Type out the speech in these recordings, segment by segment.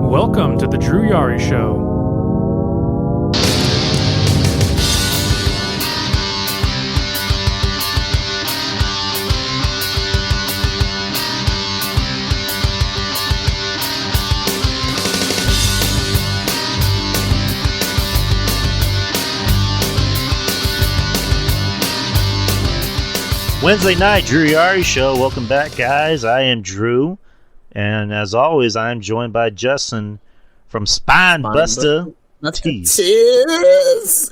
Welcome to the Drew Yari Show. Wednesday night, Drew Yari Show. Welcome back, guys. I am Drew, and as always, I am joined by Justin from Spinebuster Tees.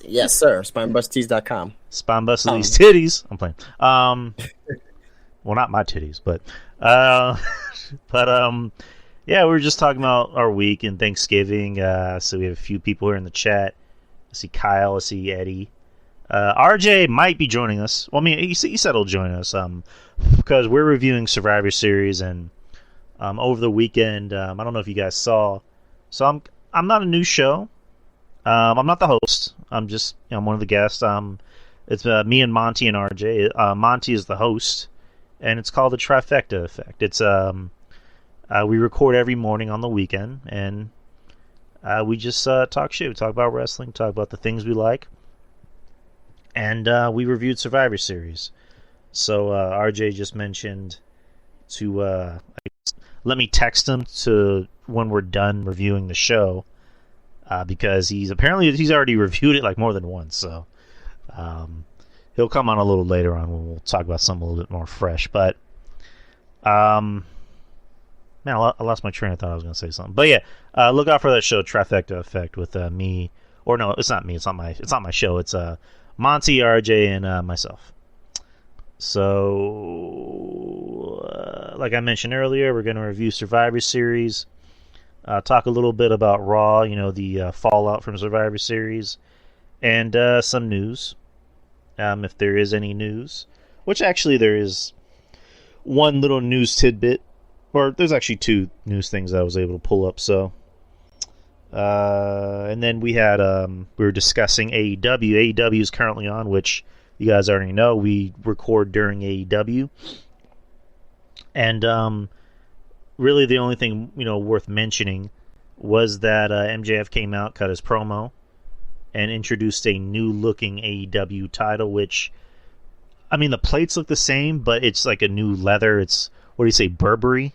Yes, sir. SpinebusterTees.com. Spinebuster these titties. I'm playing. Well, not my titties, but yeah, we were just talking about our week and Thanksgiving. So we have a few people here in the chat. I see Kyle. I see Eddie. RJ might be joining us. Well, I mean, he said he'll join us because we're reviewing Survivor Series, and over the weekend, I don't know if you guys saw. So I'm not a new show. I'm not the host. I'm just I'm one of the guests. It's me and Monty and RJ. Monty is the host, and it's called the Trifecta Effect. It's we record every morning on the weekend, and we just talk shit. We talk about wrestling, talk about the things we like. And we reviewed Survivor Series. So RJ just mentioned to let me text him to when we're done reviewing the show, because he's already reviewed it like more than once. So he'll come on a little later on when we'll talk about something a little bit more fresh. But man, I lost my train of thought. I was going to say something, but yeah, look out for that show, Trifecta Effect, with me. Or no, it's not me. It's not my show. It's Monty, RJ, and myself. So, like I mentioned earlier, we're going to review Survivor Series, talk a little bit about Raw, the fallout from Survivor Series, and some news, if there is any news, which actually there is one little news tidbit, or there's actually two news things that I was able to pull up, so... and then we were discussing AEW. AEW is currently on, which you guys already know. We record during AEW. And really the only thing, worth mentioning was that MJF came out, cut his promo, and introduced a new-looking AEW title, which, I mean, the plates look the same, but it's like a new leather. It's, what do you say, Burberry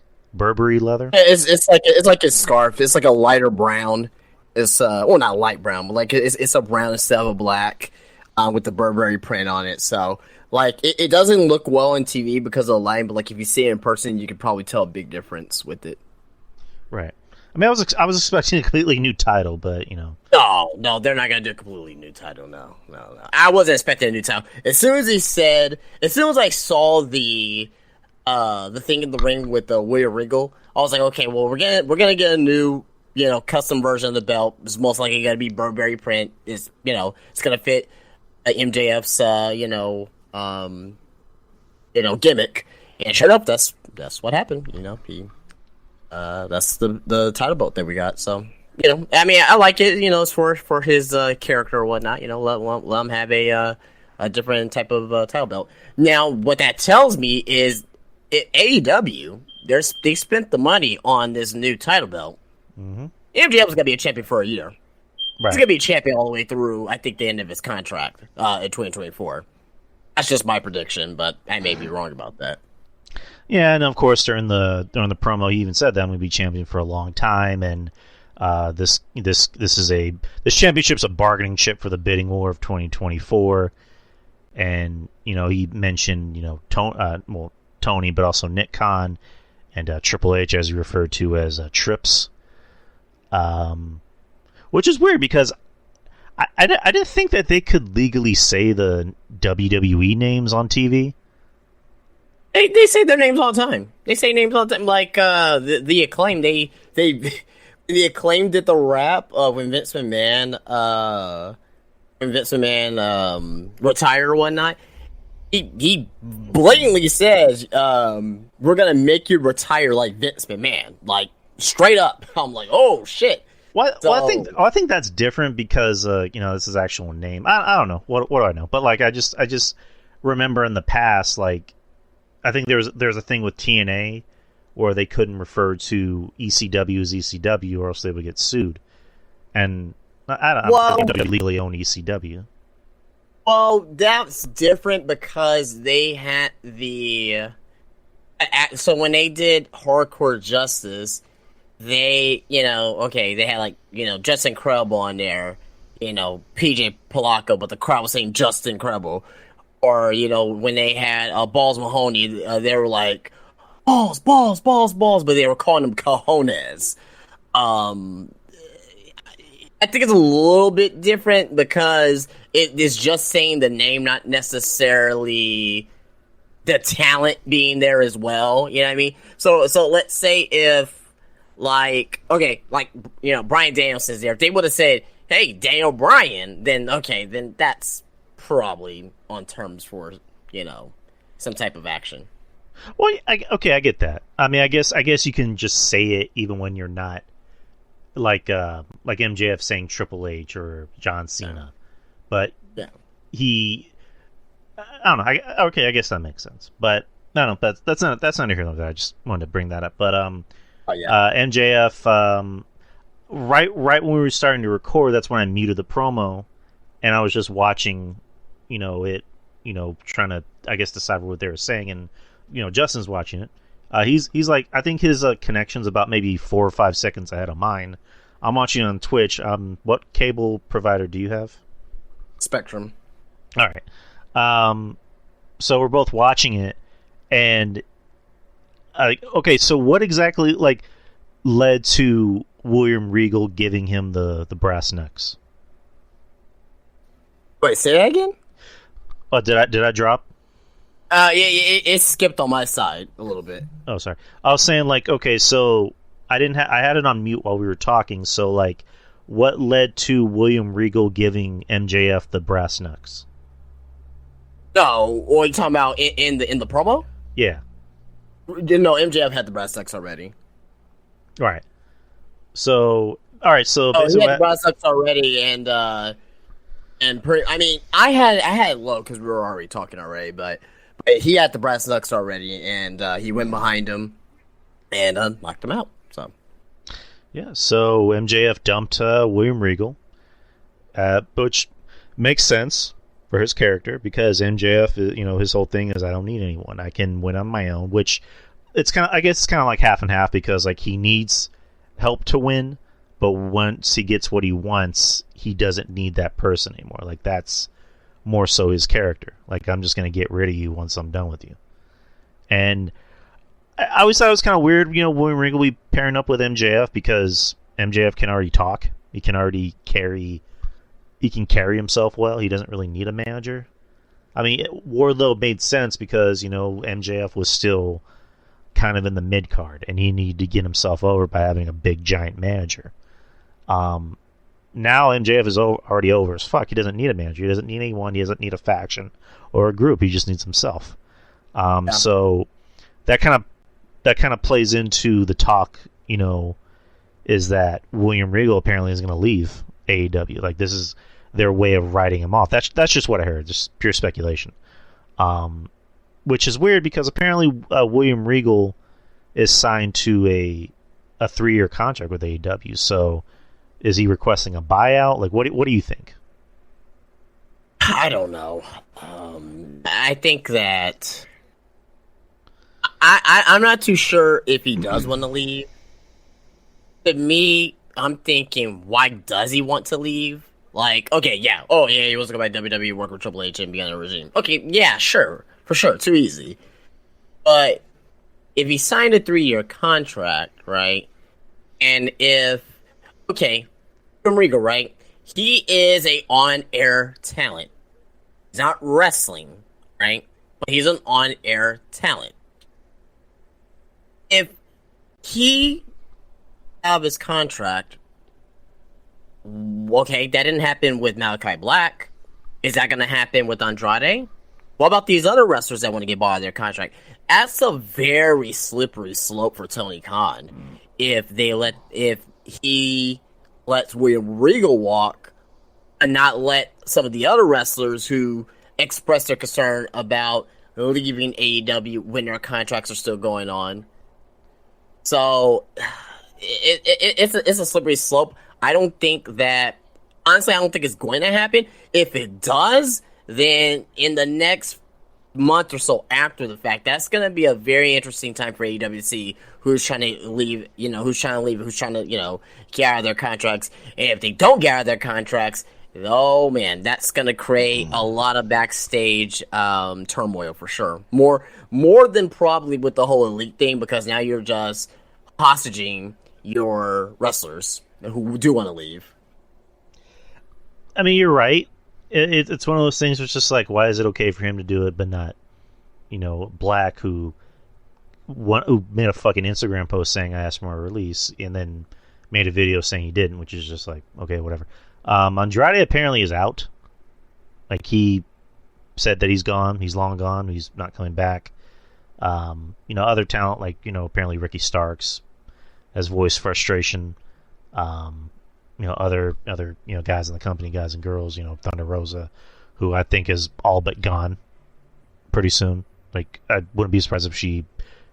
leather? It's like a scarf. It's like a lighter brown. It's not light brown, but like it's a brown instead of a black, with the Burberry print on it. So like it doesn't look well on TV because of the light, but like if you see it in person, you could probably tell a big difference with it. Right. I mean, I was expecting a completely new title, but No, they're not gonna do a completely new title. No. I wasn't expecting a new title. As soon as I saw the thing in the ring with the William Regal, I was like, okay, well, we're gonna get a new, custom version of the belt. It's most likely gonna be Burberry print. It's gonna fit MJF's gimmick. And shut up, that's what happened. That's the title belt that we got. So I mean, I like it. It's for his character or whatnot. Let him have a different type of title belt. Now, what that tells me is, AEW, they spent the money on this new title belt. Mm-hmm. MJF was going to be a champion for a year. Right. He's going to be a champion all the way through, I think, the end of his contract in 2024. That's just my prediction, but I may be wrong about that. Yeah, and of course during the promo, he even said that I'm going to be champion for a long time, and this championship's a bargaining chip for the bidding war of 2024, and he mentioned Tony, but also Nick Khan and Triple H, as he referred to as Trips, which is weird because I didn't think that they could legally say the WWE names on TV. They say their names all the time. They say names all the time, like the Acclaim. The Acclaim did the rap when Vince McMahon retired or whatnot. He blatantly says, we're going to make you retire like Vince McMahon. Like, straight up. I'm like, oh, shit. Well, I think that's different because, this is actual name. I don't know. What do I know? But, like, I just remember in the past, like, I think there's a thing with TNA or they couldn't refer to ECW as ECW, or else they would get sued. And I don't think they legally own ECW. Well, that's different because they had the... So when they did Hardcore Justice, they, they had, like, Just Incredible on there, PJ Polacco, but the crowd was saying Just Incredible. Or, when they had Balls Mahoney, they were like, balls, balls, balls, balls, but they were calling them cojones. I think it's a little bit different because it is just saying the name, not necessarily the talent being there as well. You know what I mean? So let's say if, Bryan Danielson's there. If they would have said, hey, Daniel Bryan, then that's probably on terms for, some type of action. Well, I get that. I mean, I guess you can just say it even when you're not like MJF saying Triple H or John Cena, but he, I don't know. I guess that makes sense, but I don't know. That's not here nor there. I just wanted to bring that up. But MJF, right when we were starting to record, that's when I muted the promo, and I was just watching, trying to, I guess, decipher what they were saying, and Justin's watching it. He's like, I think his connection's about maybe 4 or 5 seconds ahead of mine. I'm watching on Twitch. What cable provider do you have? Spectrum. All right. So we're both watching it, and so what exactly led to William Regal giving him the brass knucks? Wait, say that again? Oh, did I drop? It skipped on my side a little bit. Oh, sorry. I was saying, so I didn't I had it on mute while we were talking, so, what led to William Regal giving MJF the brass knucks? No, what are you talking about in the promo? Yeah. No, MJF had the brass knucks already. All right. So he had the brass knucks already, I had it low because we were already talking already, but he had the brass knucks already, and he went behind him and knocked him out. So, yeah. So MJF dumped William Regal, which makes sense for his character because MJF, his whole thing is I don't need anyone. I can win on my own. Which it's kind of like half and half because he needs help to win, but once he gets what he wants, he doesn't need that person anymore. That's more so his character. I'm just going to get rid of you once I'm done with you. And I always thought it was kind of weird, William Regal be pairing up with MJF because MJF can already talk. He can already carry himself well. He doesn't really need a manager. I mean, Wardlow made sense because, MJF was still kind of in the mid card and he needed to get himself over by having a big giant manager. Now MJF is already over as fuck. He doesn't need a manager. He doesn't need anyone. He doesn't need a faction or a group. He just needs himself. So that kind of plays into the talk, is that William Regal apparently is going to leave AEW. This is their way of writing him off. That's just what I heard. Just pure speculation. Which is weird because apparently William Regal is signed to a 3-year contract with AEW. So is he requesting a buyout? What do you think? I don't know. I think that I'm not too sure if he does want to leave. To me, I'm thinking, why does he want to leave? Okay, yeah. Oh, yeah, he wants to go back to WWE, work with Triple H, and be on the regime. Okay, yeah, sure. For sure. Too easy. But if he signed a 3-year contract, right? And if... Okay, from Regal, right? He is a on-air talent. He's not wrestling, right? But he's an on-air talent. If he have his contract, okay, that didn't happen with Malachi Black. Is that going to happen with Andrade? What about these other wrestlers that want to get bought out of their contract? That's a very slippery slope for Tony Khan. If he lets William Regal walk and not let some of the other wrestlers who express their concern about leaving AEW when their contracts are still going on So it's a slippery slope. I don't think that, honestly, I don't think it's going to happen. If it does, then in the next month or so after the fact, that's going to be a very interesting time for AEW to see who's trying to leave, who's trying to leave, who's trying to, get out of their contracts. And if they don't get out of their contracts, oh man, that's going to create a lot of backstage turmoil for sure. More than probably with the whole elite thing, because now you're just hostage your wrestlers who do want to leave. I mean, you're right. It's one of those things where it's just like, why is it okay for him to do it, but not, Black, who made a fucking Instagram post saying I asked for a release, and then made a video saying he didn't, which is just like, okay, whatever. Andrade apparently is out. Like, he said that he's gone. He's long gone. He's not coming back. Other talent, like, apparently Ricky Starks has voiced frustration. Other guys in the company, guys and girls, Thunder Rosa, who I think is all but gone pretty soon. Like, I wouldn't be surprised if she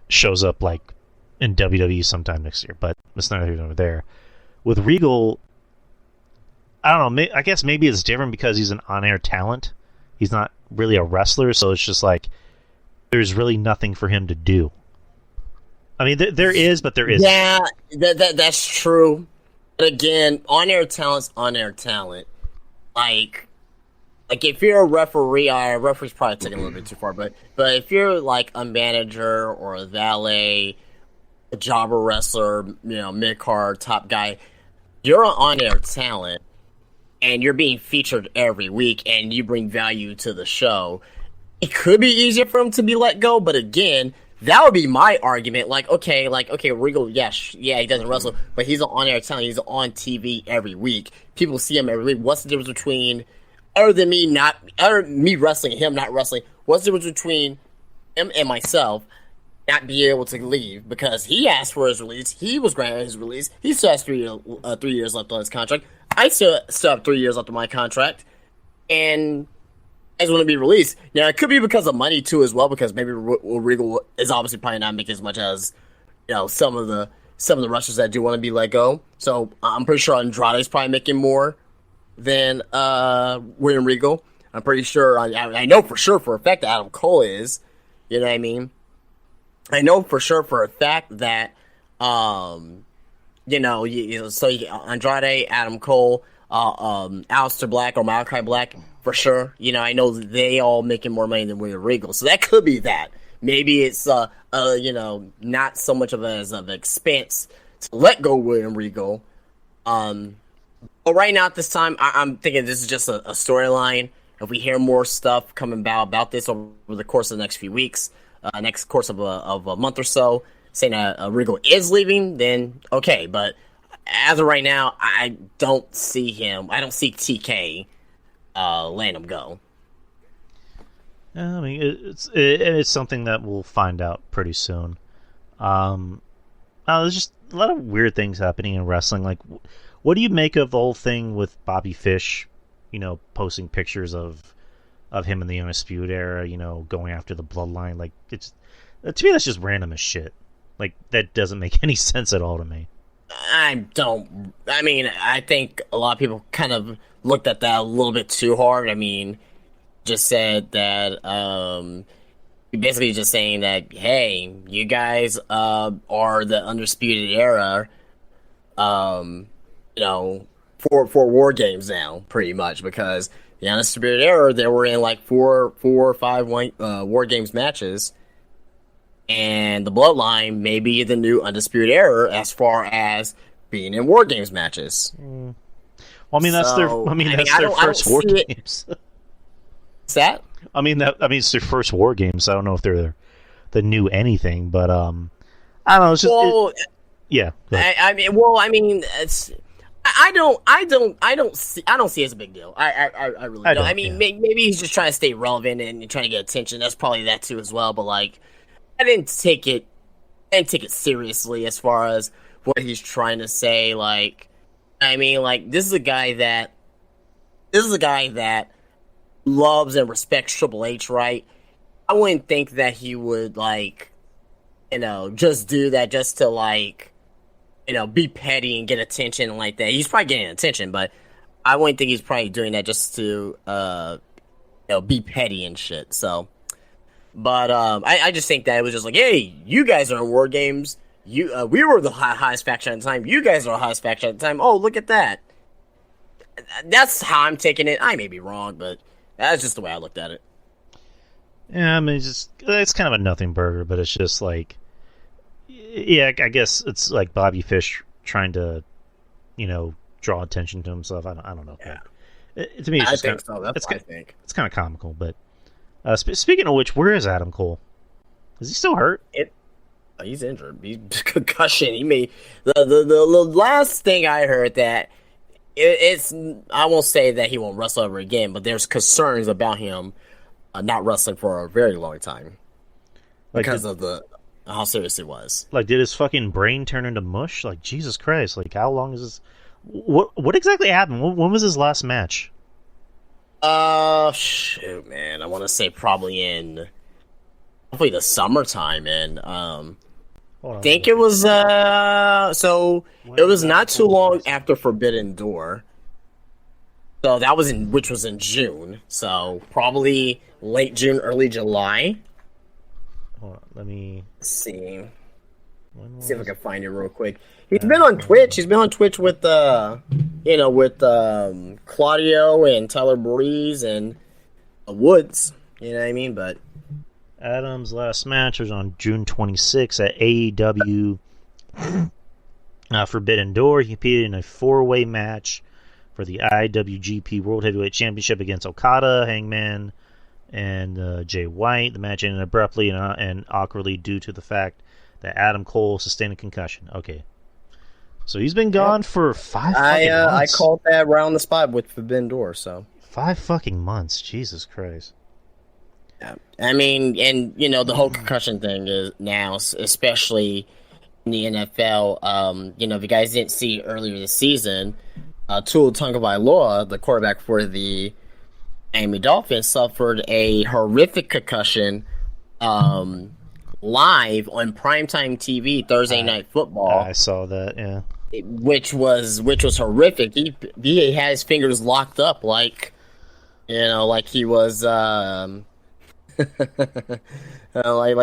shows up, like, in WWE sometime next year, but it's neither here nor there. With Regal, I don't know, I guess maybe it's different because he's an on-air talent. He's not really a wrestler, so it's just like, there's really nothing for him to do. I mean, there is, but there isn't. Yeah, that's true. But again, on-air talent's on-air talent. Like if you're a referee, a referee's probably taking a little bit too far, but if you're like a manager or a valet, a jobber wrestler, mid-card, top guy, you're an on-air talent, and you're being featured every week, and you bring value to the show. It could be easier for him to be let go, but again, that would be my argument. Okay, Regal, yeah, he doesn't wrestle, but he's an on-air talent. He's on TV every week. People see him every week. What's the difference between, other than me wrestling and him not wrestling, what's the difference between him and myself not being able to leave? Because he asked for his release. He was granted his release. He still has 3 years left on his contract. I still have 3 years left on my contract. And I just want to be released. Now, it could be because of money, too, as well, because maybe Regal is obviously probably not making as much as, some of the wrestlers that do want to be let go. So, I'm pretty sure Andrade is probably making more than William Regal. I'm pretty sure, I know for sure for a fact that Adam Cole is. You know what I mean? I know for sure for a fact that, so Andrade, Adam Cole, Aleister Black or Malachi Black, for sure. I know they all making more money than William Regal. So that could be that. Maybe it's, not so much of an expense to let go William Regal. But right now at this time, I'm thinking this is just a storyline. If we hear more stuff coming about this over the course of the next few weeks, next course of a month or so, saying Regal is leaving, then okay. But as of right now, I don't see him. I don't see TK letting him go. I mean, it's something that we'll find out pretty soon. There's just a lot of weird things happening in wrestling. Like, what do you make of the whole thing with Bobby Fish, posting pictures of him in the Undisputed Era, going after the Bloodline? Like, it's, to me, that's just random as shit. Like, that doesn't make any sense at all to me. I think a lot of people kind of looked at that a little bit too hard. I mean, just said that, basically just saying that, hey, you guys are the Undisputed Era, for War Games now, pretty much, because the Undisputed Era, they were in like four or five War Games matches, and the Bloodline may be the new Undisputed Era as far as being in War Games matches. Well, I mean, that's their first War Games. What's that? I mean, it's their first War Games. I don't know if they're the new anything, but I don't know. It's just yeah. I don't see it as a big deal. I really don't. I mean, maybe he's just trying to stay relevant and trying to get attention. That's probably that too as well. But like, I didn't take it seriously as far as what he's trying to say. Like, I mean, like, this is a guy that loves and respects Triple H, right? I wouldn't think that he would, like, just do that just to like, be petty and get attention like that. He's probably getting attention, but I wouldn't think he's probably doing that just to, be petty and shit. So, but I just think that it was just like, hey, you guys are in War Games. We were the highest faction at the time. You guys are the highest faction at the time. Oh, look at that. That's how I'm taking it. I may be wrong, but that's just the way I looked at it. Yeah, I mean, it's kind of a nothing burger, but it's just like, yeah, I guess it's like Bobby Fish trying to, draw attention to himself. I don't know. Yeah. To me, it's just think so. That's what I think. It's kind of comical. But speaking of which, where is Adam Cole? Is he still hurt? He's injured. He's concussion. He may the last thing I heard that it's I won't say that he won't wrestle ever again, but there's concerns about him not wrestling for a very long time because of how serious it was. Like, did his fucking brain turn into mush? Like, Jesus Christ! Like, how long is this? What exactly happened? When was his last match? Shoot, man. I want to say probably the summertime, and I think it was so it was not too long after Forbidden Door. So that was which was in June. So probably late June, early July. Hold on, let me see. See if I can find it real quick. He's been on Twitch. He's been on Twitch with with Claudio and Tyler Breeze and Woods. You know what I mean? But Adam's last match was on June 26th at AEW Forbidden Door. He competed in a 4-way match for the IWGP World Heavyweight Championship against Okada, Hangman, and Jay White. The match ended abruptly and awkwardly due to the fact that Adam Cole sustained a concussion. Okay. So he's been gone for 5 fucking months. I called that right on the spot with Forbidden Door, so. 5 fucking months. Jesus Christ. Yeah. I mean, and, the whole concussion thing is now, especially in the NFL, if you guys didn't see earlier this season, Tua Tagovailoa, the quarterback for the Miami Dolphins, suffered a horrific concussion live on primetime TV Thursday Night Football. I saw that, yeah. Which was horrific. He had his fingers locked up like he was like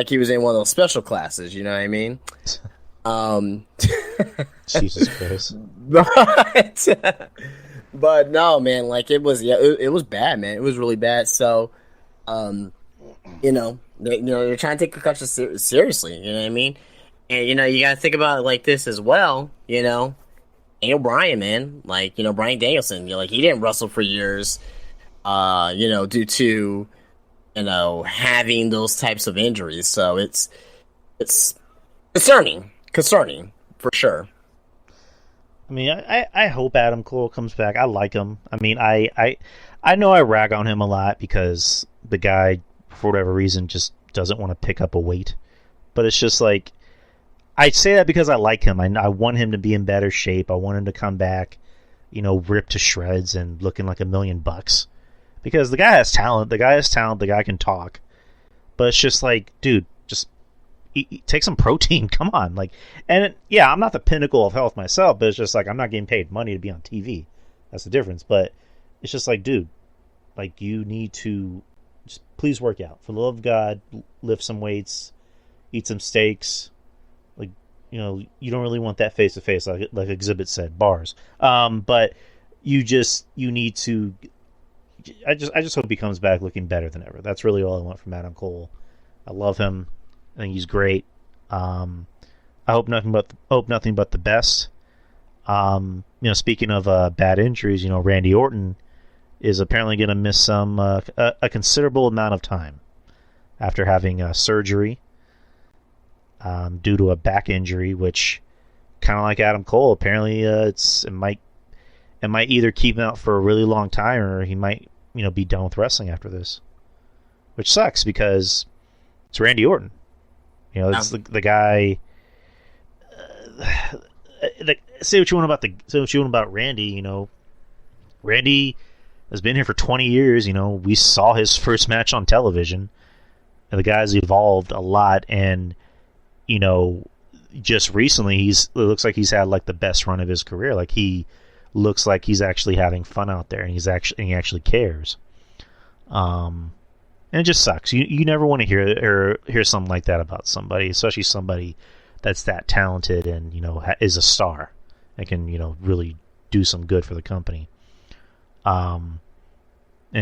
he was in one of those special classes. You know what I mean? Jesus Christ. But no, man. Like it was bad, man. It was really bad. So, they're trying to take concussion seriously. You know what I mean? And, you got to think about it like this as well, Daniel Bryan, man. Like, Bryan Danielson, he didn't wrestle for years, due to, having those types of injuries. So it's concerning for sure. I mean, I hope Adam Cole comes back. I like him. I mean, I know I rag on him a lot because the guy, for whatever reason, just doesn't want to pick up a weight. But it's just like, I say that because I like him. I want him to be in better shape. I want him to come back, ripped to shreds and looking like $1 million. Because the guy has talent. The guy can talk. But it's just like, dude, just take some protein. Come on. I'm not the pinnacle of health myself, but it's just like, I'm not getting paid money to be on TV. That's the difference. But it's just like, dude, you need to just please work out. For the love of God, lift some weights, eat some steaks. You don't really want that face to face, like Exhibit said, bars. But you need to. I just hope he comes back looking better than ever. That's really all I want from Adam Cole. I love him. I think he's great. I hope nothing but the best. Speaking of bad injuries, Randy Orton is apparently going to miss a considerable amount of time after having surgery. Due to a back injury, which, kind of like Adam Cole, apparently it might either keep him out for a really long time, or he might be done with wrestling after this, which sucks because it's Randy Orton. It's the guy. Say what you want about Randy. Randy has been here for 20 years. We saw his first match on television, and the guy's evolved a lot. And you know, just recently it looks like he's had like the best run of his career. Like he looks like he's actually having fun out there, and he actually cares. And it just sucks. You never want to hear something like that about somebody, especially somebody that's that talented and, you know, is a star and can, you know, really do some good for the company. And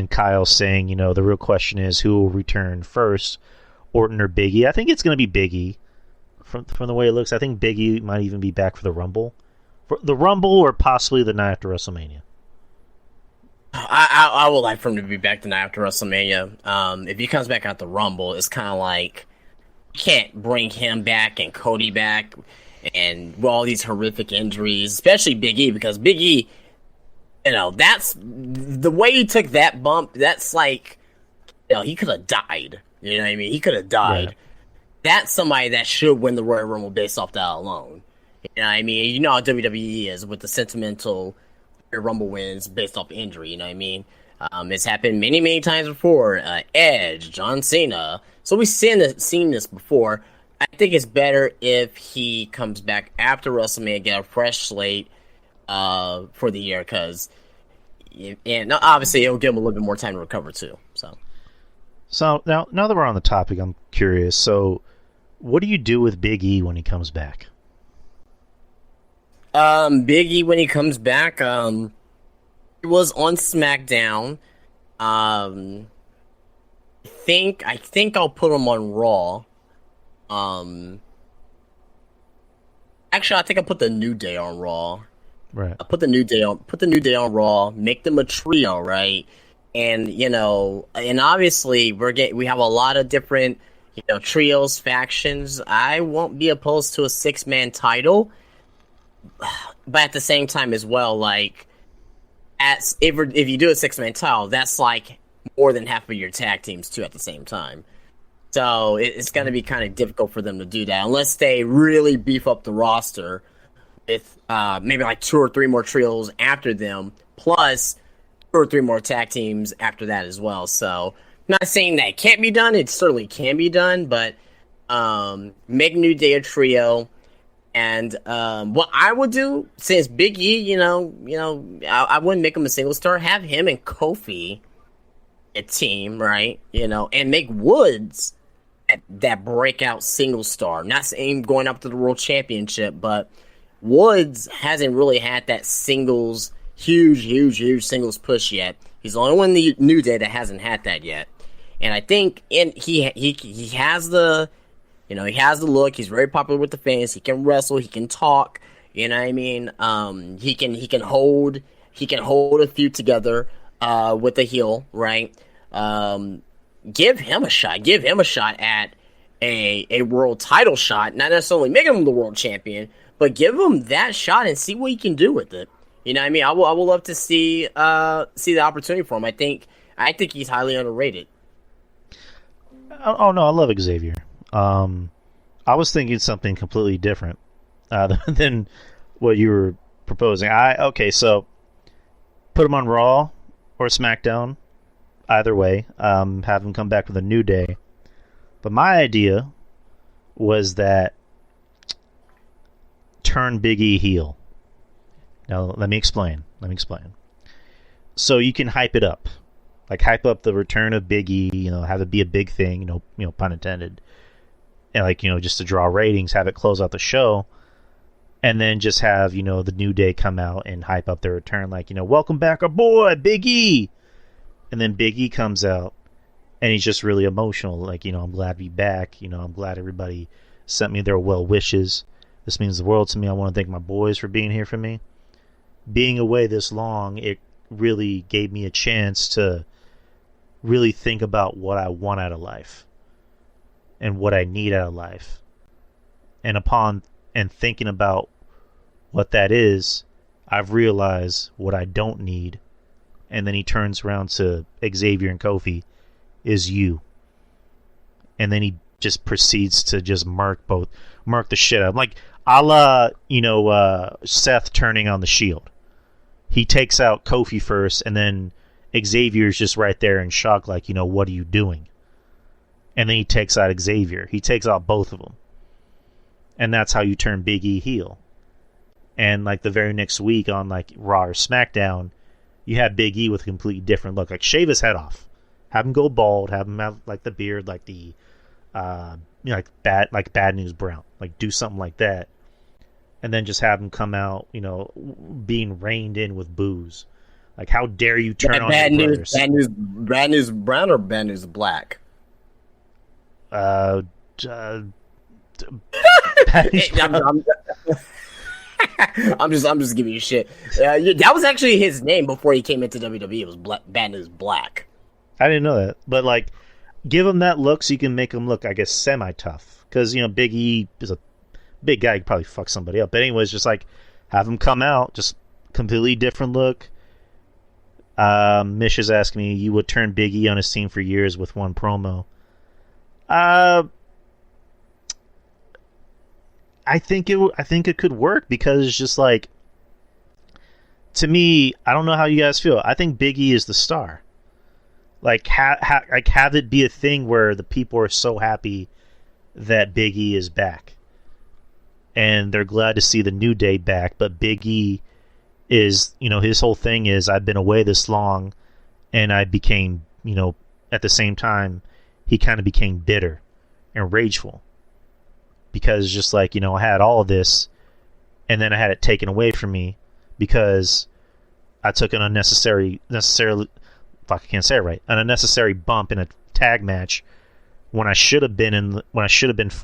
Kyle saying, you know, the real question is who will return first, Orton or Big E. I think it's going to be Big E from the way it looks. I think Big E might even be back for the Rumble. For the Rumble or possibly the night after WrestleMania. I would like for him to be back the night after WrestleMania. If he comes back at the Rumble, it's kind of like you can't bring him back and Cody back and with all these horrific injuries, especially Big E, because Big E, you know, that's the way he took that bump. That's like, you know, he could have died. You know what I mean? He could have died. Right. That's somebody that should win the Royal Rumble based off that alone. You know what I mean? You know how WWE is with the sentimental Rumble wins based off injury. You know what I mean? It's happened many, many times before. Edge, John Cena. So we've seen this before. I think it's better if he comes back after WrestleMania, get a fresh slate for the year, because and obviously it'll give him a little bit more time to recover too. So now that we're on the topic, I'm curious. So what do you do with Big E when he comes back? Big E when he comes back, he was on SmackDown. I think I'll put him on Raw. Actually, I think I'll put the New Day on Raw. Right. I'll put the New Day on Raw. Make them a trio, right? And you know, and obviously we have a lot of different, you know, trios, factions. I won't be opposed to a 6-man title, but at the same time as well, like if you do a 6-man title, that's like more than half of your tag teams too at the same time. So it's going to be kind of difficult for them to do that unless they really beef up the roster with maybe like 2 or 3 more trios after them, plus 2 or 3 more tag teams after that as well. So I'm not saying that it can't be done. It certainly can be done, but make New Day a trio. And what I would do, since Big E, I wouldn't make him a single star. Have him and Kofi a team, right? You know, and make Woods that breakout single star. Not saying going up to the World Championship, but Woods hasn't really had that huge singles push yet. He's the only one in the New Day that hasn't had that yet. And I think he has the, you know, he has the look. He's very popular with the fans. He can wrestle. He can talk. You know what I mean? He can hold a feud together with the heel, right? Give him a shot. Give him a shot at a world title shot. Not necessarily making him the world champion, but give him that shot and see what he can do with it. You know what I mean? I will love to see the opportunity for him. I think he's highly underrated. Oh no, I love Xavier. I was thinking something completely different than what you were proposing. So put him on Raw or SmackDown. Either way, have him come back with a New Day. But my idea was that turn Big E heel. Now, let me explain. So you can hype it up. Like, hype up the return of Big E, you know, have it be a big thing, you know, pun intended. And, like, you know, just to draw ratings, have it close out the show. And then just have, you know, the New Day come out and hype up their return. Like, you know, welcome back our boy, Big E. And then Big E comes out, and he's just really emotional. Like, you know, I'm glad to be back. You know, I'm glad everybody sent me their well wishes. This means the world to me. I want to thank my boys for being here for me. Being away this long, it really gave me a chance to really think about what I want out of life and what I need out of life. And thinking about what that is, I've realized what I don't need. And then he turns around to Xavier and Kofi, is you. And then he just proceeds to just mark the shit out. Like, a la, you know, Seth turning on the Shield. He takes out Kofi first, and then Xavier's just right there in shock, like, you know, what are you doing? And then he takes out Xavier. He takes out both of them. and that's how you turn Big E heel. And like the very next week on like Raw or SmackDown, you have Big E with a completely different look. Like shave his head off, have him go bald, have him have like the beard, like the like Bad News Brown, like do something like that, and then just have him come out, being reined in with boos. Like, how dare you turn on your brothers? Bad News Brown or Bad News Black? Bad News Brown. I'm just giving you shit. That was actually his name before he came into WWE. It was Bad News Black. I didn't know that, but like, give him that look so you can make him look, I guess, semi-tough. Because Big E is a big guy. He could probably fuck somebody up. But anyways, just like have him come out, just completely different look. Mish is asking me, you would turn Big E on his team for years with one promo. I think it could work because it's just like, to me, I don't know how you guys feel. I think Big E is the star. Like have it be a thing where the people are so happy that Big E is back, and they're glad to see the New Day back. But Big E is, his whole thing is, I've been away this long, and I became, at the same time, he kind of became bitter and rageful. Because just like, I had all of this, and then I had it taken away from me because I took an unnecessary bump in a tag match when I should have been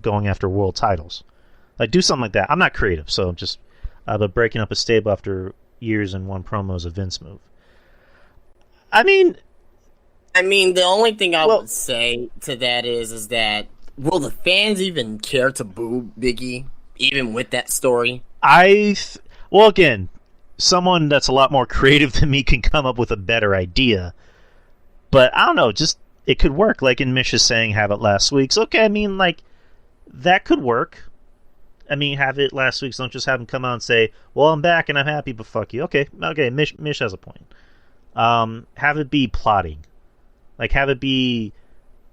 going after world titles. Like, do something like that. I'm not creative, so just but breaking up a stable after years in one promo is a Vince move. I mean, the only thing I would say to that is that, will the fans even care to boo Big E, even with that story? Again, someone that's a lot more creative than me can come up with a better idea. But I don't know, just it could work. Like in Mish is saying, have it last week. So, okay, that could work. Have it last week. So don't just have him come out and say, well, I'm back and I'm happy, but fuck you. Okay, Mish has a point. Have it be plotting. Like, have it be,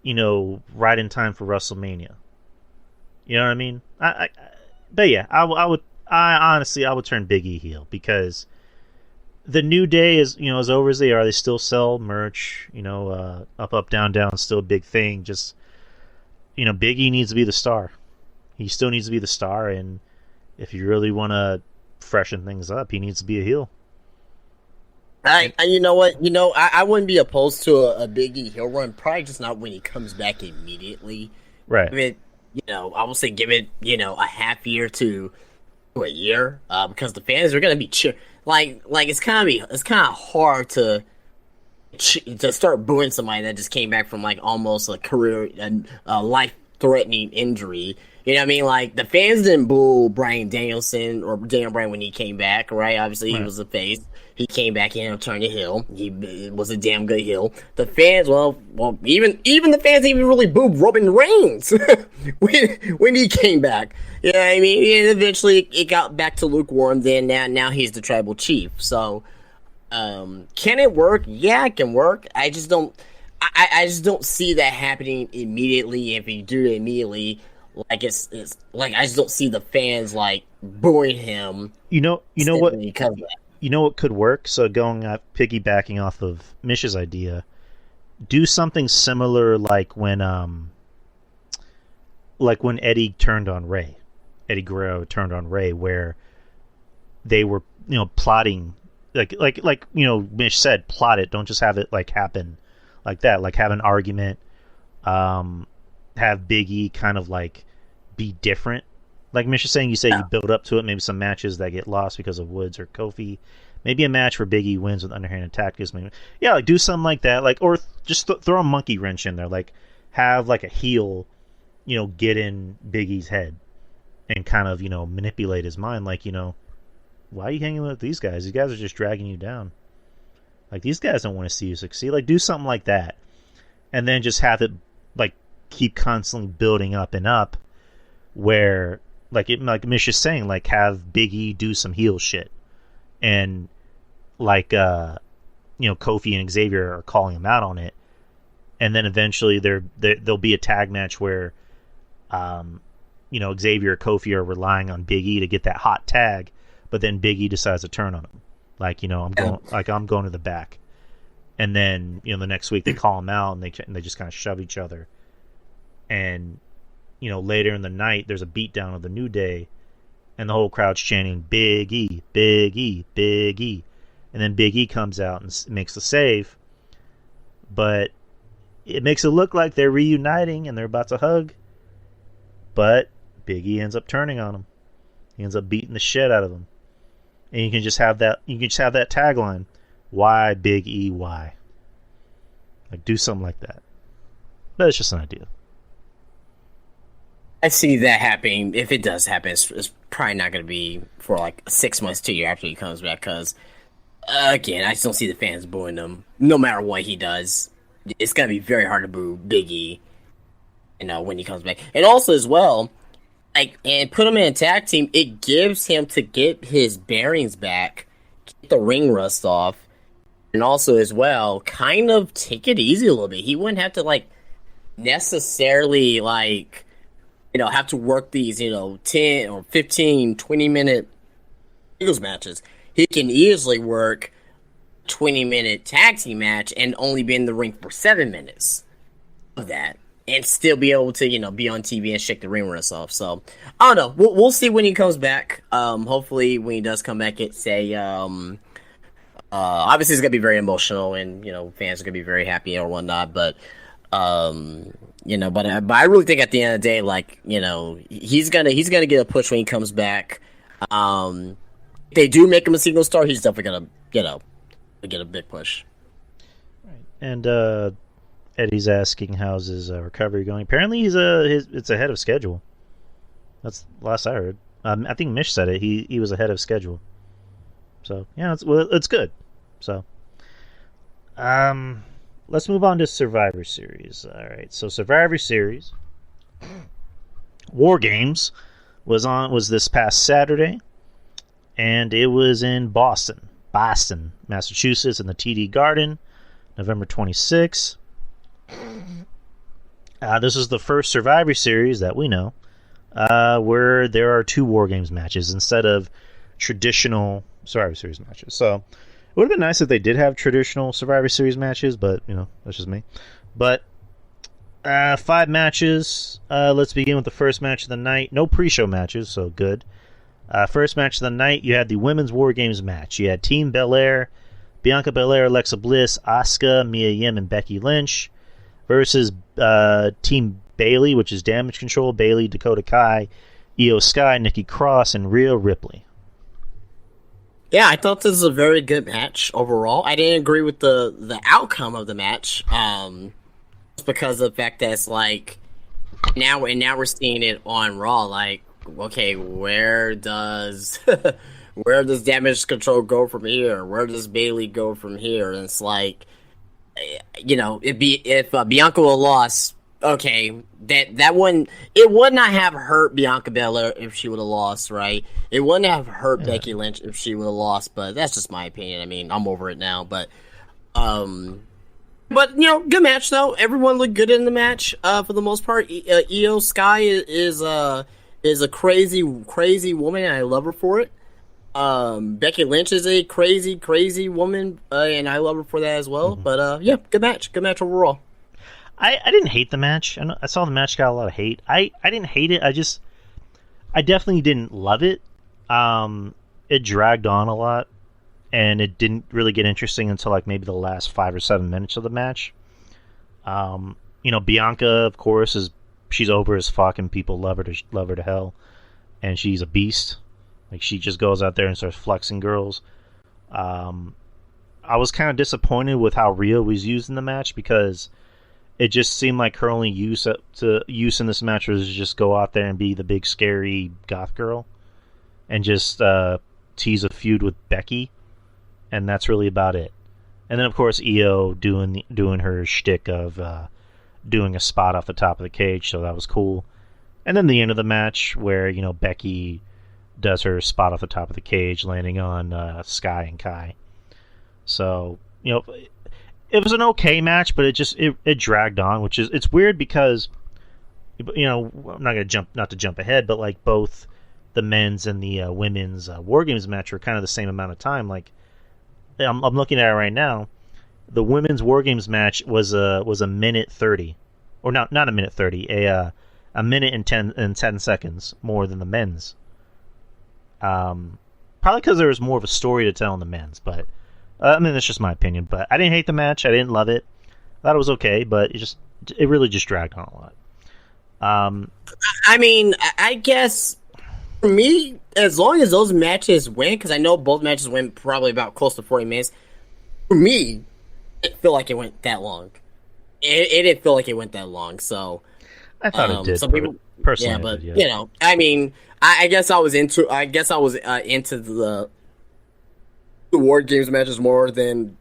right in time for WrestleMania. You know what I mean? But yeah, I would turn Big E heel because the New Day is, as over as they are, they still sell merch. Up, down, down, still a big thing. Just, Big E needs to be the star. He still needs to be the star, and if you really want to freshen things up, he needs to be a heel. You know what? I wouldn't be opposed to a Big E heel run. Probably just not when he comes back immediately. Right. I will say give it, a half year to a year, because the fans are gonna be like it's kind of hard to start booing somebody that just came back from like almost a career and life threatening injury. You know what I mean? Like, the fans didn't boo Bryan Danielson or Daniel Bryan when he came back, right? Obviously, he was a face. He came back in and turned a heel. He was a damn good heel. The fans, even the fans even really booed Roman Reigns when he came back. You know what I mean? And eventually, it got back to lukewarm. Then now he's the tribal chief. So, can it work? Yeah, it can work. I just don't see that happening immediately. If you do it immediately, like it's like I just don't see the fans like booing him. You know what? Because of that. You know what could work? So piggybacking off of Mish's idea, do something similar like when Eddie turned on Ray. Eddie Guerrero turned on Ray, where they were, plotting like Mish said, plot it. Don't just have it like happen like that. Like, have an argument, have Big E kind of like be different. Like Mish is saying, you build up to it. Maybe some matches that get lost because of Woods or Kofi. Maybe a match where Big E wins with underhanded tactics. Maybe, like do something like that. Like, or just throw a monkey wrench in there. Like, have like a heel, get in Big E's head and kind of manipulate his mind. Like, why are you hanging with these guys? These guys are just dragging you down. Like, these guys don't want to see you succeed. Like, do something like that, and then just have it like keep constantly building up and up, where like Mish is saying, like, have Big E do some heel shit, and like Kofi and Xavier are calling him out on it, and then eventually there'll be a tag match where Xavier or Kofi are relying on Big E to get that hot tag, but then Big E decides to turn on him. I'm going to the back. And then, the next week they call him out and they just kind of shove each other. And, later in the night there's a beatdown of the New Day and the whole crowd's chanting Big E, Big E, Big E. And then Big E comes out and makes the save. But it makes it look like they're reuniting and they're about to hug. But Big E ends up turning on him. He ends up beating the shit out of him. And you can just have that tagline. Why Big E, why? Do something like that. But it's just an idea. I see that happening. If it does happen, it's probably not going to be for 6 months to a year after he comes back. Because, again, I just don't see the fans booing him. No matter what he does, it's going to be very hard to boo Big E. When he comes back. And also as well, and put him in a tag team, it gives him to get his bearings back, get the ring rust off, and also as well, kind of take it easy a little bit. He wouldn't have to necessarily have to work these 10 or 15, 20-minute singles matches. He can easily work 20-minute tag team match and only be in the ring for 7 minutes of that. And still be able to, be on TV and shake the ring rust off. So, I don't know. We'll see when he comes back. Hopefully, when he does come back, it's obviously it's going to be very emotional and, fans are going to be very happy or whatnot. But, but I really think at the end of the day, he's going to get a push when he comes back. If they do make him a single star, he's definitely going to, get a big push. Right. And, Eddie's asking how's his recovery going. Apparently, it's ahead of schedule. That's the last I heard. I think Mish said it. He was ahead of schedule. So yeah, it's good. So, let's move on to Survivor Series. All right, so Survivor Series, War Games was this past Saturday, and it was in Boston, Massachusetts, in the TD Garden, November 26th. This is the first Survivor Series that we know where there are 2 War Games matches instead of traditional Survivor Series matches. So it would have been nice if they did have traditional Survivor Series matches, but that's just me. But 5 matches. Let's begin with the first match of the night. No pre-show matches, so good. First match of the night, you had the Women's War Games match. You had Team Belair, Bianca Belair, Alexa Bliss, Asuka, Mia Yim, and Becky Lynch versus Team Bayley, which is Damage Control, Bayley, Dakota Kai, Io Sky, Nikki Cross, and Rhea Ripley. Yeah, I thought this was a very good match overall. I didn't agree with the outcome of the match, just because of the fact that it's now we're seeing it on Raw. Okay, where does Damage Control go from here? Where does Bayley go from here? And it's if Bianca would have lost, okay, that wouldn't, it would not have hurt Bianca Belair if she would have lost, right? It wouldn't have hurt Becky Lynch if she would have lost, but that's just my opinion. I mean, I'm over it now, but good match though. Everyone looked good in the match for the most part. Io Sky is a crazy woman, and I love her for it. Becky Lynch is a crazy woman, and I love her for that as well. Mm-hmm. But good match overall. I didn't hate the match. I saw the match got a lot of hate. I didn't hate it. I definitely didn't love it. It dragged on a lot, and it didn't really get interesting until maybe the last 5 or 7 minutes of the match. Bianca, of course, she's over as fuck, and people love her to hell, and she's a beast. She just goes out there and starts flexing girls. I was kind of disappointed with how Rhea was used in the match, because it just seemed like her only use in this match was to just go out there and be the big scary goth girl and just tease a feud with Becky, and that's really about it. And then of course Io doing her shtick of doing a spot off the top of the cage, so that was cool. And then the end of the match where Becky does her spot off the top of the cage, landing on Sky and Kai. So it was an okay match, but it dragged on, it's weird because I'm not gonna not to jump ahead, but like both the men's and the women's War Games match were kind of the same amount of time. Like I'm looking at it right now. The women's War Games match was a minute 30, or not a minute 30, a minute and 10 seconds more than the men's. Probably because there was more of a story to tell in the men's, but I mean that's just my opinion. But I didn't hate the match. I didn't love it. I thought it was okay, but it really just dragged on a lot. I mean, I guess for me, as long as those matches win, because I know both matches went probably about close to 40 minutes. For me, it felt like it went that long. It didn't feel like it went that long. So I thought it did. Some people, personally, yeah, but did, yeah. I mean, I guess I was into the War Games matches more than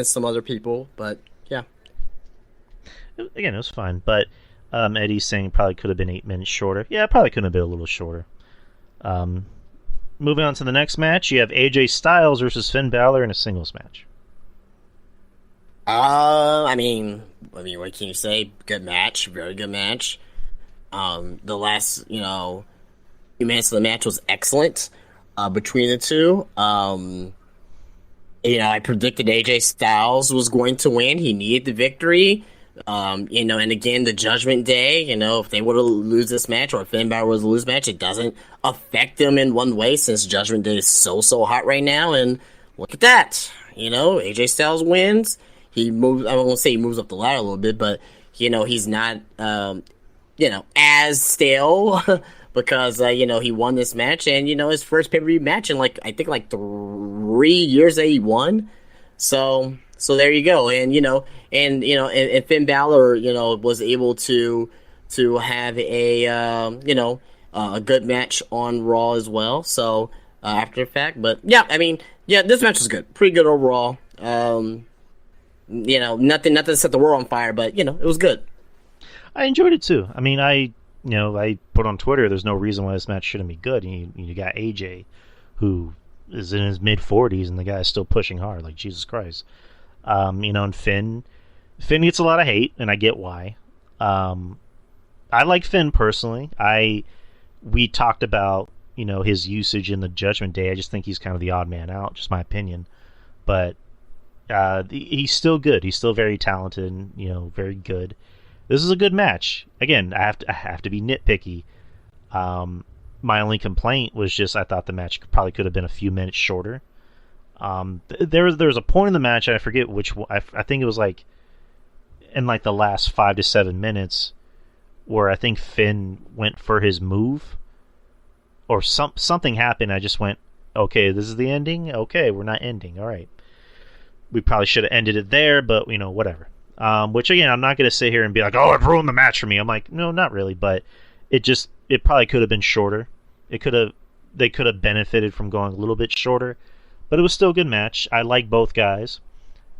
some other people. But yeah, again, it was fine. But Eddie's saying probably could have been 8 minutes shorter. Yeah, it probably could have been a little shorter. Moving on to the next match, you have AJ Styles versus Finn Balor in a singles match. I mean, what can you say? Good match, very good match. The last, few minutes of the match was excellent between the two. I predicted AJ Styles was going to win. He needed the victory. And again, the Judgment Day, if they were to lose this match or if Finn Balor was to lose match, it doesn't affect them in one way since Judgment Day is so hot right now. And look at that. AJ Styles wins. He moves, I won't say he moves up the ladder a little bit, but, he's not, as stale because, he won this match and, his first pay-per-view match in I think 3 years that he won. So there you go. And, and Finn Balor, was able to have a good match on Raw as well. So, after the fact, but yeah, this match was good. Pretty good overall. Nothing to set the world on fire, but, it was good. I enjoyed it too. I mean, I put on Twitter, there's no reason why this match shouldn't be good. You got AJ, who is in his mid-40s, and the guy's still pushing hard, like Jesus Christ. And Finn gets a lot of hate, and I get why. I like Finn personally. We talked about, his usage in the Judgment Day. I just think he's kind of the odd man out, just my opinion. But he's still good. He's still very talented and, very good. This is a good match. Again, I have to be nitpicky. My only complaint was just I thought the match probably could have been a few minutes shorter. There was a point in the match, I forget which one, I think it was in the last 5 to 7 minutes where I think Finn went for his move or something happened. I just went, okay, this is the ending? Okay, we're not ending. All right. We probably should have ended it there, but, whatever. Which, again, I'm not going to sit here and be like, oh, it ruined the match for me. I'm like, no, not really, but it probably could have been shorter. They could have benefited from going a little bit shorter, but it was still a good match. I like both guys.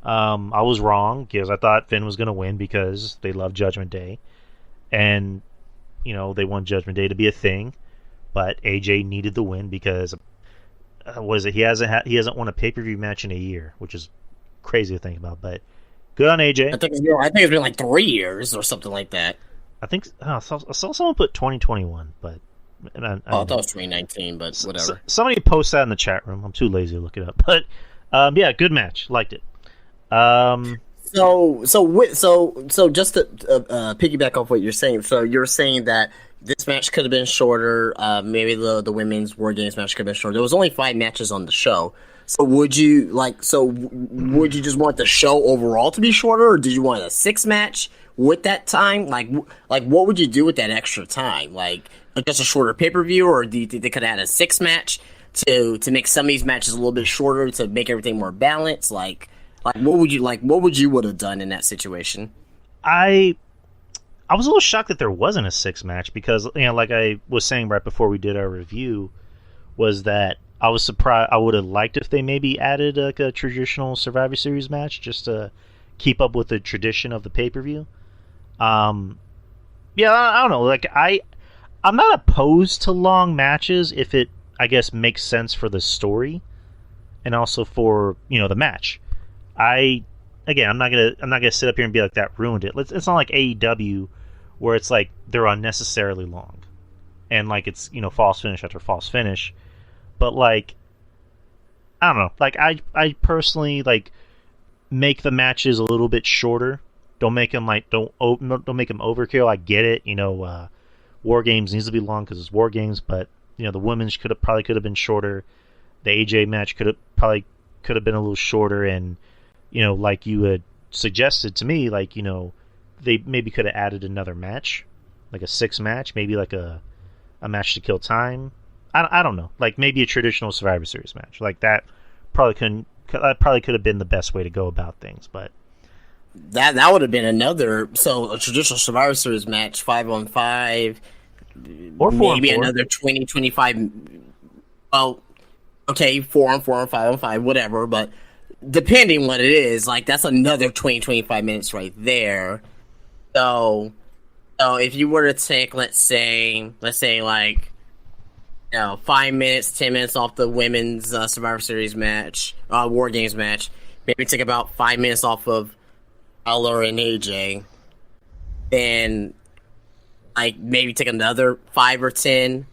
I was wrong because I thought Finn was going to win because they love Judgment Day. And, they want Judgment Day to be a thing, but AJ needed the win because, he hasn't won a pay-per-view match in a year, which is crazy to think about, but good on AJ. I think it's been 3 years or something like that. I think I saw someone put 2021, but I thought it was 2019, but whatever. Somebody post that in the chat room. I'm too lazy to look it up, but yeah, good match. Liked it. So just to piggyback off what you're saying. So you're saying that this match could have been shorter. Maybe the women's War Games match could have been shorter. There was only 5 matches on the show. So would you just want the show overall to be shorter, or did you want a 6 match with that time? Like what would you do with that extra time? Like just a shorter pay-per-view, or do you think they could have had a 6 match to make some of these matches a little bit shorter to make everything more balanced? Like what would you have done in that situation? I was a little shocked that there wasn't a 6 match because, like I was saying right before we did our review, was that I was surprised. I would have liked if they maybe added a traditional Survivor Series match just to keep up with the tradition of the pay-per-view. Yeah, I don't know. I'm not opposed to long matches if it, I guess, makes sense for the story and also for the match. I'm not gonna sit up here and be like that ruined it. It's not like AEW where it's like they're unnecessarily long, and like it's false finish after false finish. But like I don't know, like I personally like make the matches a little bit shorter. Don't make them don't make them overkill. I get it, War Games needs to be long because it's War Games, but the women's probably could have been shorter. The AJ match could have been a little shorter, and like you had suggested to me, like they maybe could have added another match, like a 6 match, maybe like a match to kill time. I don't know, like maybe a traditional Survivor Series match like that. Probably could have been the best way to go about things, but that would have been a traditional Survivor Series match, 5-on-5, or 4-on-4. Maybe another 20-25. Well, okay, 4-on-4 and 5-on-5, whatever. But depending what it is, like that's another 20-25 minutes right there. So if you were to take, let's say like 5 minutes, 10 minutes off the women's Survivor Series match, War Games match, maybe take about 5 minutes off of Eller and AJ, then like maybe take another 5 or 10.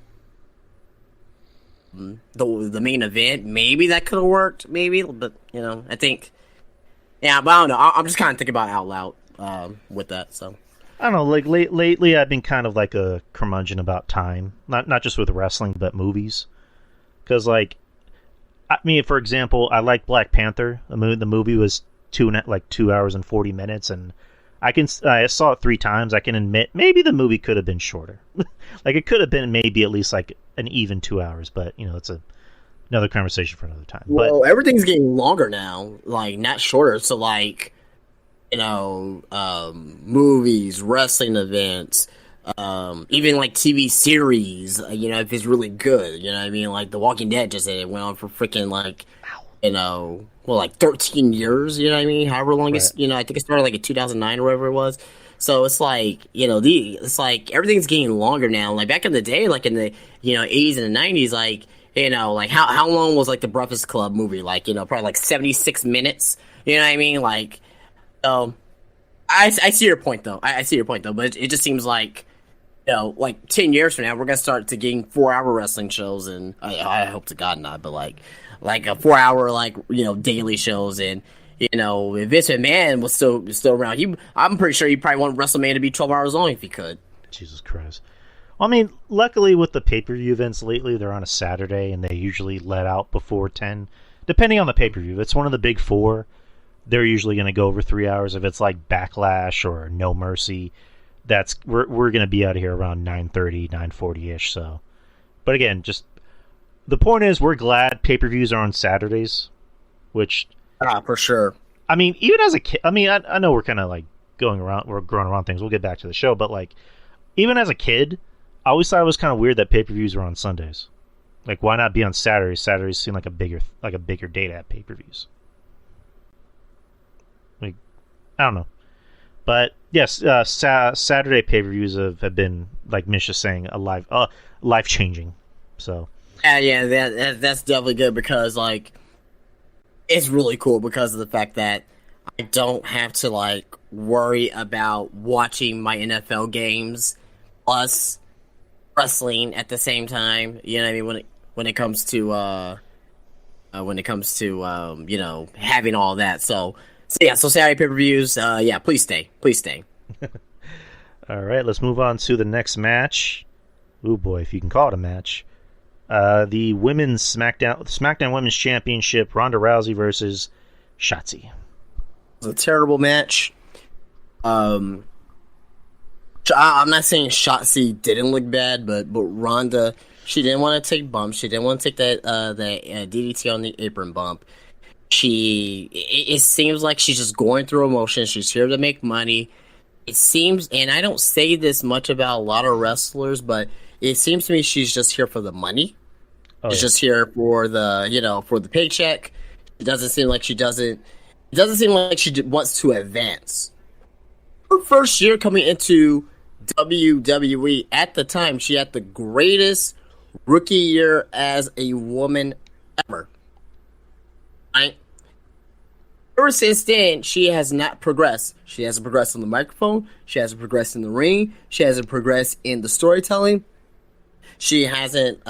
The main event, maybe that could have worked, maybe, but I think, but I don't know. I'm just kind of thinking about it out loud with that. So I don't know. Like lately, I've been kind of like a curmudgeon about time, not just with wrestling, but movies. Because like, for example, I like Black Panther. The movie was 2 hours and 40 minutes, and I saw it 3 times. I can admit maybe the movie could have been shorter. Like it could have been maybe at least like an even 2 hours, but it's another conversation for another time. Well, everything's getting longer now, like not shorter. So like, movies, wrestling events, even like TV series, if it's really good, like The Walking Dead just it went on for freaking like, like 13 years, however long it's, I think it started like in 2009 or whatever it was. So it's like, it's like everything's getting longer now. Like back in the day, like in the, 80s and the 90s, like, like how long was like the Breakfast Club movie? Like, probably like 76 minutes, Like, I see your point though. I see your point though, but it just seems like, like 10 years from now, we're going to start to getting 4-hour wrestling shows, and I hope to God not, but like a 4-hour, like, daily shows. And, if Vince McMahon was still around, I'm pretty sure he'd probably want WrestleMania to be 12 hours long if he could. Jesus Christ. Well, luckily with the pay-per-view events lately, they're on a Saturday, and they usually let out before 10, depending on the pay-per-view. If it's one of the big 4, they're usually going to go over 3 hours. If it's like Backlash or No Mercy, we're going to be out of here around 9:30, 9:40-ish. So, but again, just the point is, we're glad pay-per-views are on Saturdays, which for sure. Even as a kid, I know we're kind of like growing around things. We'll get back to the show, but like, even as a kid, I always thought it was kind of weird that pay-per-views were on Sundays. Like, why not be on Saturdays? Saturdays seem like a bigger day to have pay-per-views. Like, I don't know. But yes, Saturday pay-per-views have been, like Mish is saying, life-changing. So that's definitely good, because like it's really cool because of the fact that I don't have to like worry about watching my NFL games plus wrestling at the same time. When it comes to having all that. So Saturday pay-per-views, please stay. All right, let's move on to the next match. Oh boy, if you can call it a match. The women's SmackDown Women's Championship, Ronda Rousey versus Shotzi. It was a terrible match. I'm not saying Shotzi didn't look bad, but Ronda, she didn't want to take bumps. She didn't want to take that DDT on the apron bump. It seems like she's just going through emotions. She's here to make money. It seems, and I don't say this much about a lot of wrestlers, but it seems to me she's just here for the money. She's just here for the paycheck. It doesn't seem like she wants to advance. Her first year coming into WWE, at the time, she had the greatest rookie year as a woman ever. Right? ever since then, she has not progressed. She hasn't progressed on the microphone. She hasn't progressed in the ring. She hasn't progressed in the storytelling. She hasn't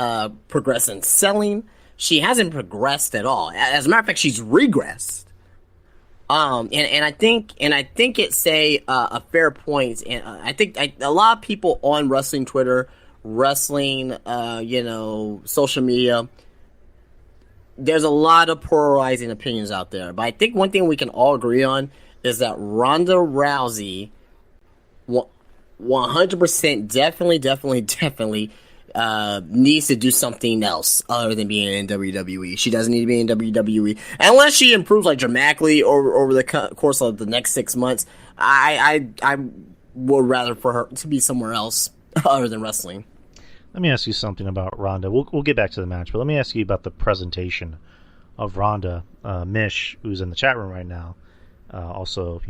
progressed in selling. She hasn't progressed at all. As a matter of fact, she's regressed. And I think it's a fair point. And I think a lot of people on wrestling Twitter, wrestling, social media, there's a lot of polarizing opinions out there. But I think one thing we can all agree on is that Ronda Rousey 100% definitely needs to do something else other than being in WWE. She doesn't need to be in WWE unless she improves like dramatically over the course of the next 6 months. I would rather for her to be somewhere else other than wrestling. Let me ask you something about Ronda. We'll get back to the match, but let me ask you about the presentation of Ronda. Mish, who's in the chat room right now, also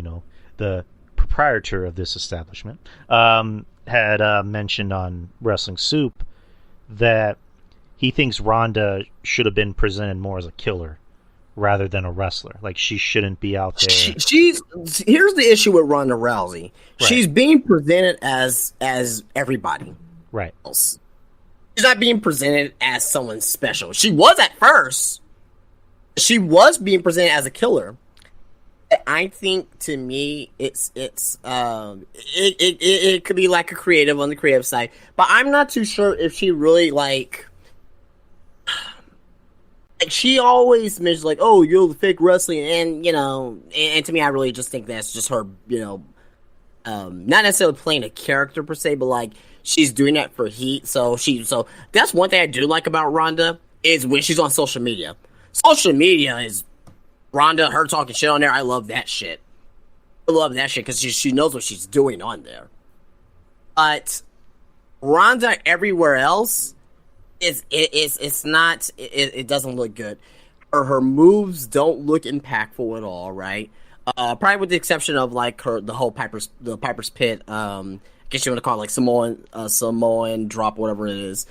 the proprietor of this establishment, had mentioned on Wrestling Soup that he thinks Ronda should have been presented more as a killer rather than a wrestler. Like, she shouldn't be out there. Here's the issue with Ronda Rousey. Right. She's being presented as everybody. Right. Else. She's not being presented as someone special. She was at first. She was being presented as a killer. I think, to me, it could be like a creative on the creative side, but I'm not too sure if she really like she always mentions like, oh, you're the fake wrestling, and and to me, I really just think that's just her, not necessarily playing a character per se, but like she's doing that for heat. So that's one thing I do like about Ronda is when she's on social media. Social media is Ronda, her talking shit on there. I love that shit. I love that shit because she knows what she's doing on there. But Ronda everywhere else it's not. It doesn't look good. Her moves don't look impactful at all. Right. Probably with the exception of like the whole Piper's Pit. I guess you want to call it like Samoan drop, whatever it is.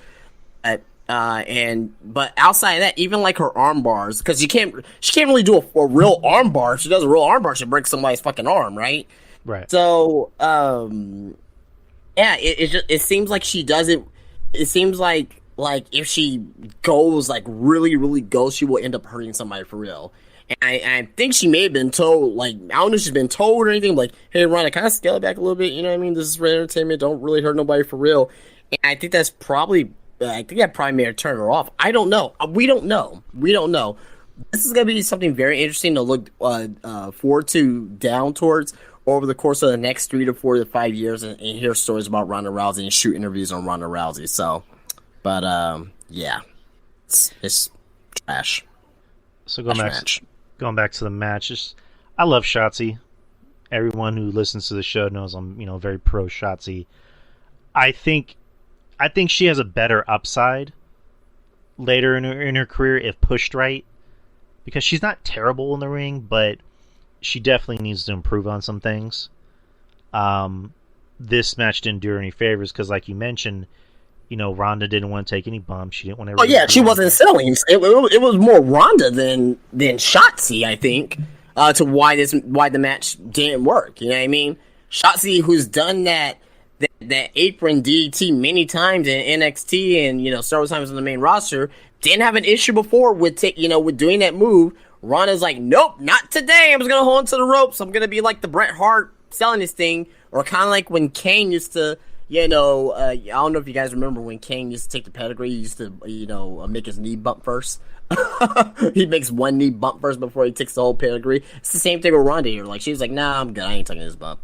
But outside of that, even like her arm bars, because she can't really do a real arm bar. If she does a real arm bar, she breaks somebody's fucking arm, right? Right. So, it seems like she doesn't. It seems like if she goes like really, really goes, she will end up hurting somebody for real. And I think she may have been told, like, I don't know if she's been told or anything, like, hey, Ronda, kind of scale it back a little bit, you know what I mean? This is for entertainment, don't really hurt nobody for real. And I think that probably made her turn her off. I don't know. We don't know. This is going to be something very interesting to look forward to down towards over the course of the next 3 to 4 to 5 years and hear stories about Ronda Rousey and shoot interviews on Ronda Rousey. So, but, yeah. It's trash. So going back to the match, I love Shotzi. Everyone who listens to the show knows I'm, very pro Shotzi. I think she has a better upside later in her career if pushed right, because she's not terrible in the ring, but she definitely needs to improve on some things. This match didn't do her any favors because, like you mentioned, Ronda didn't want to take any bumps. She didn't want to. Oh yeah, she wasn't selling. It was more Ronda than Shotzi, I think, to why the match didn't work. You know what I mean? Shotzi, who's done that apron DDT many times in NXT and several times on the main roster, didn't have an issue before with doing that move. Ronda's like, nope, not today. I'm just gonna hold onto the ropes. I'm gonna be like the Bret Hart selling this thing, or kind of like when Kane used to. I don't know if you guys remember when Kane used to take the pedigree. He used to, make his knee bump first. He makes one knee bump first before he takes the whole pedigree. It's the same thing with Ronda here. Like, she was like, nah, I'm good. I ain't taking this bump.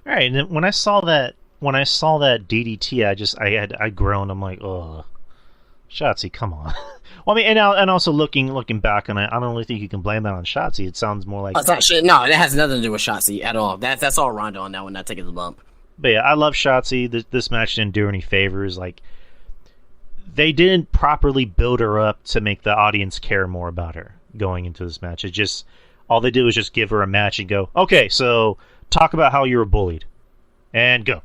All right, and then when I saw that DDT, I groaned. I'm like, oh, Shotzi, come on. Well, I mean, and also looking back on it, I don't really think you can blame that on Shotzi. It sounds more like no, it has nothing to do with Shotzi at all. That's all Ronda on that one, not taking the bump. But yeah, I love Shotzi. This match didn't do her any favors. Like, they didn't properly build her up to make the audience care more about her going into this match. It just, all they did was just give her a match and go, okay, so talk about how you were bullied, and go.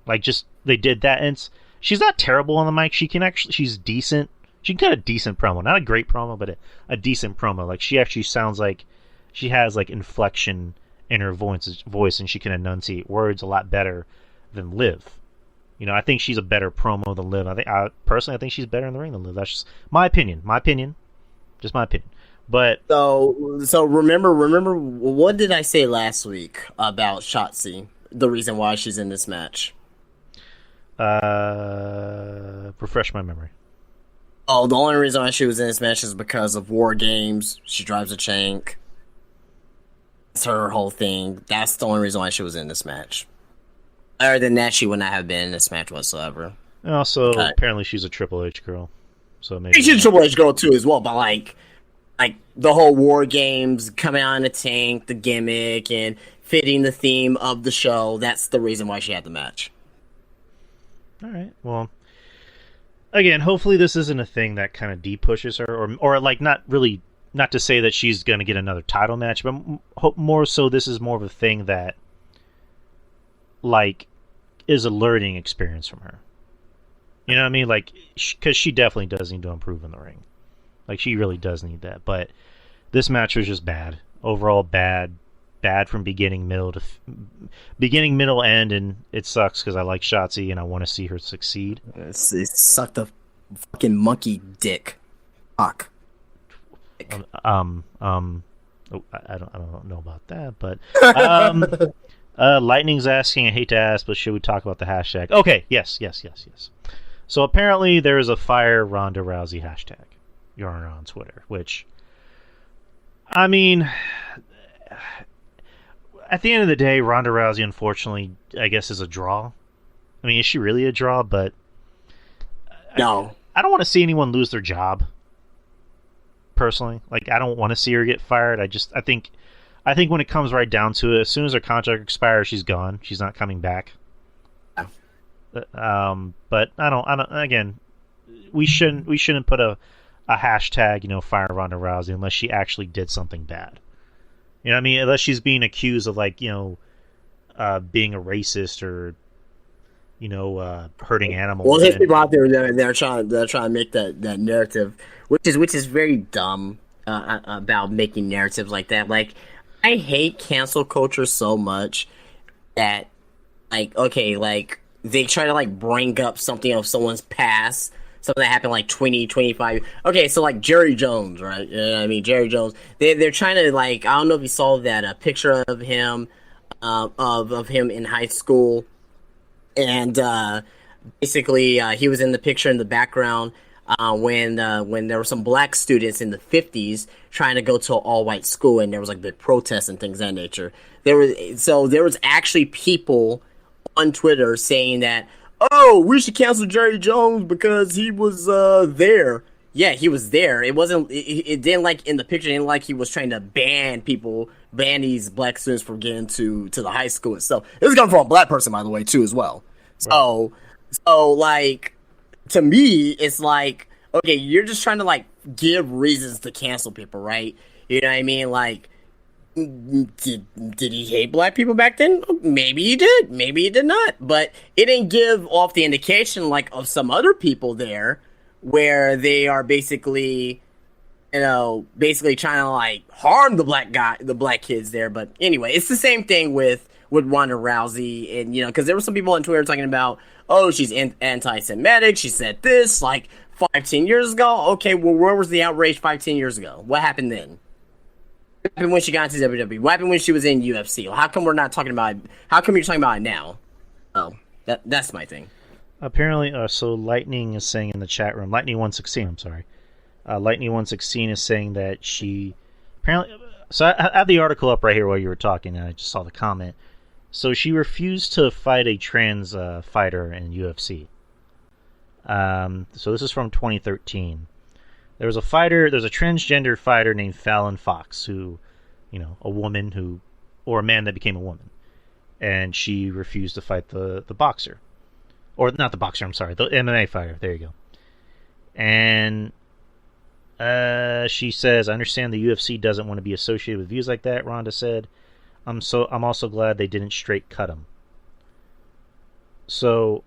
Like, just, they did that, and she's not terrible on the mic. She's decent. She can cut a decent promo. Not a great promo, but a decent promo. Like, she actually sounds like, she has like inflection in her voice, and she can enunciate words a lot better than Liv. You know, I think she's a better promo than Liv. Personally, I think she's better in the ring than Liv. That's just my opinion. Just my opinion. But so remember what did I say last week about Shotzi? The reason why she's in this match. Refresh my memory. Oh, the only reason why she was in this match is because of War Games. She drives a Chank. It's her whole thing. That's the only reason why she was in this match. Other than that, she would not have been in this match whatsoever. And also, apparently she's a Triple H girl. So maybe she's a Triple H girl too as well, but like the whole War Games coming out in a tank, the gimmick, and fitting the theme of the show, that's the reason why she had the match. All right. Well, again, hopefully this isn't a thing that kind of de-pushes her, or like not to say that she's going to get another title match, but more so this is more of a thing that like is a learning experience from her. You know what I mean? Like, because she definitely does need to improve in the ring. Like, she really does need that. But this match was just bad. Overall, bad from beginning, middle, end, and it sucks because I like Shotzi and I want to see her succeed. It sucked a fucking monkey dick. Fuck. I don't know about that, but Lightning's asking, I hate to ask, but should we talk about the hashtag? Okay, yes. So apparently there is a Fire Ronda Rousey hashtag on Twitter, which, I mean, at the end of the day, Ronda Rousey, unfortunately, I guess is a draw. I mean, is she really a draw? But no, I don't want to see anyone lose their job. Personally, like, I don't want to see her get fired. I think when it comes right down to it, as soon as her contract expires, she's gone. She's not coming back. But I don't. Again, we shouldn't put a hashtag, fire Ronda Rousey unless she actually did something bad. You know what I mean? Unless she's being accused of being a racist or hurting animals. Well, there's people out there that are trying to make that narrative, which is very dumb about making narratives like that. Like, I hate cancel culture so much that they try to bring up something of someone's past, something that happened 20, 25. Okay, so Jerry Jones, right? I mean, Jerry Jones. They're trying to I don't know if you saw that picture of him, of him in high school, and basically he was in the picture in the background when there were some black students in the 50s trying to go to an all-white school, and there was big protests and things of that nature. There was actually people on Twitter saying that, oh, we should cancel Jerry Jones because he was there. Yeah, he was there. It wasn't. It didn't in the picture. It didn't he was trying to ban these black students from getting to the high school itself. This is coming from a black person, by the way, too, as well. Right. So to me, it's okay, you're just trying to give reasons to cancel people, right? You know what I mean? Did he hate black people back then? Maybe he did. Maybe he did not. But it didn't give off the indication of some other people there where they are basically trying to harm the black kids there. But anyway, it's the same thing with Ronda Rousey, and because there were some people on Twitter talking about, oh, she's anti-Semitic. She said this 5-10 years ago. Okay, well, where was the outrage 5-10 years ago? What happened then? What happened when she got into WWE? What happened when she was in UFC? How come we're not talking about it? How come you're talking about it now? Oh, that's my thing. Apparently, so Lightning is saying in the chat room, Lightning116, I'm sorry. Lightning116 is saying that she apparently. So I have the article up right here while you were talking, and I just saw the comment. So she refused to fight a trans fighter in UFC. So this is from 2013. There's a transgender fighter named Fallon Fox, who, a woman or a man that became a woman, and she refused to fight the boxer, or not the boxer. I'm sorry, the MMA fighter. There you go. And she says, "I understand the UFC doesn't want to be associated with views like that." Ronda said, I'm also glad they didn't straight cut him." So,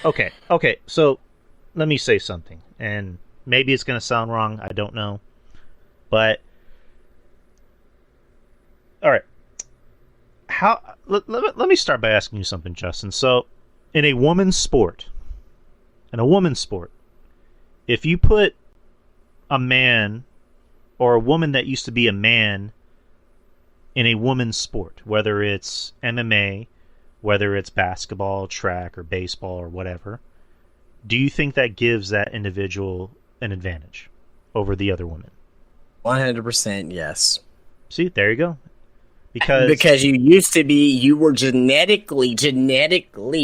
okay. So, let me say something, and maybe it's going to sound wrong. I don't know, but All right. Let me start by asking you something, Justin. So, in a woman's sport, if you put a man or a woman that used to be a man in a woman's sport, whether it's MMA, whether it's basketball, track, or baseball, or whatever, do you think that gives that individual an advantage over the other woman? 100% yes. See, there you go. Because you were genetically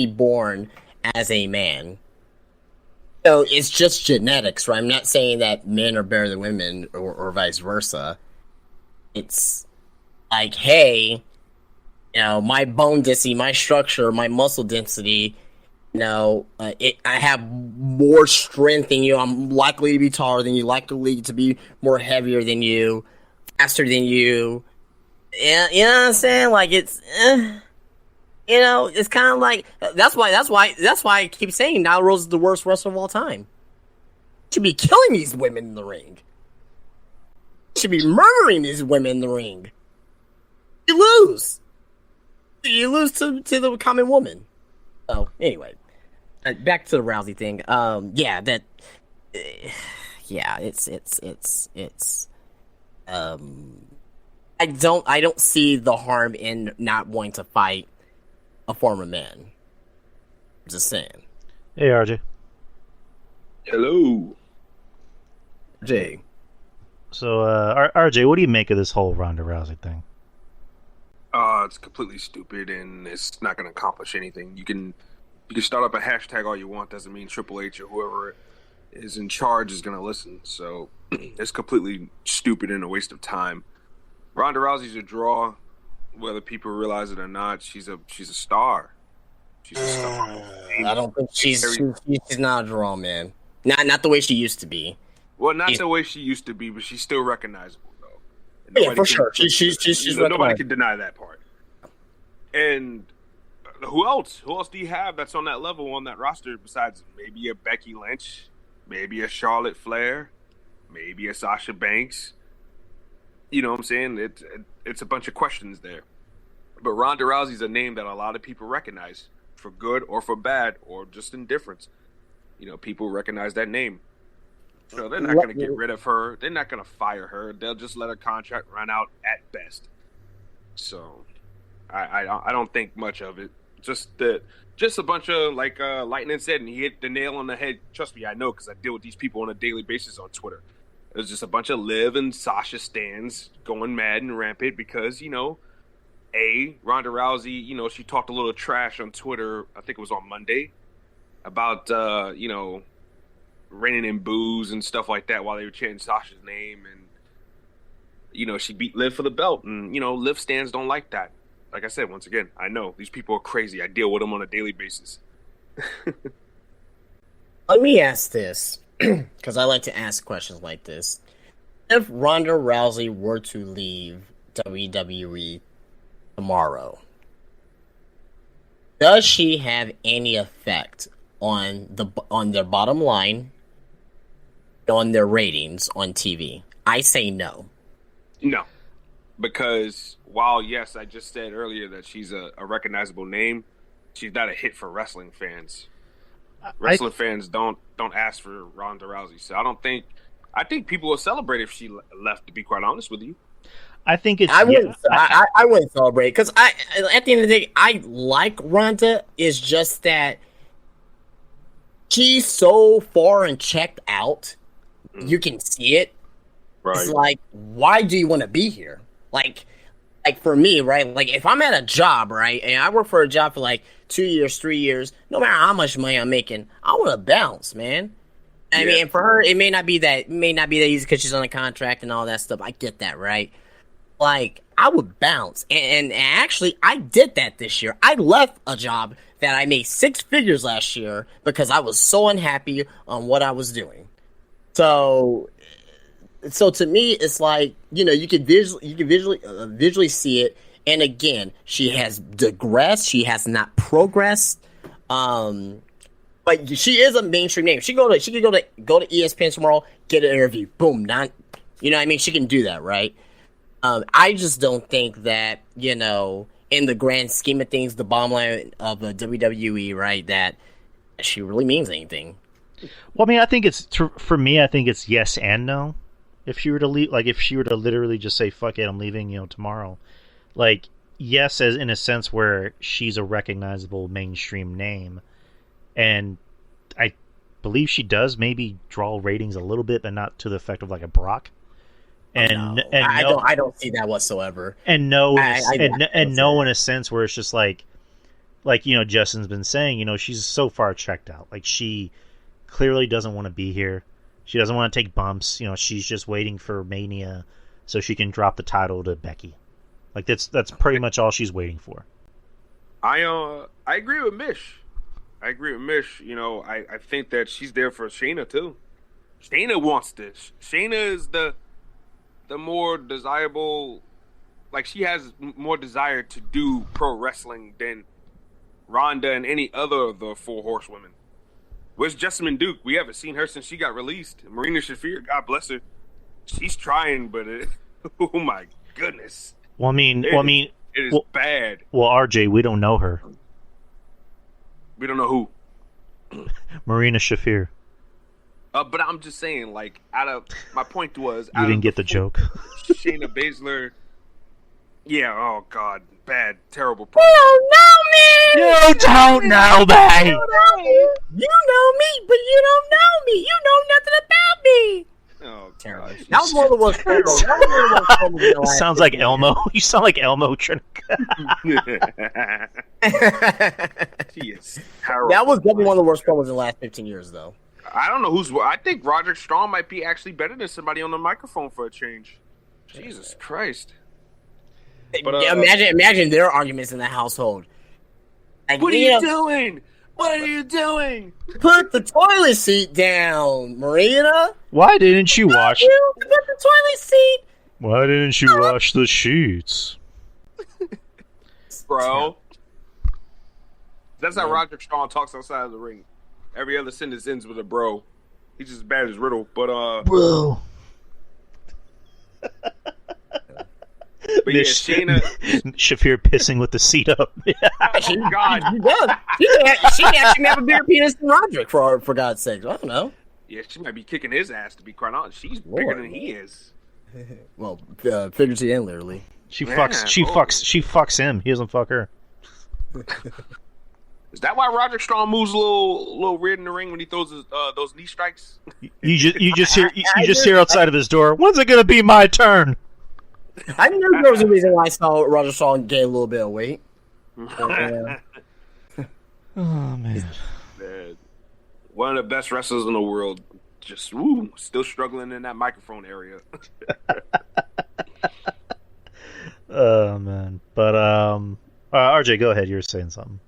born as a man. So it's just genetics, right? I'm not saying that men are better than women or vice versa. It's like, hey, my bone density, my structure, my muscle density, I have more strength than you. I'm likely to be taller than you, likely to be more heavier than you, faster than you. Yeah, you know what I'm saying? Like it's kind of like that's why I keep saying Nyla Rose is the worst wrestler of all time. Should be killing these women in the ring. Should be murdering these women in the ring. You lose. You lose to the common woman. So anyway, back to the Rousey thing. I don't see the harm in not wanting to fight a former man. Just saying. Hey, RJ. Hello. Jay. So, RJ, what do you make of this whole Ronda Rousey thing? It's completely stupid, and it's not going to accomplish anything. You can start up a hashtag all you want. Doesn't mean Triple H or whoever is in charge is going to listen. So it's completely stupid and a waste of time. Ronda Rousey's a draw, whether people realize it or not. She's a star. She's a star. I don't think she's not a draw, man. Not the way she used to be. Well, not the way she used to be, but she's still recognizable, though. Yeah, for sure. She's nobody can deny that part. And who else? Who else do you have that's on that level on that roster besides maybe a Becky Lynch, maybe a Charlotte Flair, maybe a Sasha Banks? You know what I'm saying? It's a bunch of questions there. But Ronda Rousey's a name that a lot of people recognize, for good or for bad or just indifference. People recognize that name. So they're not going to get rid of her. They're not going to fire her. They'll just let her contract run out at best. So I don't think much of it. Just a bunch of, like Lightning said, and he hit the nail on the head. Trust me, I know, because I deal with these people on a daily basis on Twitter. There's just a bunch of Liv and Sasha stans going mad and rampant because, Ronda Rousey, she talked a little trash on Twitter, I think it was on Monday, about, raining in booze and stuff like that while they were chanting Sasha's name. And, she beat Liv for the belt. And, Liv stans don't like that. Like I said, once again, I know. These people are crazy. I deal with them on a daily basis. Let me ask this, because I like to ask questions like this. If Ronda Rousey were to leave WWE tomorrow, does she have any effect on their bottom line, on their ratings on TV? I say no. No. Because while, yes, I just said earlier that she's a recognizable name, she's not a hit for wrestling fans. Wrestling fans don't ask for Ronda Rousey. So I think people will celebrate if she left, to be quite honest with you. I think it's... I wouldn't celebrate, because at the end of the day, I like Ronda. It's just that she's so far and checked out. You can see it. Right. It's like, why do you want to be here? Like for me, right? Like, if I'm at a job, right, and I work for a job for like 2 years, 3 years, no matter how much money I'm making, I want to bounce, man. I mean, for her, it may not be that easy because she's on a contract and all that stuff. I get that, right? Like, I would bounce, and actually, I did that this year. I left a job that I made 6 figures last year because I was so unhappy on what I was doing. So to me, it's like, you can visually see it. And again, she has digressed. She has not progressed. But she is a mainstream name. She could go to ESPN tomorrow, get an interview. Boom, you know what I mean? She can do that, right? I just don't think that, you know, in the grand scheme of things, the bottom line of the WWE, right, that she really means anything. Well, I mean, I think it's for me. I think it's yes and no. If she were to leave, like if she were to literally just say "fuck it, I'm leaving," tomorrow, like yes, as in a sense where she's a recognizable mainstream name, and I believe she does maybe draw ratings a little bit, but not to the effect of like a Brock. And I don't see that whatsoever. And no, in a sense where it's just like Justin's been saying, she's so far checked out. Like she clearly doesn't want to be here. She doesn't want to take bumps. She's just waiting for Mania so she can drop the title to Becky. Like that's pretty much all she's waiting for. I agree with Mish. I think that she's there for Shayna too. Shayna wants this. Shayna is the more desirable, like she has more desire to do pro wrestling than Ronda and any other of the four horsewomen. Where's Jessamine Duke? We haven't seen her since she got released. Marina Shafir, God bless her, she's trying, but oh my goodness. It is bad. Well, RJ, we don't know her. We don't know who. Marina Shafir. But I'm just saying, like, my point was... You didn't get the joke. Shayna Baszler... Yeah, oh, God. Bad, terrible problem. You don't know me! You don't know me! You know me, but you don't know me! You know nothing about me! Oh, terrible. That was one of the worst promos. Sounds like Elmo. You sound like Elmo. She is terrible. That was definitely one of the worst promos in the last 15 years, though. I don't know I think Roderick Strong might be actually better than somebody on the microphone for a change. Jesus Christ. But, imagine their arguments in the household. Like, what are you doing? What are you doing? Put the toilet seat down, Marina. Why didn't you wash? Put the toilet seat. Why didn't you wash the sheets? Bro. That's how Roderick Strong talks outside of the ring. Every other sentence ends with a bro. He's just as bad as Riddle, but bro. But yeah, Shayna Shafir pissing with the seat up. Oh God, she does. She actually have a bigger penis than Roderick, for God's sake. I don't know. Yeah, she might be kicking his ass, to be quite honest. She's bigger than he is. Well, figuratively and literally. She fucks him. He doesn't fuck her. Is that why Roderick Strong moves a little weird in the ring when he throws his, those knee strikes? You just hear outside of his door. When's it gonna be my turn? I knew there was a reason why I saw Roderick Strong gain a little bit of weight. Oh man. One of the best wrestlers in the world. Just still struggling in that microphone area. Oh man. But RJ, go ahead. You were saying something.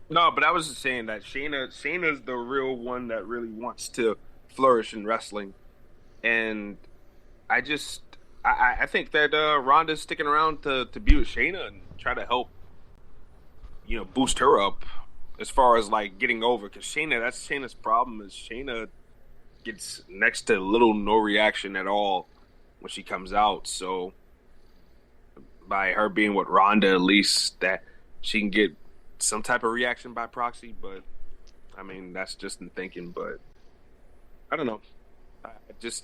No, but I was just saying that Shayna's the real one that really wants to flourish in wrestling, and I think that Ronda's sticking around to be with Shayna and try to help, boost her up as far as like getting over. Because that's Shayna's problem is Shayna gets next to little no reaction at all when she comes out. So by her being with Ronda, at least that she can get some type of reaction by proxy. But I mean, that's just in thinking. But I don't know.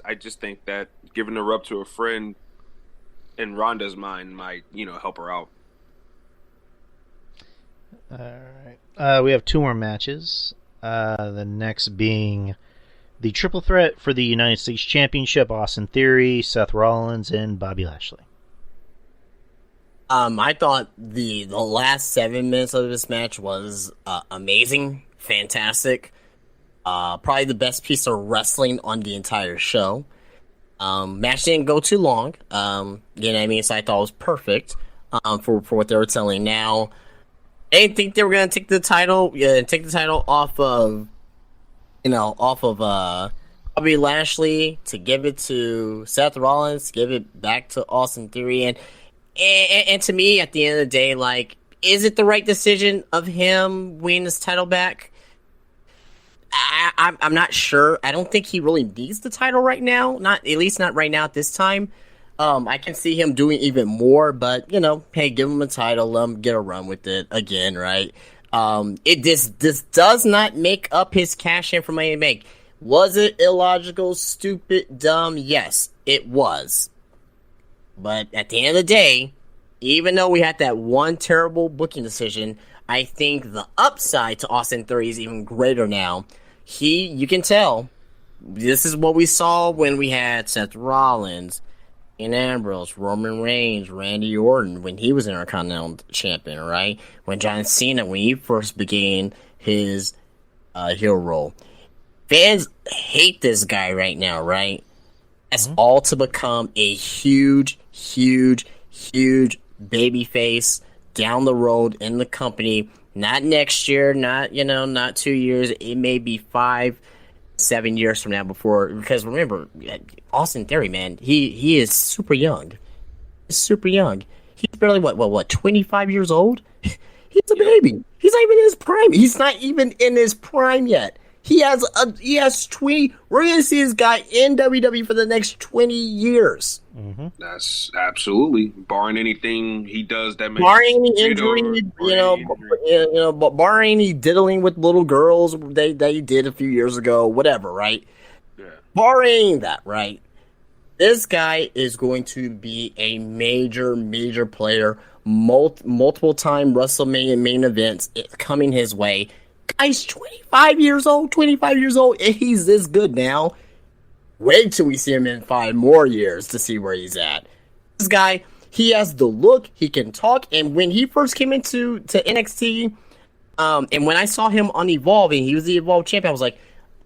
I just think that giving her up to a friend in Ronda's mind might, help her out. All right. We have two more matches. The next being the triple threat for the United States Championship: Austin Theory, Seth Rollins, and Bobby Lashley. I thought the last 7 minutes of this match was amazing, fantastic. Probably the best piece of wrestling on the entire show. Match didn't go too long. You know what I mean? So I thought it was perfect for what they were telling. Now, I didn't think they were gonna take the title off of Bobby Lashley to give it to Seth Rollins, to give it back to Austin Theory, and to me, at the end of the day, like, is it the right decision of him winning this title back? I'm not sure. I don't think he really needs the title right now. At least not right now at this time. I can see him doing even more, but hey, give him a title, let him get a run with it again, right? This does not make up his cash in from Money in the Bank. Was it illogical, stupid, dumb? Yes, it was. But at the end of the day, even though we had that one terrible booking decision, I think the upside to Austin Theory is even greater now. You can tell, this is what we saw when we had Seth Rollins, Dean Ambrose, Roman Reigns, Randy Orton, when he was Intercontinental Champion, right? When John Cena, when he first began his heel role. Fans hate this guy right now, right? That's all to become a huge, huge, huge babyface down the road in the company. Not next year, not 2 years. It may be 5-7 years from now because remember, Austin Theory, man, he is super young. He's super young. He's barely what 25 years old? He's a baby. He's not even in his prime. He's not even in his prime yet. He has 20. We're gonna see this guy in WWE for the next 20 years. Mm-hmm. That's absolutely barring anything he does that makes barring any injury, barring any diddling with little girls they did a few years ago, whatever, right? Yeah. Barring that, right? This guy is going to be a major, major player. Multiple time WrestleMania main events coming his way. Guy's 25 years old, and he's this good now. Wait till we see him in 5 more years to see where he's at. This guy, he has the look, he can talk, and when he first came into NXT, and when I saw him on Evolve, and he was the Evolve champion, I was like,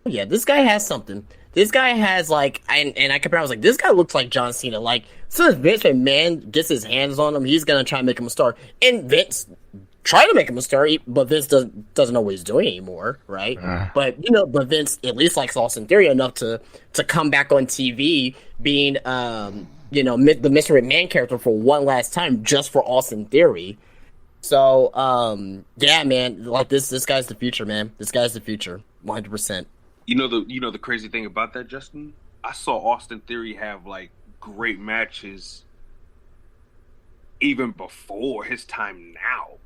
oh yeah, this guy has something. This guy has, like, and I compared, I was like, this guy looks like John Cena. Like, as soon as Vince McMahon gets his hands on him, he's going to try and make him a star. And Vince tried to make him a star, but Vince doesn't know what he's doing anymore, right? But Vince at least likes Austin Theory enough to come back on TV being, the Mr. McMahon character for one last time just for Austin Theory. So, yeah, man, like this guy's the future, man. This guy's the future, 100%. You know the crazy thing about that, Justin? I saw Austin Theory have like great matches even before his time now.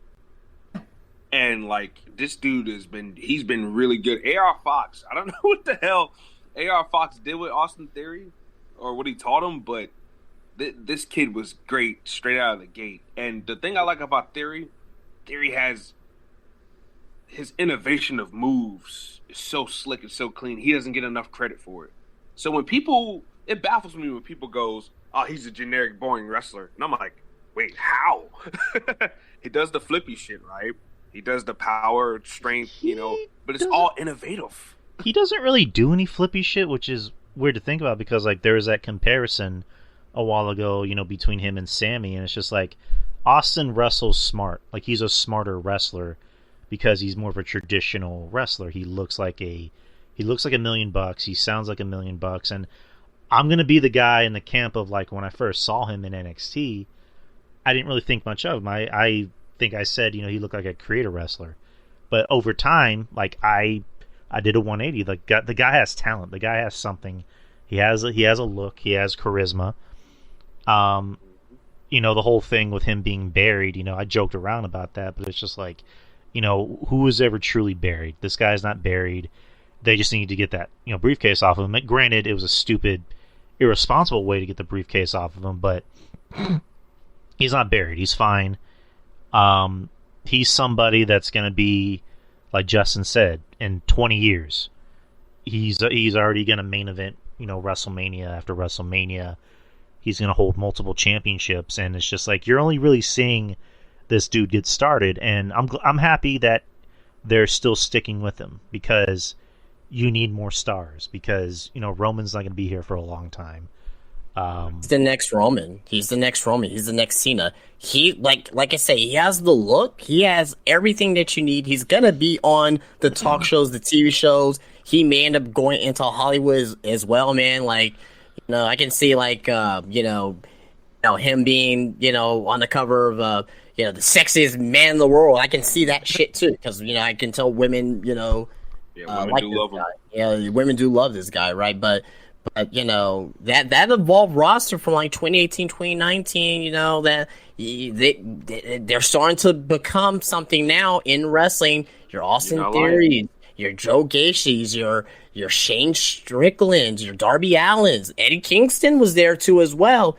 And like this dude he's been really good. AR Fox, I don't know what the hell AR Fox did with Austin Theory or what he taught him, but this kid was great straight out of the gate. And the thing I like about Theory has his innovation of moves is so slick and so clean. He doesn't get enough credit for it. So when it baffles me when people goes, oh, he's a generic, boring wrestler. And I'm like, wait, how? He does the flippy shit, right? He does the power, strength, but it's all innovative. He doesn't really do any flippy shit, which is weird to think about because, like, there was that comparison a while ago, between him and Sammy, and it's just like, Austin wrestles smart. Like, he's a smarter wrestler because he's more of a traditional wrestler. He looks like $1 million. He sounds like $1 million. And I'm going to be the guy in the camp of, like, when I first saw him in NXT, I didn't really think much of him. I think I said, he looked like a creator wrestler. But over time, like, I did a 180. Like, the guy has talent. The guy has something. He has a look. He has charisma. The whole thing with him being buried, I joked around about that, but it's just like, who was ever truly buried? This guy's not buried. They just need to get that, briefcase off of him. Granted, it was a stupid, irresponsible way to get the briefcase off of him, but he's not buried. He's fine. He's somebody that's going to be, like Justin said, in 20 years. He's already going to main event, WrestleMania after WrestleMania. He's going to hold multiple championships, and it's just like you're only really seeing this dude get started, and I'm happy that they're still sticking with him because you need more stars because Roman's not going to be here for a long time. He's the next Roman. He's the next Cena. He like I say, he has the look. He has everything that you need. He's gonna be on the talk shows, the TV shows. He may end up going into Hollywood as well, man. Like, I can see like him being on the cover of the sexiest man in the world. I can see that shit too because I can tell women women like do this love him. guy. Yeah, women do love this guy, right? But But, that evolved roster from like 2018, 2019, they're starting to become something now in wrestling. Your Austin Theories, your Joe Gacy's, your Shane Strickland's, your Darby Allin's, Eddie Kingston was there too as well.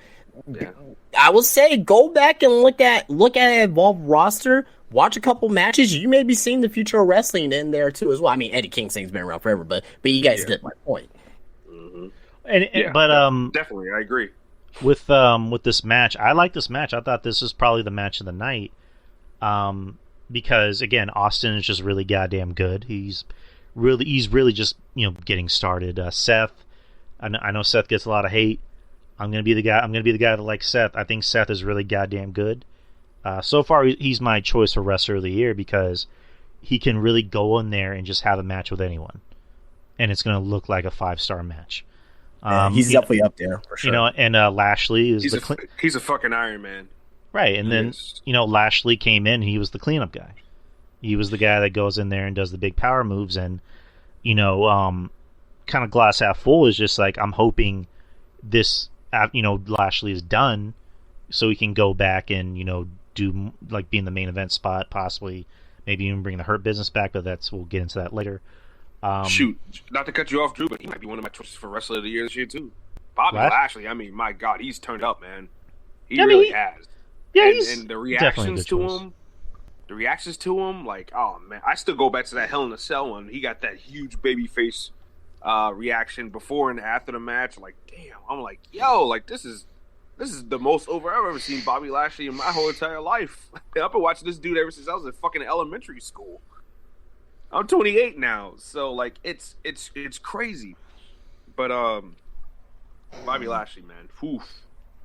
Yeah. I would say go back and look at an evolved roster. Watch a couple matches. You may be seeing the future of wrestling in there too as well. I mean, Eddie Kingston's been around forever, but you guys get my point. But definitely, I agree. With this match, I like this match. I thought this was probably the match of the night, because again, Austin is just really goddamn good. He's really just getting started. Seth, I know Seth gets a lot of hate. I'm gonna be the guy that likes Seth. I think Seth is really goddamn good. So far, he's my choice for wrestler of the year because he can really go in there and just have a match with anyone, and it's gonna look like a 5-star match. He's definitely up there for sure. And Lashley is he's a fucking Iron Man, right? And then Lashley came in. And he was the cleanup guy. He was the guy that goes in there and does the big power moves. And kind of glass half full is just like I'm hoping this Lashley is done, so he can go back and do like be in the main event spot, possibly maybe even bring the Hurt Business back. But we'll get into that later. Shoot, not to cut you off, Drew, but he might be one of my choices for Wrestler of the Year this year too. Bobby Lashley, I mean, my God, he's turned up, man. He really has. Yeah, and the reactions to him, like, oh man, I still go back to that Hell in a Cell one. He got that huge baby face reaction before and after the match. Like, damn, I'm like, yo, like this is the most over I've ever seen Bobby Lashley in my whole entire life. I've been watching this dude ever since I was in fucking elementary school. I'm 28 now, so like it's crazy. But Bobby Lashley, man,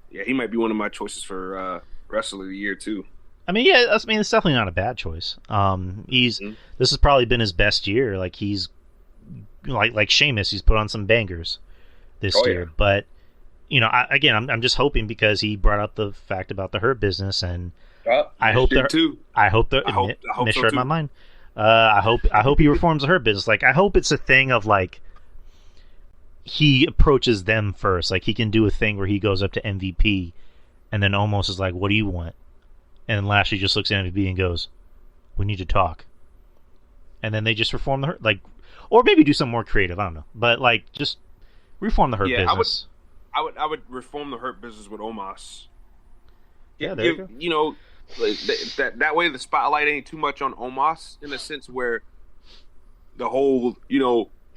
yeah, he might be one of my choices for Wrestler of the Year too. I mean, yeah, it's definitely not a bad choice. This has probably been his best year. Like he's like Sheamus, he's put on some bangers this year. Yeah. But I'm just hoping because he brought up the fact about the Hurt Business, and I hope so too. My mind. I hope he reforms the Hurt Business. Like, I hope it's a thing of like he approaches them first. Like he can do a thing where he goes up to MVP, and then almost is like, "What do you want?" And Lashley just looks at MVP and goes, "We need to talk." And then they just reform the Hurt, like, or maybe do something more creative. I don't know, but like just reform the Hurt Business. I would reform the Hurt Business with Omos. Yeah, there you go. That way the spotlight ain't too much on Omos in a sense where the whole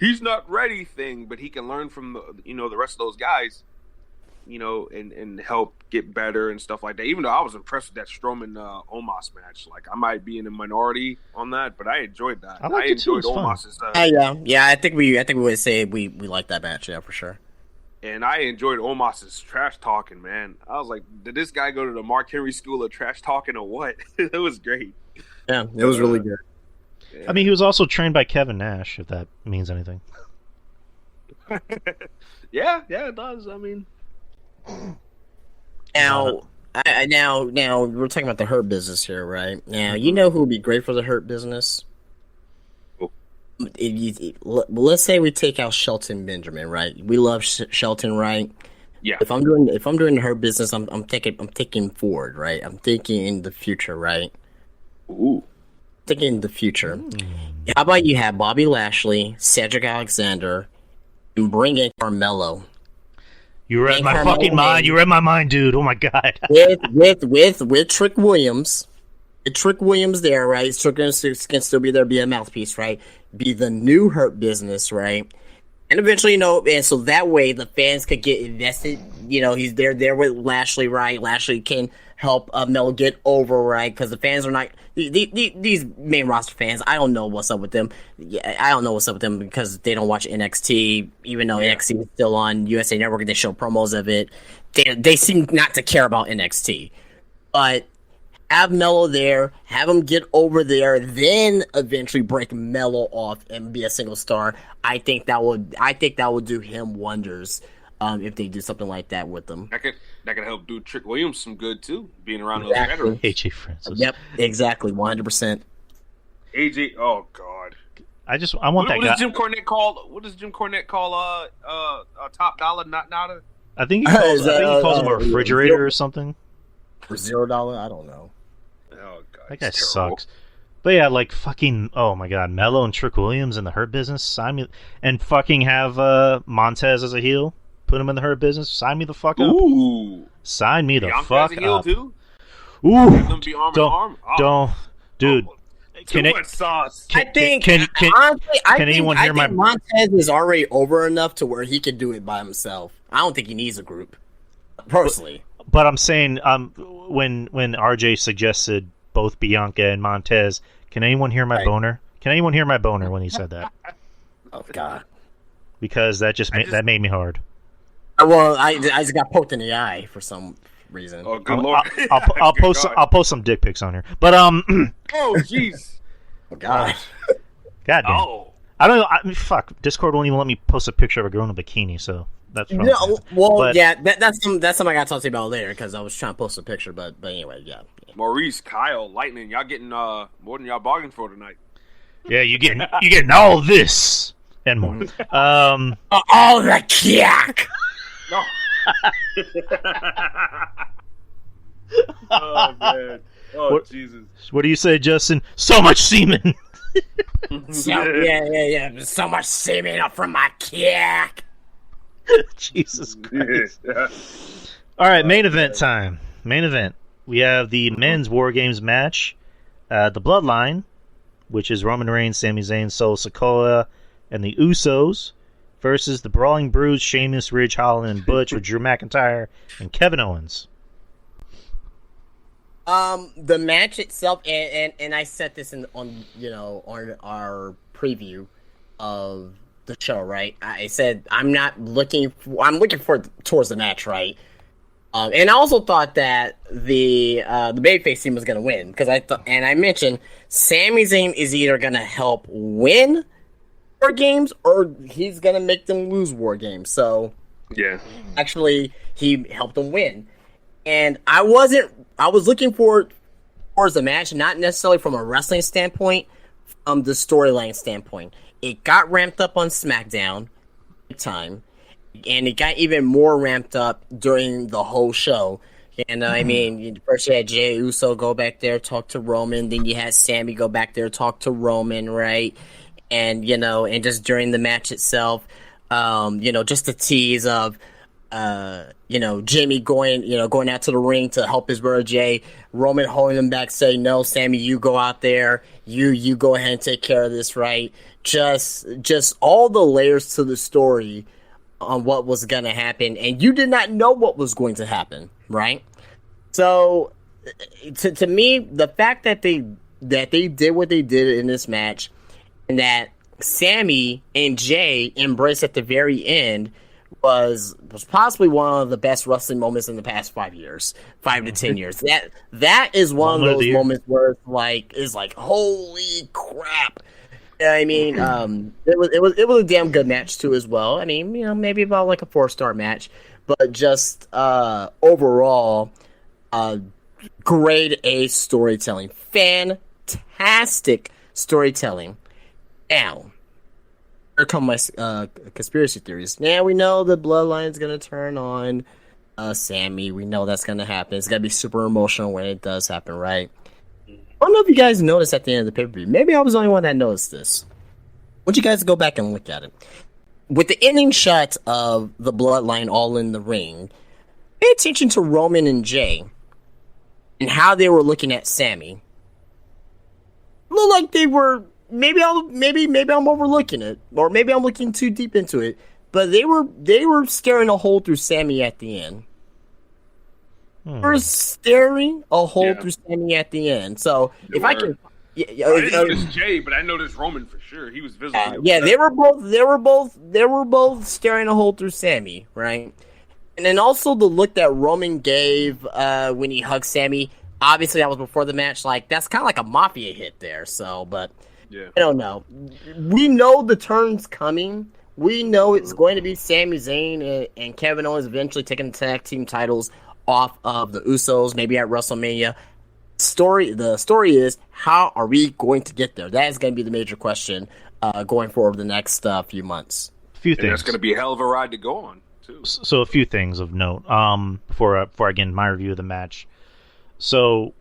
he's not ready thing, but he can learn from the rest of those guys, and help get better and stuff like that. Even though I was impressed with that Strowman Omos match, like I might be in the minority on that, but I enjoyed that. I enjoyed Omos's. Yeah. I think we would say we like that match, yeah, for sure. And I enjoyed Omos's trash talking, man. I was like, did this guy go to the Mark Henry School of Trash Talking or what? It was great. Yeah, it was really good. Yeah. I mean, he was also trained by Kevin Nash, if that means anything. yeah, it does. I mean, now we're talking about the Hurt Business here, right? Now, who would be great for the Hurt Business? Let's say we take out Shelton Benjamin, right? We love Shelton, right? Yeah. If I'm doing Hurt Business, I'm thinking forward, right? I'm thinking in the future, right? Ooh. Thinking in the future. How about you have Bobby Lashley, Cedric Alexander, and bring in Carmelo. You read my fucking mind. You read my mind, dude. Oh my god. with Trick Williams. Trick Williams there, right? Trick can still be there, be a mouthpiece, right? Be the new Hurt Business, right? And eventually, and so that way the fans could get invested. He's there with Lashley, right? Lashley can help Mel get over, right? Because the fans are not these main roster fans. I don't know what's up with them. I don't know what's up with them because they don't watch NXT, even though NXT is still on USA Network and they show promos of it. They seem not to care about NXT, but have Melo there, have him get over there, then eventually break Melo off and be a single star. I think that would do him wonders if they do something like that with them. That could help do Trick Williams some good too, being around those veterans. AJ Francis. Yep, exactly, 100%. AJ, oh god, I want that what guy. Does Jim Cornette call? What does Jim Cornette call top dollar not nada? I think he calls him a refrigerator or something. For $0, I don't know. Oh god, That guy sucks. But yeah, like fucking, oh my god, Mello and Trick Williams in the Hurt Business, sign me, and fucking have Montez as a heel, put him in the Hurt Business, sign me the fuck up. Ooh, Sign me the Bianca fuck as a heel up. Too? Ooh, Them be arm in arm? Oh. don't, dude. Too much sauce. I think anyone hear my Montez is already over enough to where he can do it by himself. I don't think he needs a group, personally. But I'm saying, when RJ suggested both Bianca and Montez, can anyone hear my boner? Can anyone hear my boner when he said that? Oh God! Because that made me hard. Well, I just got poked in the eye for some reason. Oh, good lord! I'll post some dick pics on her. But Oh jeez! Oh God! God damn! Oh, I don't know. Fuck, Discord won't even let me post a picture of a girl in a bikini. So that's what I'm saying. Well, But- yeah, that's something I got to talk to you about later because I was trying to post a picture, but anyway, yeah. Maurice, Kyle, Lightning, y'all getting more than y'all bargained for tonight. Yeah, you getting all this and more. All the kiak. No. Oh man! Oh Jesus! What do you say, Justin? So much semen. Yeah. So much semen up from my kiak. Jesus Christ! All right, main event time. Main event. We have the men's War Games match, the Bloodline, which is Roman Reigns, Sami Zayn, Solo Sikoa, and the Usos, versus the Brawling Brutes, Sheamus, Ridge Holland, and Butch, with Drew McIntyre and Kevin Owens. The match itself, and I said this on our preview of the show, right? I said I'm looking for towards the match, right? And I also thought that the babyface team was going to win because I mentioned Sami Zayn is either going to help win War Games or he's going to make them lose War Games. So Yeah. actually, he helped them win, and I was looking towards the match, not necessarily from a wrestling standpoint, from the storyline standpoint. It got ramped up on SmackDown, big time. And it got even more ramped up during the whole show. And I mean, first you had Jey Uso go back there, talk to Roman. Then you had Sammy go back there, talk to Roman, right? And, and just during the match itself, just the tease of, Jimmy going out to the ring to help his brother Jey. Roman holding him back, saying, no, Sammy, you go out there. You go ahead and take care of this, right? Just all the layers to the story on what was going to happen, and you did not know what was going to happen, right? So, to me, the fact that they did what they did in this match, and that Sammy and Jey embraced at the very end was possibly one of the best wrestling moments in the past 5 years, 5 to 10 years. That is one of those moments where it's like holy crap. I mean, it was a damn good match too as well. I mean, maybe about like a 4-star match, but just overall, grade A storytelling, fantastic storytelling. Now, here come my conspiracy theories. Now we know the Bloodline's gonna turn on Sammy. We know that's gonna happen. It's gonna be super emotional when it does happen, right? I don't know if you guys noticed at the end of the pay-per-view. Maybe I was the only one that noticed this. I want you guys to go back and look at it. With the ending shot of the Bloodline all in the ring, pay attention to Roman and Jey and how they were looking at Sammy. Looked like they were maybe I'm overlooking it, or maybe I'm looking too deep into it. But they were staring a hole through Sammy at the end. We're staring a hole through Sammy at the end. So if I can, I didn't notice Jey, but I noticed Roman for sure. He was visible. they were both staring a hole through Sammy, right? And then also the look that Roman gave when he hugged Sammy. Obviously, that was before the match. Like that's kind of like a mafia hit there. So, but I don't know. We know the turn's coming. We know it's going to be Sami Zayn and Kevin Owens eventually taking the tag team titles off of the Usos, maybe at WrestleMania. The story is, how are we going to get there? That is going to be the major question going forward the next few months. A few And things. that's going to be a hell of a ride to go on, too. So a few things of note. Before I get into my review of the match. So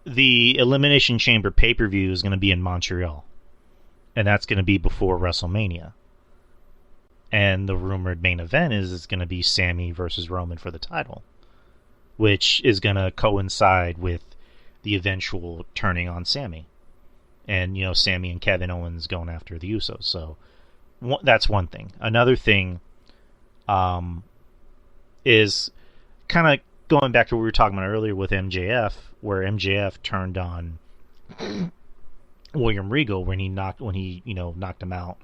the Elimination Chamber pay-per-view is going to be in Montreal, and that's going to be before WrestleMania. And the rumored main event is it's going to be Sammy versus Roman for the title, which is going to coincide with the eventual turning on Sammy. And, Sammy and Kevin Owens going after the Usos. So that's one thing. Another thing is kind of going back to what we were talking about earlier with MJF, where MJF turned on William Regal when he knocked him out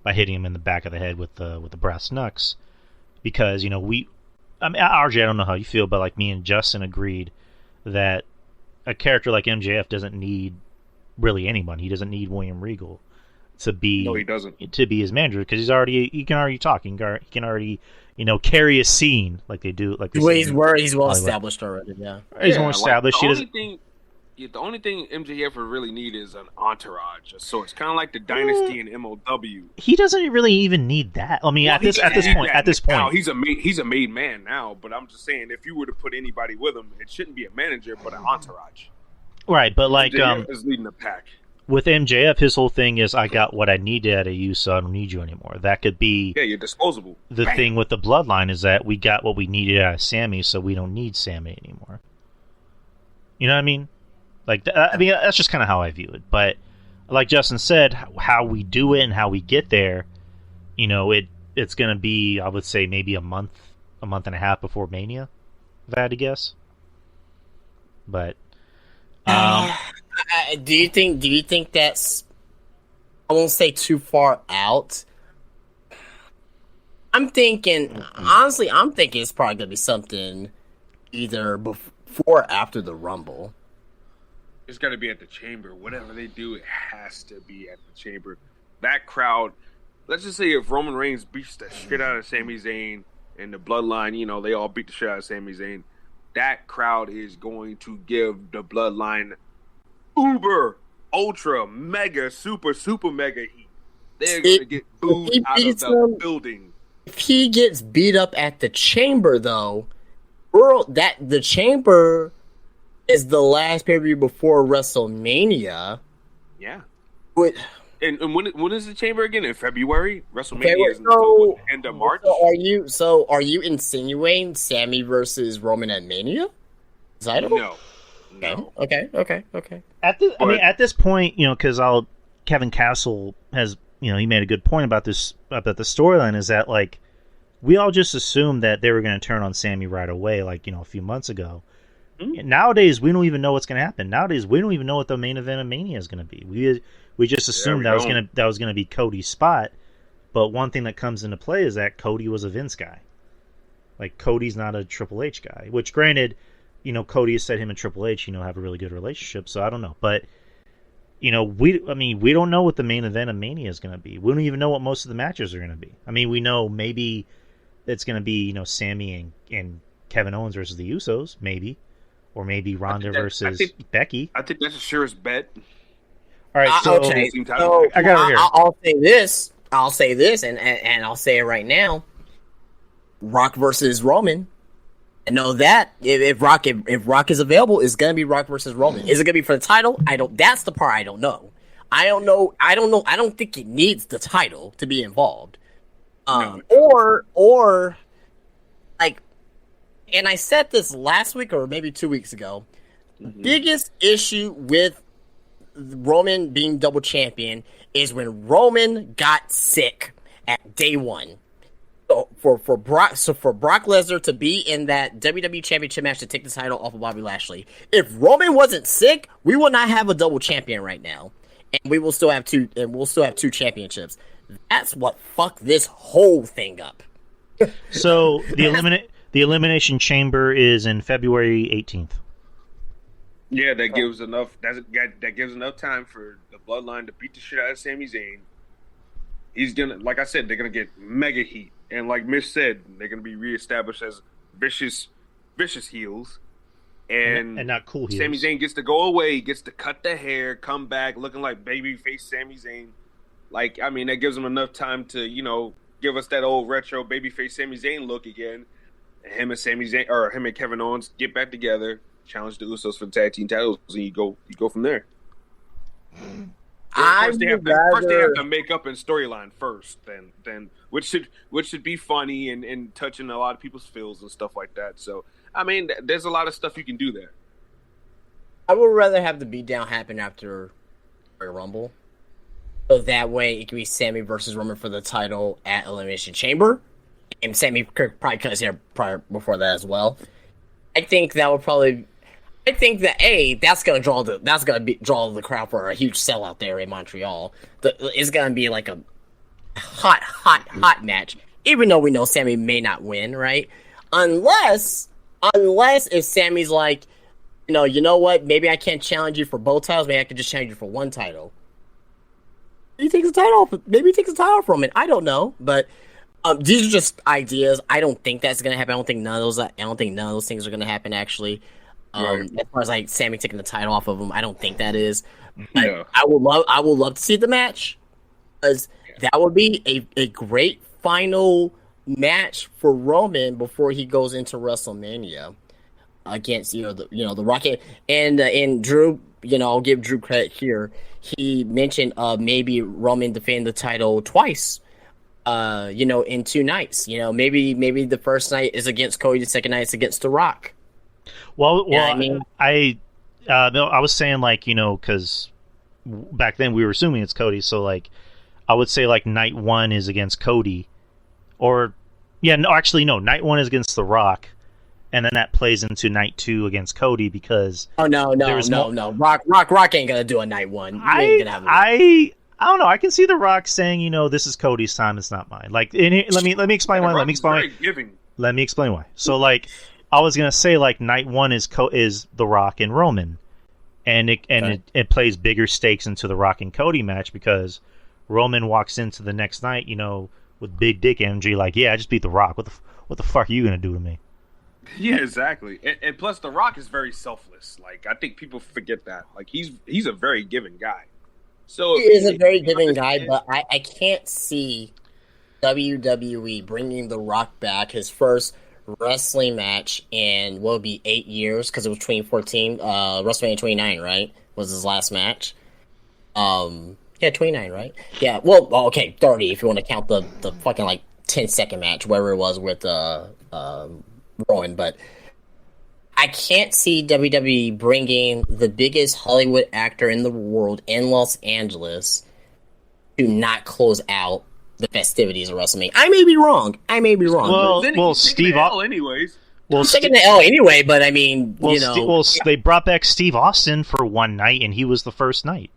by hitting him in the back of the head with the brass knucks. Because, RJ, I don't know how you feel, but like me and Justin agreed that a character like MJF doesn't need really anyone. He doesn't need William Regal to be No, he doesn't. to be his manager, because he can already talk. He can already carry a scene like they do. Like He's well established already. Yeah, he's more established. The only thing MJF would really need is an entourage of sorts, kind of like the Dynasty and MLW. He doesn't really even need that. I mean, at this point, now, he's a made man now. But I'm just saying, if you were to put anybody with him, it shouldn't be a manager, but an entourage. Right? But like, MJF is leading the pack. With MJF, his whole thing is, I got what I needed out of you, so I don't need you anymore. That could be you're disposable. The thing with the bloodline is that we got what we needed out of Sammy, so we don't need Sammy anymore. You know what I mean? Like, that's just kind of how I view it. But like Justin said, how we do it and how we get there, it's going to be, I would say, maybe a month and a half before Mania, if I had to guess. But do you think that's, I won't say too far out. Honestly, I'm thinking it's probably going to be something either before or after the Rumble. It's got to be at the Chamber. Whatever they do, it has to be at the Chamber. That crowd, let's just say if Roman Reigns beats the shit out of Sami Zayn and the Bloodline, they all beat the shit out of Sami Zayn, that crowd is going to give the Bloodline uber, ultra, mega, super mega heat. They're going to get booed out of the building. If he gets beat up at the Chamber, though, the Chamber is the last pay-per-view before WrestleMania. Yeah. But, and when is the Chamber again? In February? WrestleMania is until the end of March. So are you insinuating Sammy versus Roman at Mania? Is that No. Okay. At this point, because Kevin Castle has, he made a good point about this, about the storyline, is that, like, we all just assumed that they were going to turn on Sammy right away, like, a few months ago. Mm-hmm. Nowadays, we don't even know what's going to happen. Nowadays, we don't even know what the main event of Mania is going to be. We just assumed that was going to be Cody's spot. But one thing that comes into play is that Cody was a Vince guy. Like, Cody's not a Triple H guy. Which, granted, Cody has said him and Triple H, have a really good relationship. So I don't know, but we don't know what the main event of Mania is going to be. We don't even know what most of the matches are going to be. I mean, we know maybe it's going to be Sammy and Kevin Owens versus the Usos, maybe. Or maybe Ronda versus Becky. I think that's the surest bet. All right, so I got it here. I'll say this, and I'll say it right now. Rock versus Roman. I know that if Rock is available, it's gonna be Rock versus Roman. Is it gonna be for the title? That's the part I don't know. I don't know. I don't think it needs the title to be involved. Or like. And I said this last week or maybe 2 weeks ago. Mm-hmm. Biggest issue with Roman being double champion is when Roman got sick at day one. So for Brock Lesnar to be in that WWE Championship match to take the title off of Bobby Lashley, if Roman wasn't sick, we will not have a double champion right now, and we will still have two. And we'll still have two championships. That's what fucked this whole thing up. So the Elimination Chamber is in February 18th. Yeah, that gives enough. That gives enough time for the Bloodline to beat the shit out of Sami Zayn. He's gonna, like I said, they're gonna get mega heat, and like Mish said, they're gonna be reestablished as vicious heels, and not cool heels. Sami Zayn gets to go away, gets to cut the hair, come back looking like babyface Sami Zayn. Like, I mean, that gives them enough time to, give us that old retro babyface Sami Zayn look again. Him and him and Kevin Owens get back together, challenge the Usos for the tag team titles, and you go from there. First, they have to make up in storyline first, then which should be funny and touching a lot of people's feels and stuff like that. So, I mean, there's a lot of stuff you can do there. I would rather have the beatdown happen after a Rumble, so that way it can be Sammy versus Roman for the title at Elimination Chamber, and Sammy could probably cut his hair prior before that as well. I think that would probably. I think that that's gonna draw the crowd for a huge sellout there in Montreal. It's gonna be like a hot match, even though we know Sammy may not win, right? Unless if Sammy's like, you know what? Maybe I can't challenge you for both titles. Maybe I can just challenge you for one title. Maybe he takes the title off from it. I don't know, but these are just ideas. I don't think that's gonna happen. I don't think none of those things are gonna happen. Actually, as far as like Sammy taking the title off of him, I don't think that is. But yeah. I would love to see the match, because that would be a great final match for Roman before he goes into WrestleMania against the Rocket and Drew. I'll give Drew credit here. He mentioned maybe Roman defending the title twice, in 2 nights. Maybe the first night is against Cody, the second night is against The Rock. Well, I mean, I was saying, like, because back then we were assuming it's Cody, so like I would say like night 1 is against Cody, night 1 is against The Rock, and then that plays into night 2 against Cody because no, Rock ain't gonna do a night 1. I don't know. I can see The Rock saying, this is Cody's time, it's not mine. Like, let me explain why. Let me explain why. So like, I was gonna say like night 1 is The Rock and Roman, and it plays bigger stakes into the Rock and Cody match because Roman walks into the next night, with big dick energy, like, yeah, I just beat The Rock. What the fuck are you gonna do to me? Yeah, exactly. And plus, The Rock is very selfless. Like, I think people forget that. Like, he's a very giving guy. So he is a very giving guy, but I can't see WWE bringing The Rock back. His first wrestling match in what would be 8 years, because it was 2014. WrestleMania 29, right? Was his last match. Yeah, 29, right? Yeah. Well, okay, 30 if you want to count the fucking like 10-second match, whatever it was with Rowan. But I can't see WWE bringing the biggest Hollywood actor in the world in Los Angeles to not close out the festivities of WrestleMania. I may be wrong. Well, Steve anyways. I'm taking the L anyway, but I mean, they brought back Steve Austin for one night, and he was the first night.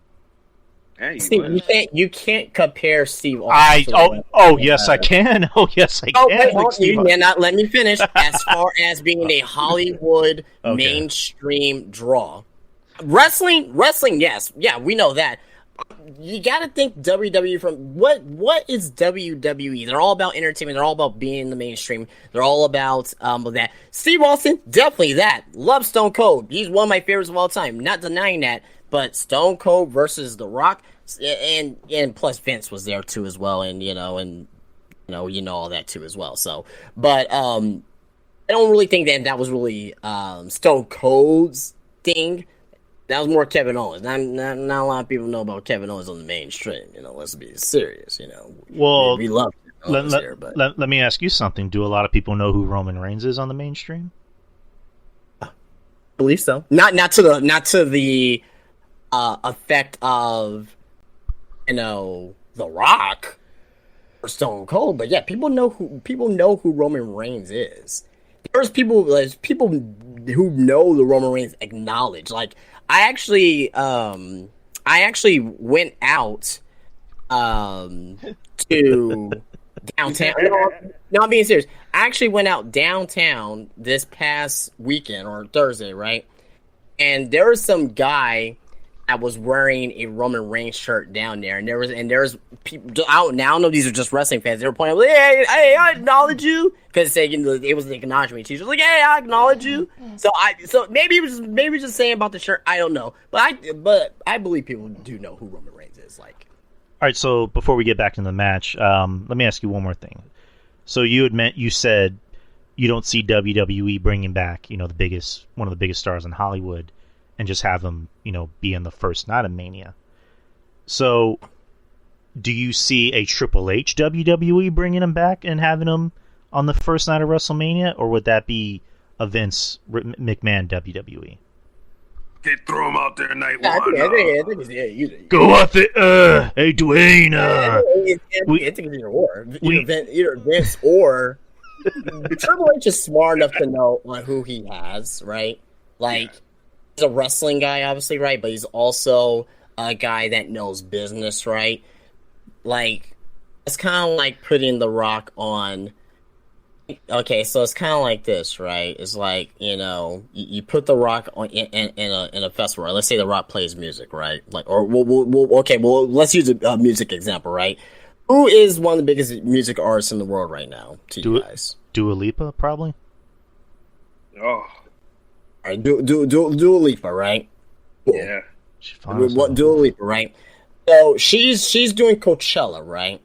Hey, Steve, you can't compare Steve Austin. I can. Oh, yes, I can. You cannot let me finish. As far as being a Hollywood mainstream draw, wrestling, yes, yeah, we know that. You got to think WWE from what is WWE? They're all about entertainment. They're all about being in the mainstream. They're all about that. Steve Austin, definitely that. Love Stone Cold. He's one of my favorites of all time. Not denying that. But Stone Cold versus The Rock, and plus Vince was there too as well, and all that too as well. So, but I don't really think that was really Stone Cold's thing. That was more Kevin Owens. Not a lot of people know about Kevin Owens on the mainstream. Let's be serious. Well, we love Kevin Owens here, but let me ask you something. Do a lot of people know who Roman Reigns is on the mainstream? I believe so. Not to the effect of The Rock or Stone Cold, but yeah, people know who Roman Reigns is. There's people who know the Roman Reigns acknowledge. Like, I actually went out to downtown. No, I'm being serious. I actually went out downtown this past weekend or Thursday, right? And there was some guy that was wearing a Roman Reigns shirt down there, and there was people. I don't know if these are just wrestling fans. They were pointing, like, hey, I acknowledge you, because it was an acknowledgement t-shirt. Like, hey, I acknowledge you. So maybe it was just saying about the shirt. I don't know, but I believe people do know who Roman Reigns is. Like, All right, so before we get back into the match, let me ask you one more thing. So you said you don't see WWE bringing back, one of the biggest stars in Hollywood, and just have them, be in the first night of Mania. So, do you see a Triple H WWE bringing him back and having him on the first night of WrestleMania, or would that be a Vince McMahon WWE? They throw him out there night I one. think it's Go out there, hey Dwayne. I think it's either or. Either Vince or Triple H is smart enough to know who he has, right? Like, he's a wrestling guy, obviously, right? But he's also a guy that knows business, right? Like, it's kind of like putting The Rock on. Okay, so it's kind of like this, right? It's like, you put The Rock on in a festival, right? Let's say The Rock plays music, right? Like, or let's use a music example, right? Who is one of the biggest music artists in the world right now to you guys? Dua Lipa, probably. Oh, All right, Dua Lipa, right? Cool. yeah. Dua Lipa, right? So she's doing Coachella, right?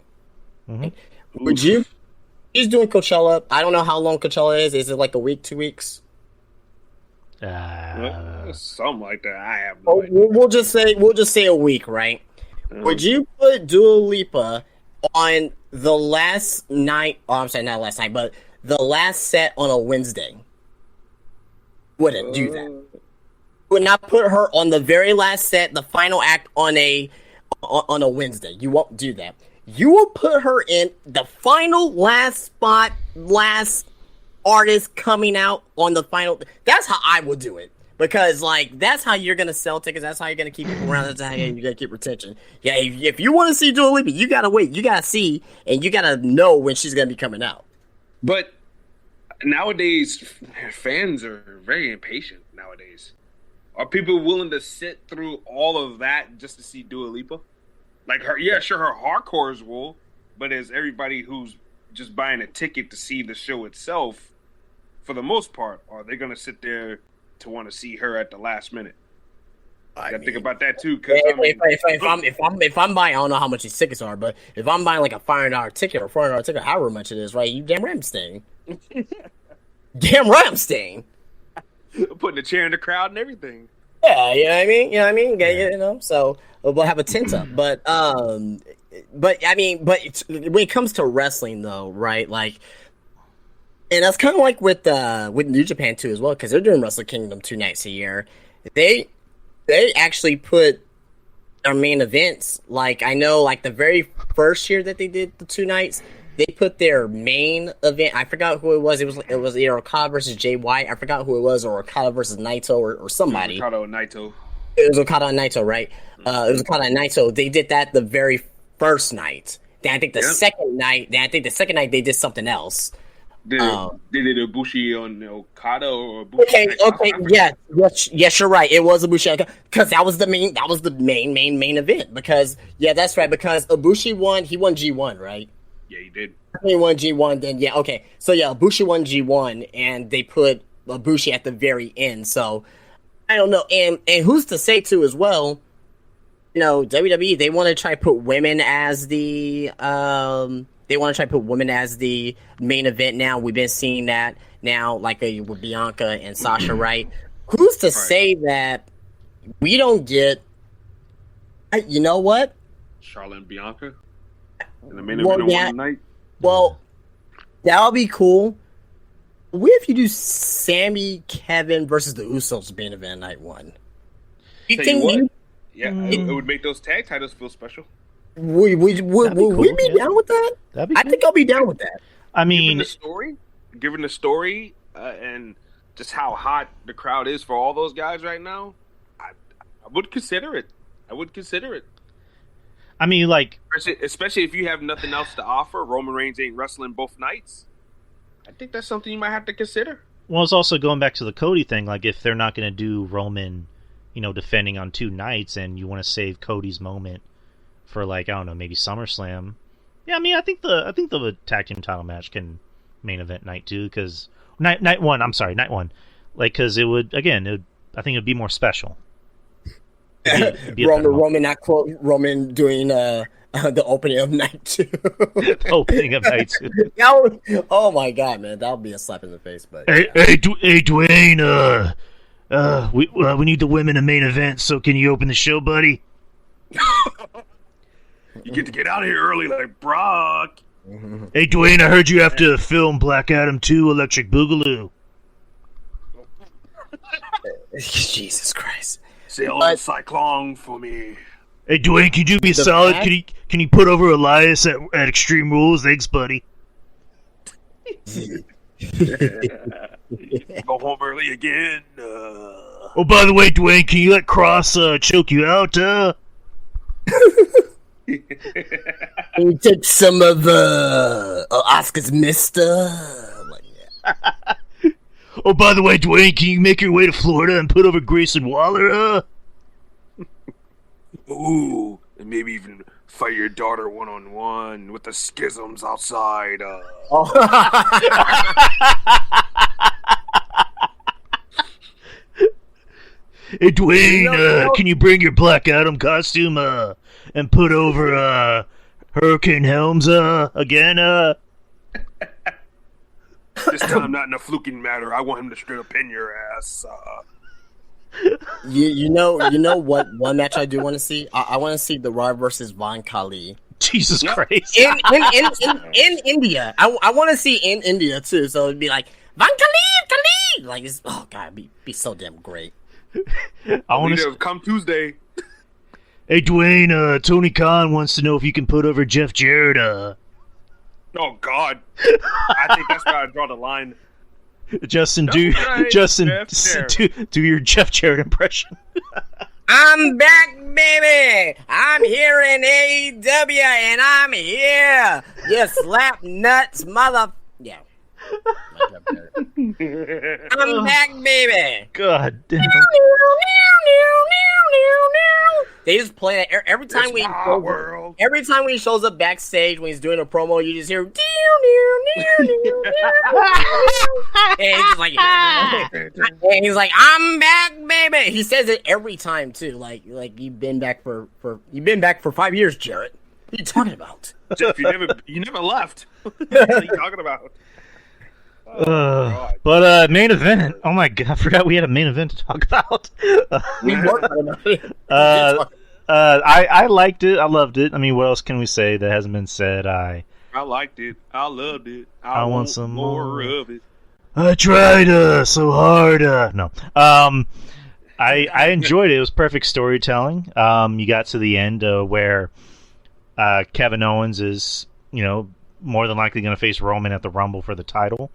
Mm-hmm. Would you? She's doing Coachella. I don't know how long Coachella is. Is it like a week, 2 weeks? Something like that. I have no idea. We'll just say a week, right? Would you put Dua Lipa on the last night? Oh, I'm sorry, not last night, but the last set on a Wednesday? Wouldn't do that. Would not put her on the very last set, the final act on a Wednesday. You won't do that. You will put her in the final last spot, last artist coming out on the final. That's how I would do it. Because, like, that's how you're going to sell tickets. That's how you're going to keep people around. That's how you're going to keep retention. Yeah, if you want to see Dua Lipa, you got to wait. You got to see, and you got to know when she's going to be coming out. But nowadays, fans are very impatient nowadays. Are people willing to sit through all of that just to see Dua Lipa? Like, her hardcores will, but as everybody who's just buying a ticket to see the show itself, for the most part, are they going to sit there to want to see her at the last minute? I think about that too. Cause if I'm buying, I don't know how much these tickets are, but if I'm buying like a $500 ticket or $400 ticket, however much it is, right? You damn right I'm staying. Damn right I'm staying. Putting a chair in the crowd and everything. Yeah, you know what I mean. So we'll have a tent up, but when it comes to wrestling, though, right? Like, and that's kind of like with New Japan too, as well, because they're doing Wrestle Kingdom 2 nights a year. They actually put their main events. Like, I know, like the very first year that they did the 2 nights, they put their main event. I forgot who it was. It was either Okada versus Jay White. I forgot who it was, or Okada versus Naito, or somebody. Okada and Naito. It was Okada and Naito, right? It was Okada and Naito. They did that the very first night. Then I think the second night. They did something else. They did Ibushi on Okada or Ibushi? Okay, yes, you're right. It was Ibushi because that was the main event. Because that's right. Because Ibushi won. He won G1, right? Yeah, he did. He won G1. Then okay. So Ibushi won G1, and they put Ibushi at the very end. So I don't know. And who's to say too as well? WWE, they want to try to put women as the main event now. We've been seeing that now, like with Bianca and Sasha, right? Who's to say that we don't get? You know what? Charlotte and Bianca in the main event one night. Well, that'll be cool. What if you do Sammy, Kevin versus the Usos main event night 1? You think? It would make those tag titles feel special. Would we be down with that? I think I'll be down with that. I mean, given the story, and just how hot the crowd is for all those guys right now, I would consider it. I mean, like, especially if you have nothing else to offer. Roman Reigns ain't wrestling both nights. I think that's something you might have to consider. Well, it's also going back to the Cody thing. Like, if they're not going to do Roman, defending on 2 nights, and you want to save Cody's moment for, like, I don't know, maybe SummerSlam. Yeah, I mean, I think the tag team title match can main event night 2, because night one. Like, because I think it would be more special. Roman doing the opening of night 2. Opening of night 2. Oh my god, man, that would be a slap in the face. But Hey, Dwayne. We need the women in main event. So can you open the show, buddy? You get out of here early, like Brock. Hey, Dwayne, I heard you have to film Black Adam 2 Electric Boogaloo. Jesus Christ. Sail the Cyclone for me. Hey, Dwayne, can you do me a solid? Can you put over Elias at Extreme Rules? Thanks, buddy. Go home early again. Oh, by the way, Dwayne, can you let Cross choke you out? You take some of Oscar's Mister. Like, yeah. Oh, by the way, Dwayne, can you make your way to Florida and put over Grayson Waller? Ooh, and maybe even fight your daughter one-on-one with the schisms outside. Hey, Dwayne, can you bring your Black Adam costume and put over Hurricane Helms again? This time, not in a fluking matter. I want him to straight up pin your ass. You know what one match I do want to see? I want to see The Rock versus Von Kali. Jesus Christ. In India. I want to see in India, too. So it'd be like, Von Kali! Like, oh, God, it'd be so damn great. I want to come Tuesday. Hey, Dwayne, Tony Khan wants to know if you can put over Jeff Jarrett. Oh, God. I think that's where I draw the line. Justin, do your Jeff Jarrett impression. I'm back, baby. I'm here in AEW, and I'm here. You slap nuts, mother. Yeah. I'm back, baby. God damn. They just play that every time every time when he shows up backstage when he's doing a promo, you just hear and he's like, I'm back, baby. He says it every time too. Like you've been back for 5 years, Jarrett. What are you talking about? Jeff, you never left. What are you talking about? But main event. Oh my god, I forgot we had a main event to talk about. We worked on it. I liked it. I loved it. I mean, what else can we say that hasn't been said? I liked it. I loved it. I want some more of it. I tried so hard. No. I enjoyed it. It was perfect storytelling. You got to the end where Kevin Owens is, more than likely going to face Roman at the Rumble for the title.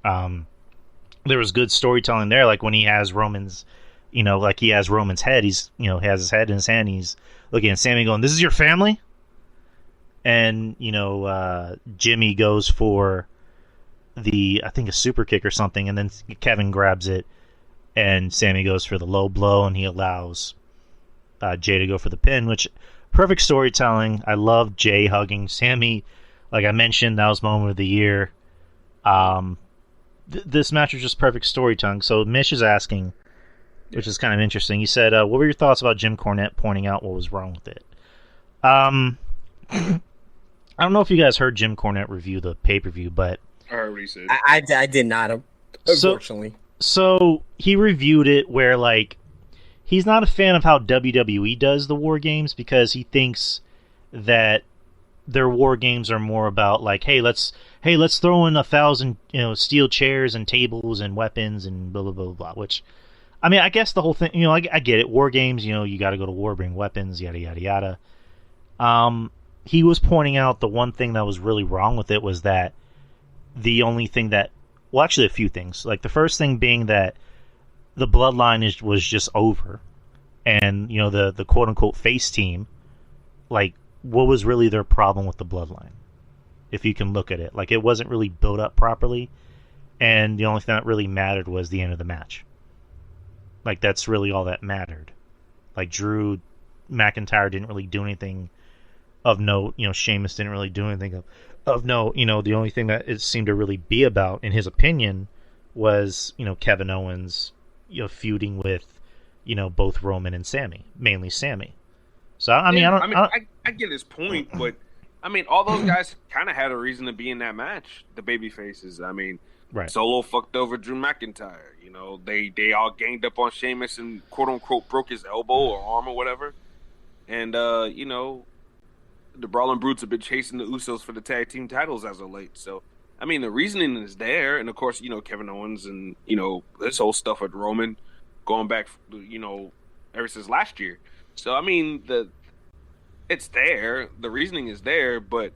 There was good storytelling there, like when he has Roman's, like he has Roman's head. He's, has his head in his hand. He's looking at Sammy going, "This is your family?" And, Jimmy goes for I think a super kick or something, and then Kevin grabs it, and Sammy goes for the low blow, and he allows Jay to go for the pin, which, perfect storytelling. I love Jay hugging Sammy. Like I mentioned, that was moment of the year. This match was just perfect storytelling. So Mish is asking, which is kind of interesting. He said, what were your thoughts about Jim Cornette pointing out what was wrong with it? I don't know if you guys heard Jim Cornette review the pay-per-view, but I heard what he said. I did not, unfortunately. So he reviewed it where, like, he's not a fan of how WWE does the War Games because he thinks that their War Games are more about, like, hey, let's throw in 1,000, steel chairs and tables and weapons and blah, blah, blah, blah, which, I mean, I guess the whole thing, I get it. War Games, you got to go to war, bring weapons, yada, yada, yada. He was pointing out the one thing that was really wrong with it was that the only thing that, well, actually a few things. Like, the first thing being that the Bloodline was just over. And, the quote-unquote face team, like, what was really their problem with the Bloodline? If you can look at it. Like, it wasn't really built up properly. And the only thing that really mattered was the end of the match. Like, that's really all that mattered. Like, Drew McIntyre didn't really do anything of note. Sheamus didn't really do anything of note. The only thing that it seemed to really be about, in his opinion, was, Kevin Owens, feuding with, both Roman and Sammy. Mainly Sammy. So, I I get his point, but I mean, all those guys kind of had a reason to be in that match. The baby faces. I mean, Right. Solo fucked over Drew McIntyre. You know, they all ganged up on Sheamus and quote unquote broke his elbow or arm or whatever. And you know, the Brawling Brutes have been chasing the Usos for the tag team titles as of late. So I mean, the reasoning is there, and of course, you know, Kevin Owens and you know this whole stuff with Roman going back, you know, ever since last year. So I mean, it's there. The reasoning is there, but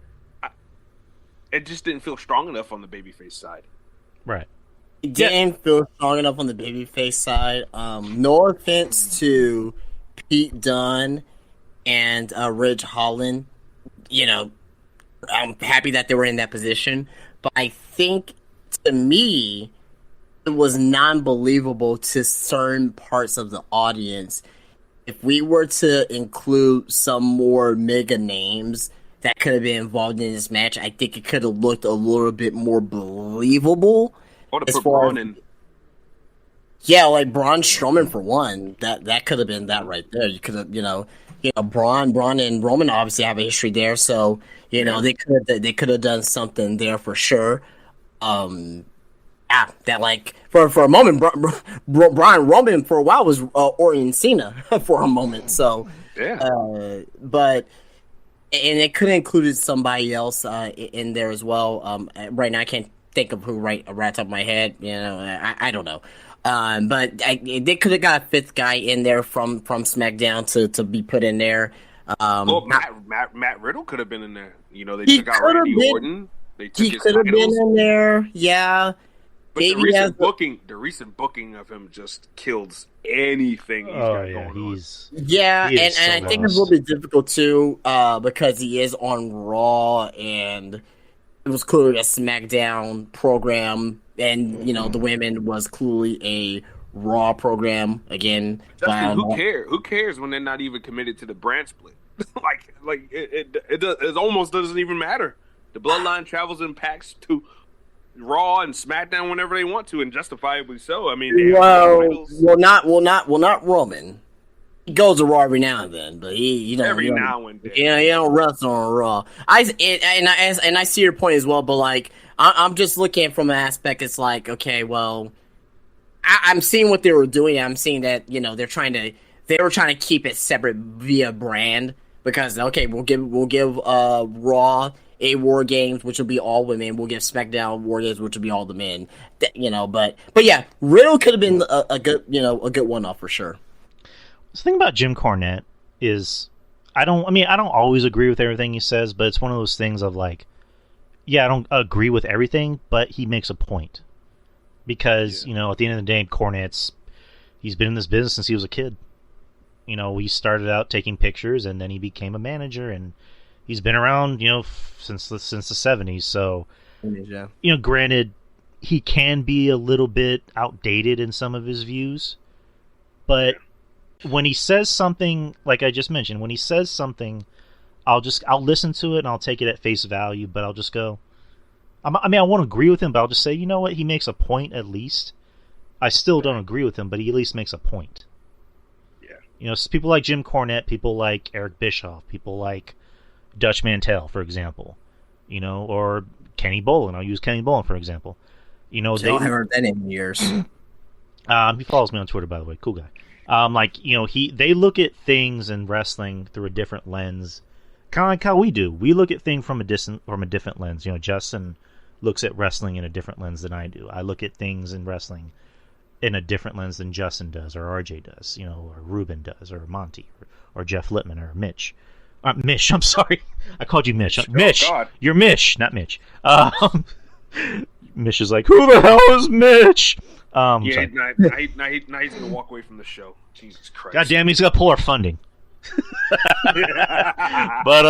it just didn't feel strong enough on the babyface side. Right. It didn't feel strong enough on the babyface side. No offense to Pete Dunne and Ridge Holland. You know, I'm happy that they were in that position, but I think to me it was non-believable to certain parts of the audience. If we were to include some more mega names that could have been involved in this match, I think it could have looked a little bit more believable. Or to put Braun in. Yeah, like Braun Strowman for one. That could have been that right there. You could have, you know, Braun and Roman obviously have a history there, so you know they could have done something there for sure. That like for a moment, Brian Roman for a while was Orton Cena for a moment. So yeah, but. And it could have included somebody else in there as well. Right now, I can't think of who right off the top of my head. You know, I don't know. But they could have got a fifth guy in there from SmackDown to be put in there. Well, Matt Riddle could have been in there. You know, they took out Randy Orton. They took his could have been in there. Yeah. But the recent booking of him just kills anything he's got going on. Yeah, and I think it's a little bit difficult too, because he is on Raw, and it was clearly a SmackDown program, and you know the women was clearly a Raw program again. Justin, who cares? Who cares when they're not even committed to the brand split? like it almost doesn't even matter. The bloodline travels in packs to Raw and SmackDown whenever they want to, and justifiably so. I mean, not Roman. He goes to Raw every now and then, but he every now and then. Yeah, he don't wrestle on Raw. I see your point as well, but like I'm just looking from an aspect. It's like, okay, well, I'm seeing what they were doing. I'm seeing that they were trying to keep it separate via brand because okay, we'll give Raw a War Games, which will be all women. We'll give SmackDown War Games, which will be all the men. But yeah, Riddle could have been a good one-off for sure. The thing about Jim Cornette is, I don't always agree with everything he says, but it's one of those things of like, yeah, I don't agree with everything, but he makes a point. Because, at the end of the day, he's been in this business since he was a kid. He started out taking pictures, and then he became a manager, and he's been around, since the 70s. So, granted, he can be a little bit outdated in some of his views, but when he says something, like I just mentioned, when he says something, I'll listen to it and I'll take it at face value, but I'll just go, I won't agree with him, but I'll just say, you know what, he makes a point at least. I still don't agree with him, but he at least makes a point. Yeah. People like Jim Cornette, people like Eric Bischoff, people like Dutch Mantel, for example, or Kenny Bolin. I'll use Kenny Bolin, for example. I haven't heard that in years. He follows me on Twitter, by the way. Cool guy. They look at things in wrestling through a different lens, kind of like how we do. We look at things from a different lens. Justin looks at wrestling in a different lens than I do. I look at things in wrestling in a different lens than Justin does, or RJ does, or Ruben does, or Monty, or Jeff Lippman, or Mitch. Mish, I'm sorry. I called you Mish. Mish. God. You're Mish, not Mitch. Mish is like, who the hell is Mitch? Now he's going to walk away from the show. Jesus Christ. God damn, he's going to pull our funding. But,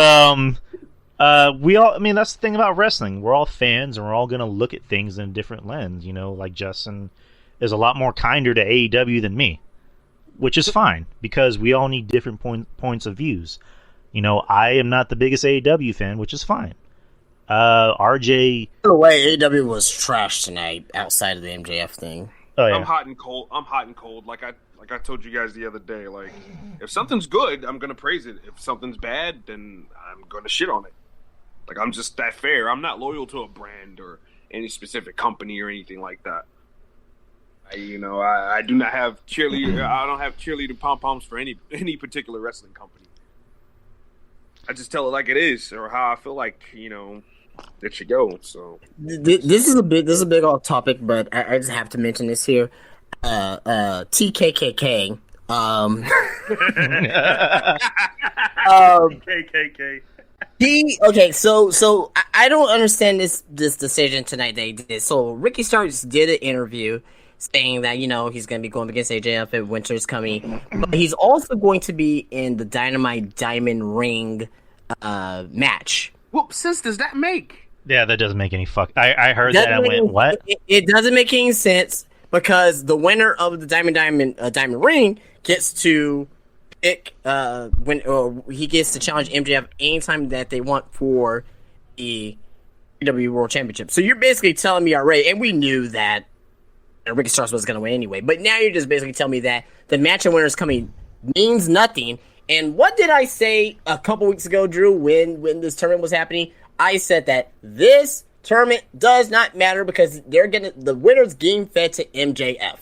that's the thing about wrestling. We're all fans, and we're all going to look at things in a different lens. Like Justin is a lot more kinder to AEW than me, which is fine, because we all need different points of views. I am not the biggest AEW fan, which is fine. RJ... By the way, AEW was trash tonight outside of the MJF thing. Oh yeah. I'm hot and cold. Like I told you guys the other day. Like, if something's good, I'm gonna praise it. If something's bad, then I'm gonna shit on it. Like, I'm just that fair. I'm not loyal to a brand or any specific company or anything like that. I do not have cheerleader. I don't have cheerleader pom poms for any particular wrestling company. I just tell it like it is, or how I feel like it should go. So this is a big off topic, but I just have to mention this here. TKKK. KKK. So I don't understand this decision tonight they did. So Ricky Starks did an interview saying that he's going to be going against AJF if Winter's coming, but he's also going to be in the Dynamite Diamond Ring match. What sense does that make? Yeah, that doesn't make any fuck. I heard that and went, what? It doesn't make any sense because the winner of the Diamond Ring gets to pick when he gets to challenge MJF anytime that they want for the WWE World Championship. So you're basically telling me already, and we knew that Ricky Starks was going to win anyway, but now you're just basically telling me that the match of winners coming means nothing. And what did I say a couple weeks ago, Drew, when this tournament was happening? I said that this tournament does not matter because the winner's getting fed to MJF.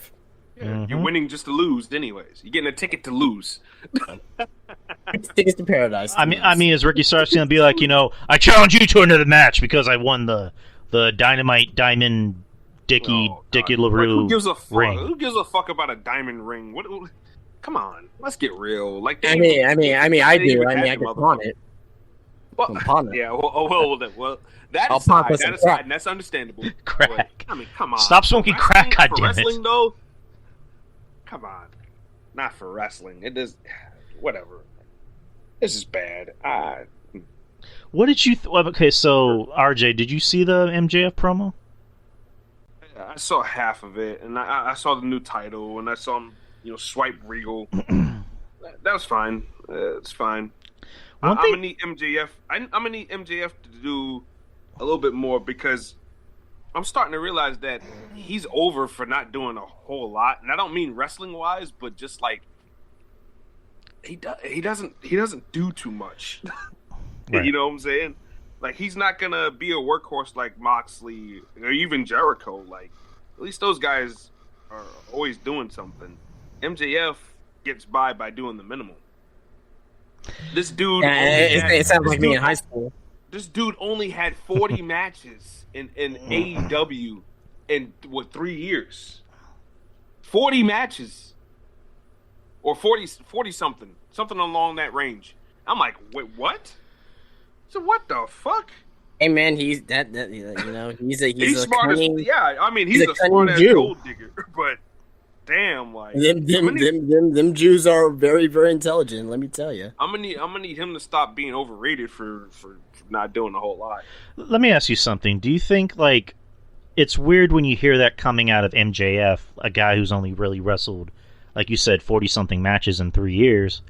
Yeah, You're winning just to lose, anyways. You're getting a ticket to lose. Tickets to paradise. I mean, is Ricky Starks going to be like, I challenge you to another match because I won the Dynamite Diamond Dickie LaRue who gives a fuck? ring? Who gives a fuck about a diamond ring? What? Come on, let's get real. Like, I do. I can pawn it. Well, yeah. Well, that I'll aside, and that's understandable. Crack. But, come on. Stop smoking crack, goddammit. Wrestling, though. Come on, not for wrestling. It does. Whatever. This is bad. What did you? Okay, so RJ, did you see the MJF promo? I saw half of it, and I saw the new title, and I saw him, swipe Regal. That was fine. It's fine. I'm gonna need MJF. I'm gonna need MJF to do a little bit more because I'm starting to realize that he's over for not doing a whole lot, and I don't mean wrestling wise, but just like he doesn't do too much. Right. You know what I'm saying? Like, he's not gonna be a workhorse like Moxley or even Jericho. Like, at least those guys are always doing something. MJF gets by doing the minimum. This dude, it sounds like me in high school. This dude only had 40 matches in AEW in 3 years. 40 matches, or 40 something along that range. I'm like, wait, what? So what the fuck? Hey man, he's he's smart. He's a smart ass gold digger. But damn, like them Jews are very, very intelligent. Let me tell you. I'm gonna need him to stop being overrated for not doing a whole lot. Let me ask you something. Do you think like it's weird when you hear that coming out of MJF, a guy who's only really wrestled, like you said, 40-something matches in 3 years?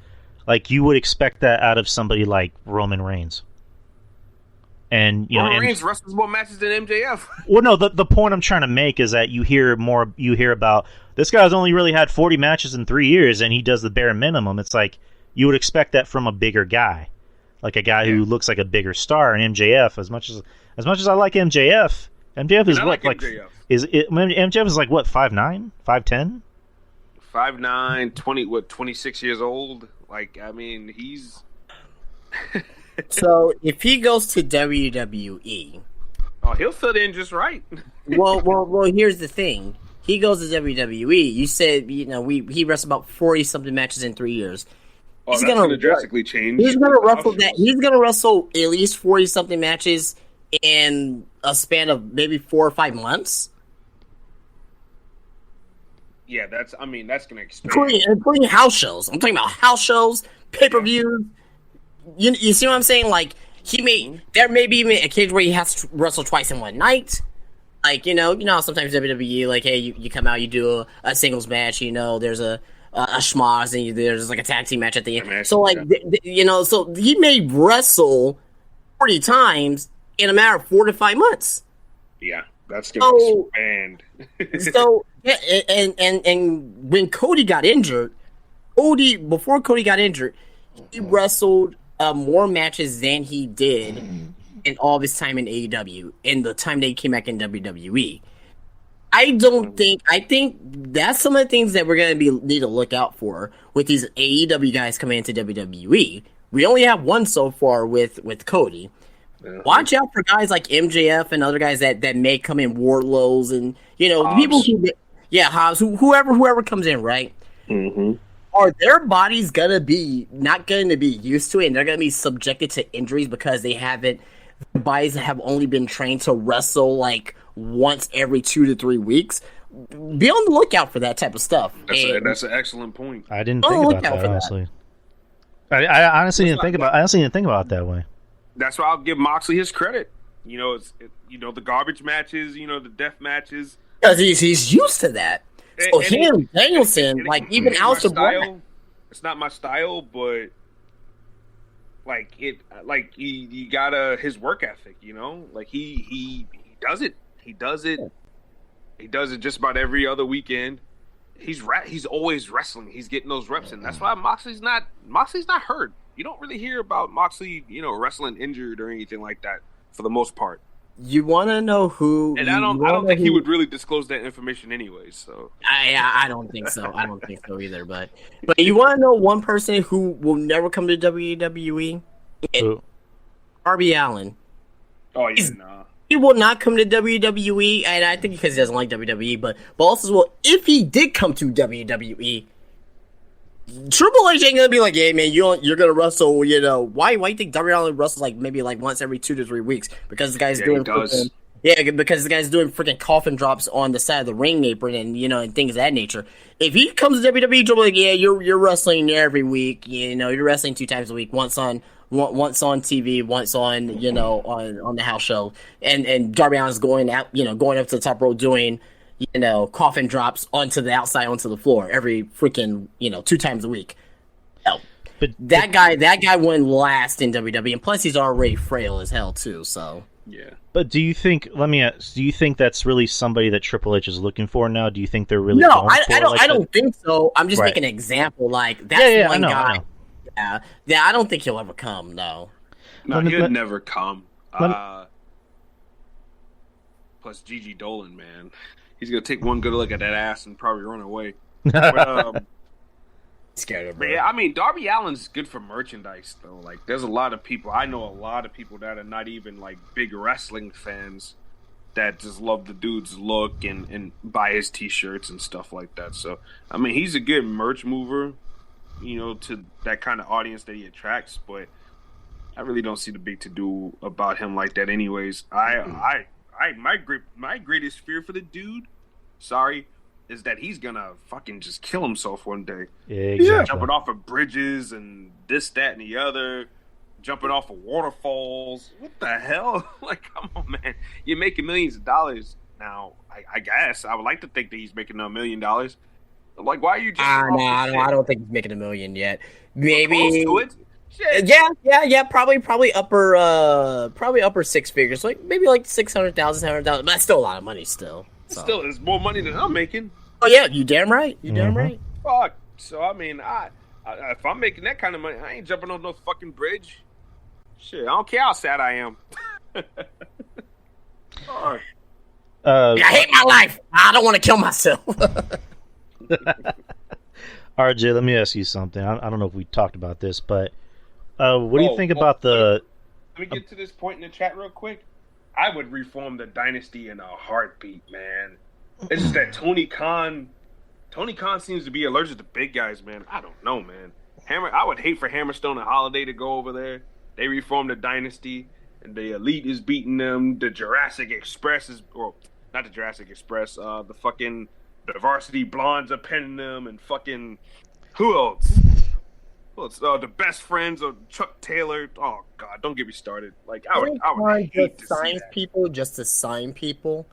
Like, you would expect that out of somebody like Roman Reigns. And Roman Reigns wrestles more matches than MJF. Well, no, the point I'm trying to make is that you hear about this guy's only really had 40 matches in 3 years, and he does the bare minimum. It's like you would expect that from a bigger guy, like a guy who looks like a bigger star. And MJF, as much as I like MJF is what MJF. MJF is like what 5'9", 5'10", 5'9", 26 years old. Like, I mean, he's. So if he goes to WWE, he'll fit in just right. well, here's the thing. He goes to WWE. You said he wrestled about 40 something matches in 3 years. He's gonna drastically change. He's gonna wrestle that. He's gonna wrestle at least 40 something matches in a span of maybe 4 or 5 months. Yeah, that's gonna expand. Including house shows. I'm talking about house shows, pay-per-views. You see what I'm saying? Like, there may be even a case where he has to wrestle twice in one night. Like, sometimes WWE, like, hey, you come out, you do a singles match, there's a schmoz, and there's like a tag team match at the end. So, like, so he may wrestle 40 times in a matter of 4 to 5 months. Yeah, that's gonna expand. So Yeah, and when Cody got injured, before Cody got injured, he wrestled more matches than he did in all of his time in AEW and the time they came back in WWE. I think that's some of the things that we're gonna need to look out for with these AEW guys coming into WWE. We only have one so far with Cody. Watch out for guys like MJF and other guys that may come in, Wardlows and people Hobbs, whoever comes in, right? Mm-hmm. Are their bodies not gonna be used to it, and they're gonna be subjected to injuries because their bodies have only been trained to wrestle like once every 2 to 3 weeks? Be on the lookout for that type of stuff. That's an excellent point. I didn't think about that, honestly. I honestly didn't think about it that way. That's why I'll give Moxley his credit. The garbage matches, the death matches. Because he's used to that. So Danielson, even Aleister Black. It's not my style, but he got his work ethic. He does it. He does it. He does it just about every other weekend. He's always wrestling. He's getting those reps in. That's why Moxley's not hurt. You don't really hear about Moxley, wrestling injured or anything like that for the most part. You want to know who? And I don't think he would really disclose that information anyways. So I don't think so. I don't think so either. But you want to know one person who will never come to WWE? Darby Allin. Oh yeah, nah. He will not come to WWE, and I think because he doesn't like WWE. But also, well, if he did come to WWE, Triple H ain't gonna be like, "Hey man, you're gonna wrestle." Why you think Darby Allin wrestles maybe once every 2 to 3 weeks? Because the guy's doing because the guy's doing freaking coffin drops on the side of the ring apron and things of that nature. If he comes to WWE, Triple H, you're wrestling every week. You're wrestling 2 times a week, once on TV, once on on the house show, and Darby Allin's going out, going up to the top rope doing coffin drops onto the outside onto the floor every freaking 2 times a week. No. But that guy wouldn't last in WWE, and plus he's already frail as hell too. So yeah. But do you think? Let me ask. Do you think that's really somebody that Triple H is looking for now? Do you think they're really? No, I don't think so. I'm just making an example. That's one guy. Yeah, I don't think he'll ever come. No, he'll never come. Plus Gigi Dolan, man. He's gonna take one good look at that ass and probably run away. Scared of him. Yeah, I mean, Darby Allin's good for merchandise though. There's a lot of people. I know a lot of people that are not even big wrestling fans that just love the dude's look and buy his T-shirts and stuff like that. So, I mean, he's a good merch mover, to that kind of audience that he attracts. But I really don't see the big to do about him like that. Anyways, my greatest fear for the dude, is that he's gonna fucking just kill himself one day. Yeah, exactly. Jumping off of bridges and this, that, and the other. Jumping off of waterfalls. What the hell? Come on, man. You're making millions of dollars now. I guess I would like to think that he's making $1 million. Why are you just? I don't think he's making $1 million yet. Maybe. Close to it? Shit. Yeah. Probably upper 6 figures. Maybe 600,000, 700,000. But that's still a lot of money. Still, it's more money than I'm making. Oh yeah, you damn right. Damn right. Fuck. So I mean, if I'm making that kind of money, I ain't jumping on no fucking bridge. Shit, I don't care how sad I am. I hate my life. I don't want to kill myself. RJ, let me ask you something. I don't know if we talked about this, but what do you think about the... Let me get to this point in the chat real quick. I would reform the dynasty in a heartbeat, man. It's just that Tony Khan seems to be allergic to big guys, man. I don't know, man. I would hate for Hammerstone and Holiday to go over there. They reformed the dynasty, and the Elite is beating them. The Jurassic Express is... Or, not the Jurassic Express. The Varsity Blondes are pinning them, and fucking... Who else? The Best Friends of Chuck Taylor. Oh, God, don't get me started. I would hate to see that. Just to sign people.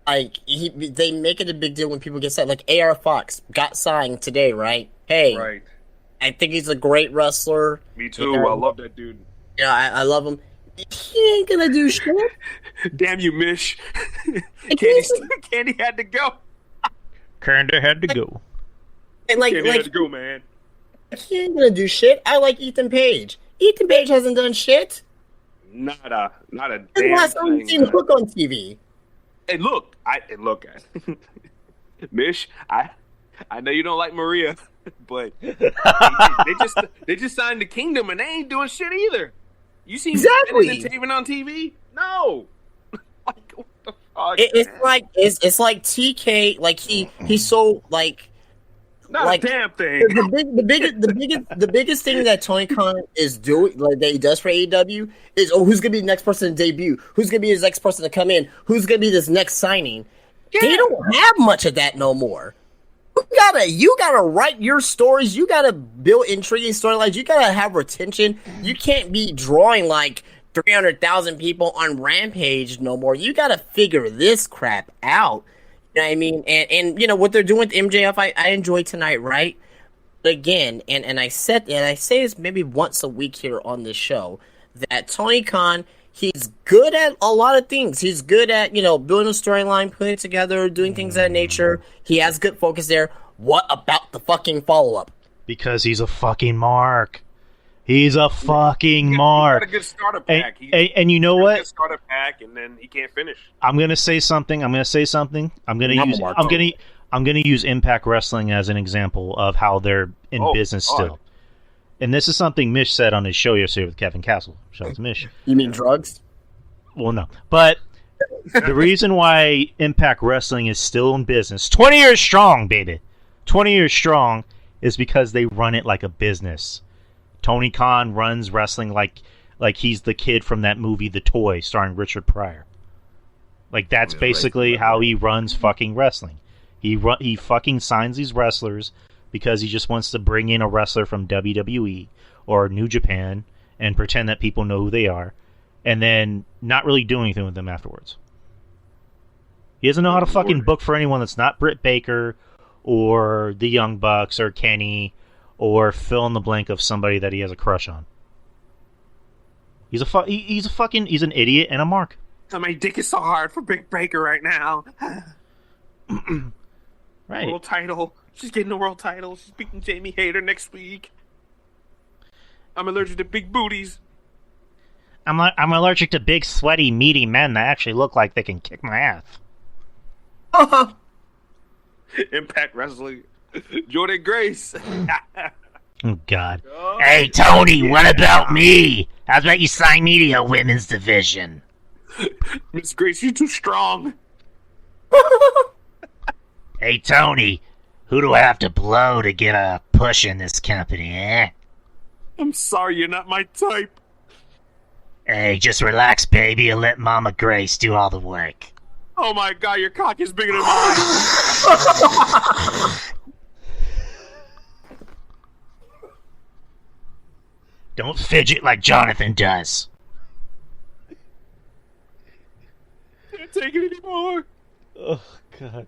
They make it a big deal when people get signed. A.R. Fox got signed today, right? Hey. Right. I think he's a great wrestler. Me too. I love that dude. Yeah, I love him. He ain't gonna do shit. Damn you, Mish. Candy had to go. Kinda had to go. And like, Can't have to go, man. he ain't gonna do shit. I like Ethan Page. Ethan Page hasn't done shit. Not a When damn last time you thing. seen Hook on TV? Hey, look, Mish, I know you don't like Maria, but they just signed the Kingdom and they ain't doing shit either. You seen Exactly. Bennett and Taven on TV? No. Like, what the fuck? It's like TK. Like he's so like. Not like, a damn thing. The biggest thing that Tony Khan is doing, like that he does for AEW, is who's gonna be the next person to debut? Who's gonna be his next person to come in? Who's gonna be this next signing? Yeah. They don't have much of that no more. You gotta write your stories. You gotta build intriguing storylines. You gotta have retention. You can't be drawing like 300,000 people on Rampage no more. You gotta figure this crap out. You know what I mean? And you know what they're doing with MJF, I enjoy tonight, right? But again, and I say this maybe once a week here on this show, that Tony Khan, he's good at a lot of things. He's good at, you know, building a storyline, putting it together, doing things of that nature. He has good focus there. What about the fucking follow-up? Because he's a fucking mark. He's a fucking mark. He got a good starter pack. And you know what? Good starter pack, and then he can't finish. I'm gonna say something. I'm gonna use Impact Wrestling as an example of how they're in business still. And this is something Mish said on his show yesterday with Kevin Castle. Shout out to Mish. You mean drugs? Well, no. But the reason why Impact Wrestling is still in business, 20 years strong, baby, 20 years strong, is because they run it like a business. Tony Khan runs wrestling like he's the kid from that movie The Toy starring Richard Pryor. Like, that's basically how he runs fucking wrestling. He fucking signs these wrestlers because he just wants to bring in a wrestler from WWE or New Japan and pretend that people know who they are, and then not really do anything with them afterwards. He doesn't know how to fucking book for anyone that's not Britt Baker or the Young Bucks or Kenny or fill in the blank of somebody that he has a crush on. He's an idiot and a mark. My dick is so hard for Big Breaker right now. Right. World title. She's getting the world title. She's beating Jamie Hayter next week. I'm allergic to big booties. I'm allergic to big, sweaty, meaty men that actually look like they can kick my ass. Impact Wrestling. Jordan Grace. Oh, God. Hey, Tony, what about me? How about you sign me to your women's division? Miss Grace, you're too strong. Hey, Tony, who do I have to blow to get a push in this company, eh? I'm sorry, you're not my type. Hey, just relax, baby, and let Mama Grace do all the work. Oh my God, your cock is bigger than mine. Don't fidget like Jonathan does. Can't take it anymore. Oh, God.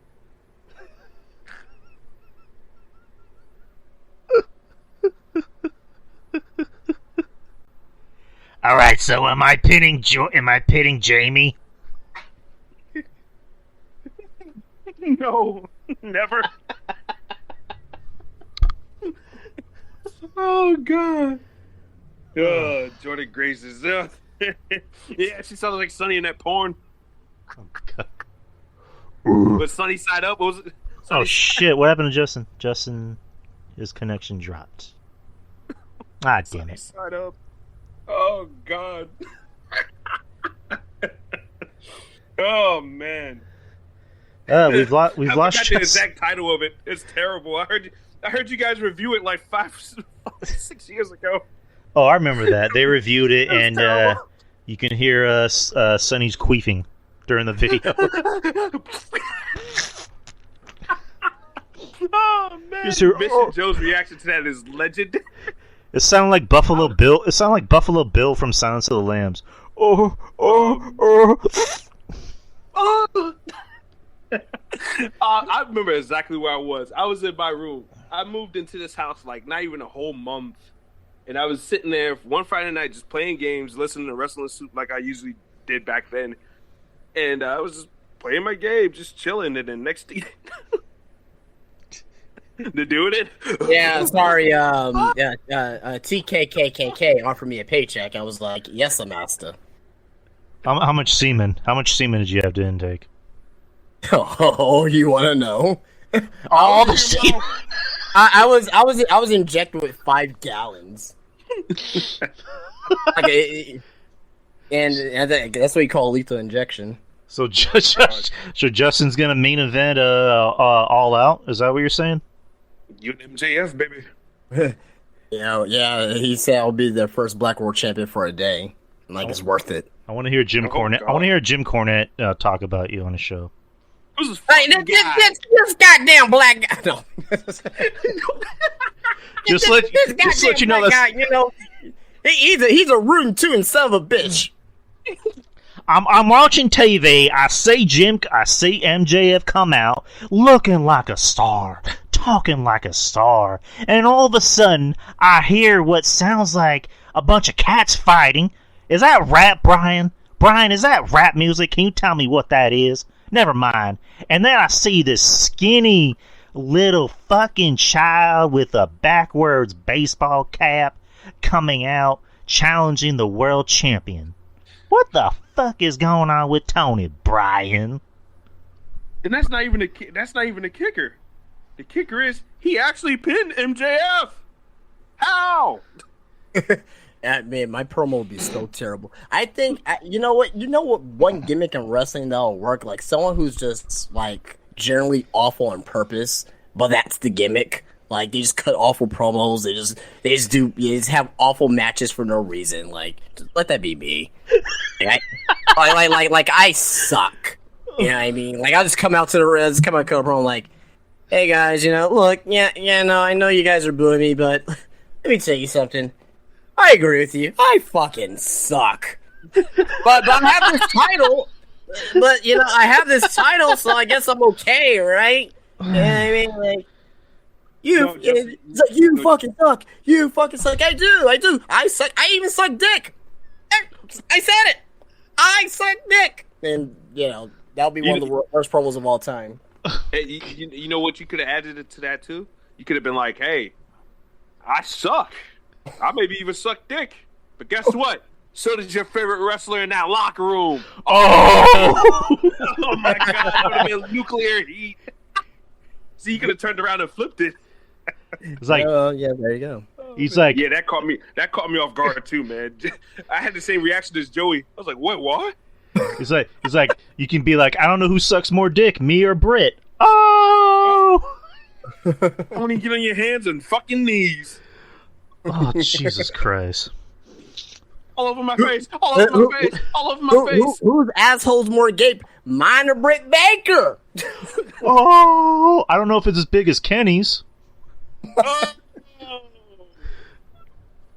All right, so am I pitting Jamie? No, never. Oh God. Jordan Grace is yeah, she sounds like Sunny in that porn. Oh, God. But Sunny side up, what was it? Oh shit! What happened to Justin? Justin, his connection dropped. Ah, damn it! Side up. Oh God. Oh man. We've lost. I forgot the Justin. exact title of it. It's terrible. I heard you guys review it like 6 years ago. Oh, I remember that. They reviewed it, That was and terrible. you can hear Sonny's queefing during the video. Oh man! Just hear, Mission Joe's reaction to that is legend. It sounded like Buffalo Bill. It sounded like Buffalo Bill from Silence of the Lambs. Oh. I remember exactly where I was. I was in my room. I moved into this house like not even a whole month, and I was sitting there one Friday night just playing games, listening to Wrestling Soup like I usually did back then, and I was just playing my game, just chilling. And then next thing, They're doing it? Yeah, sorry. TKKKK offered me a paycheck. I was like, yes, master. How much semen? How much semen did you have to intake? Oh, you want to know? All the shit. I was injected with 5 gallons. And that's what you call lethal injection. So Justin's gonna main event All Out. Is that what you're saying? You and MJF, baby. Yeah. He said I'll be the first Black World Champion for a day. Like it's worth it. I want to hear Jim Cornette. God. I want to hear Jim Cornette talk about you on the show. This goddamn black guy. No. just let you know that guy, you know, he's a rootin' tootin' son of a bitch. I'm watching TV. I see MJF come out looking like a star, talking like a star, and all of a sudden I hear what sounds like a bunch of cats fighting. Is that rap, Brian? Brian, is that rap music? Can you tell me what that is? Never mind. And then I see this skinny little fucking child with a backwards baseball cap coming out challenging the world champion. What the fuck is going on with Tony, Brian? And that's not even the kicker. The kicker is he actually pinned MJF. How? Man, my promo would be so terrible. I think you know what one gimmick in wrestling that'll work, like someone who's just like generally awful on purpose, but that's the gimmick. Like they just cut awful promos. They just have awful matches for no reason. Like just let that be me. Like I suck. You know what I mean? Like I'll just come out to the res, come out to the promo like, hey guys, you know, look, no, I know you guys are booing me, but let me tell you something. I agree with you. I fucking suck. But I have this title. But you know, I have this title, so I guess I'm okay, right? You know what I mean? Like you fucking suck. You fucking suck. I do. I suck. I even suck dick. I said it. I suck dick. And you know, that'll be one of the worst promos of all time. Hey, you know what you could have added to that too? You could have been like, hey, I suck. I maybe even suck dick. But guess what? So does your favorite wrestler in that locker room. Oh! Oh my God. That would have been nuclear heat. See, you could have turned around and flipped it. It's like, yeah, there you go. He's like, yeah, that caught me off guard too, man. I had the same reaction as Joey. I was like, what? He's like, you can be like, I don't know who sucks more dick, me or Britt. Oh! I want to get on your hands and fucking knees. Oh, Jesus Christ. All over my face. All over my face. All over my face. Whose asshole's more gape? Mine or Britt Baker? Oh, I don't know if it's as big as Kenny's.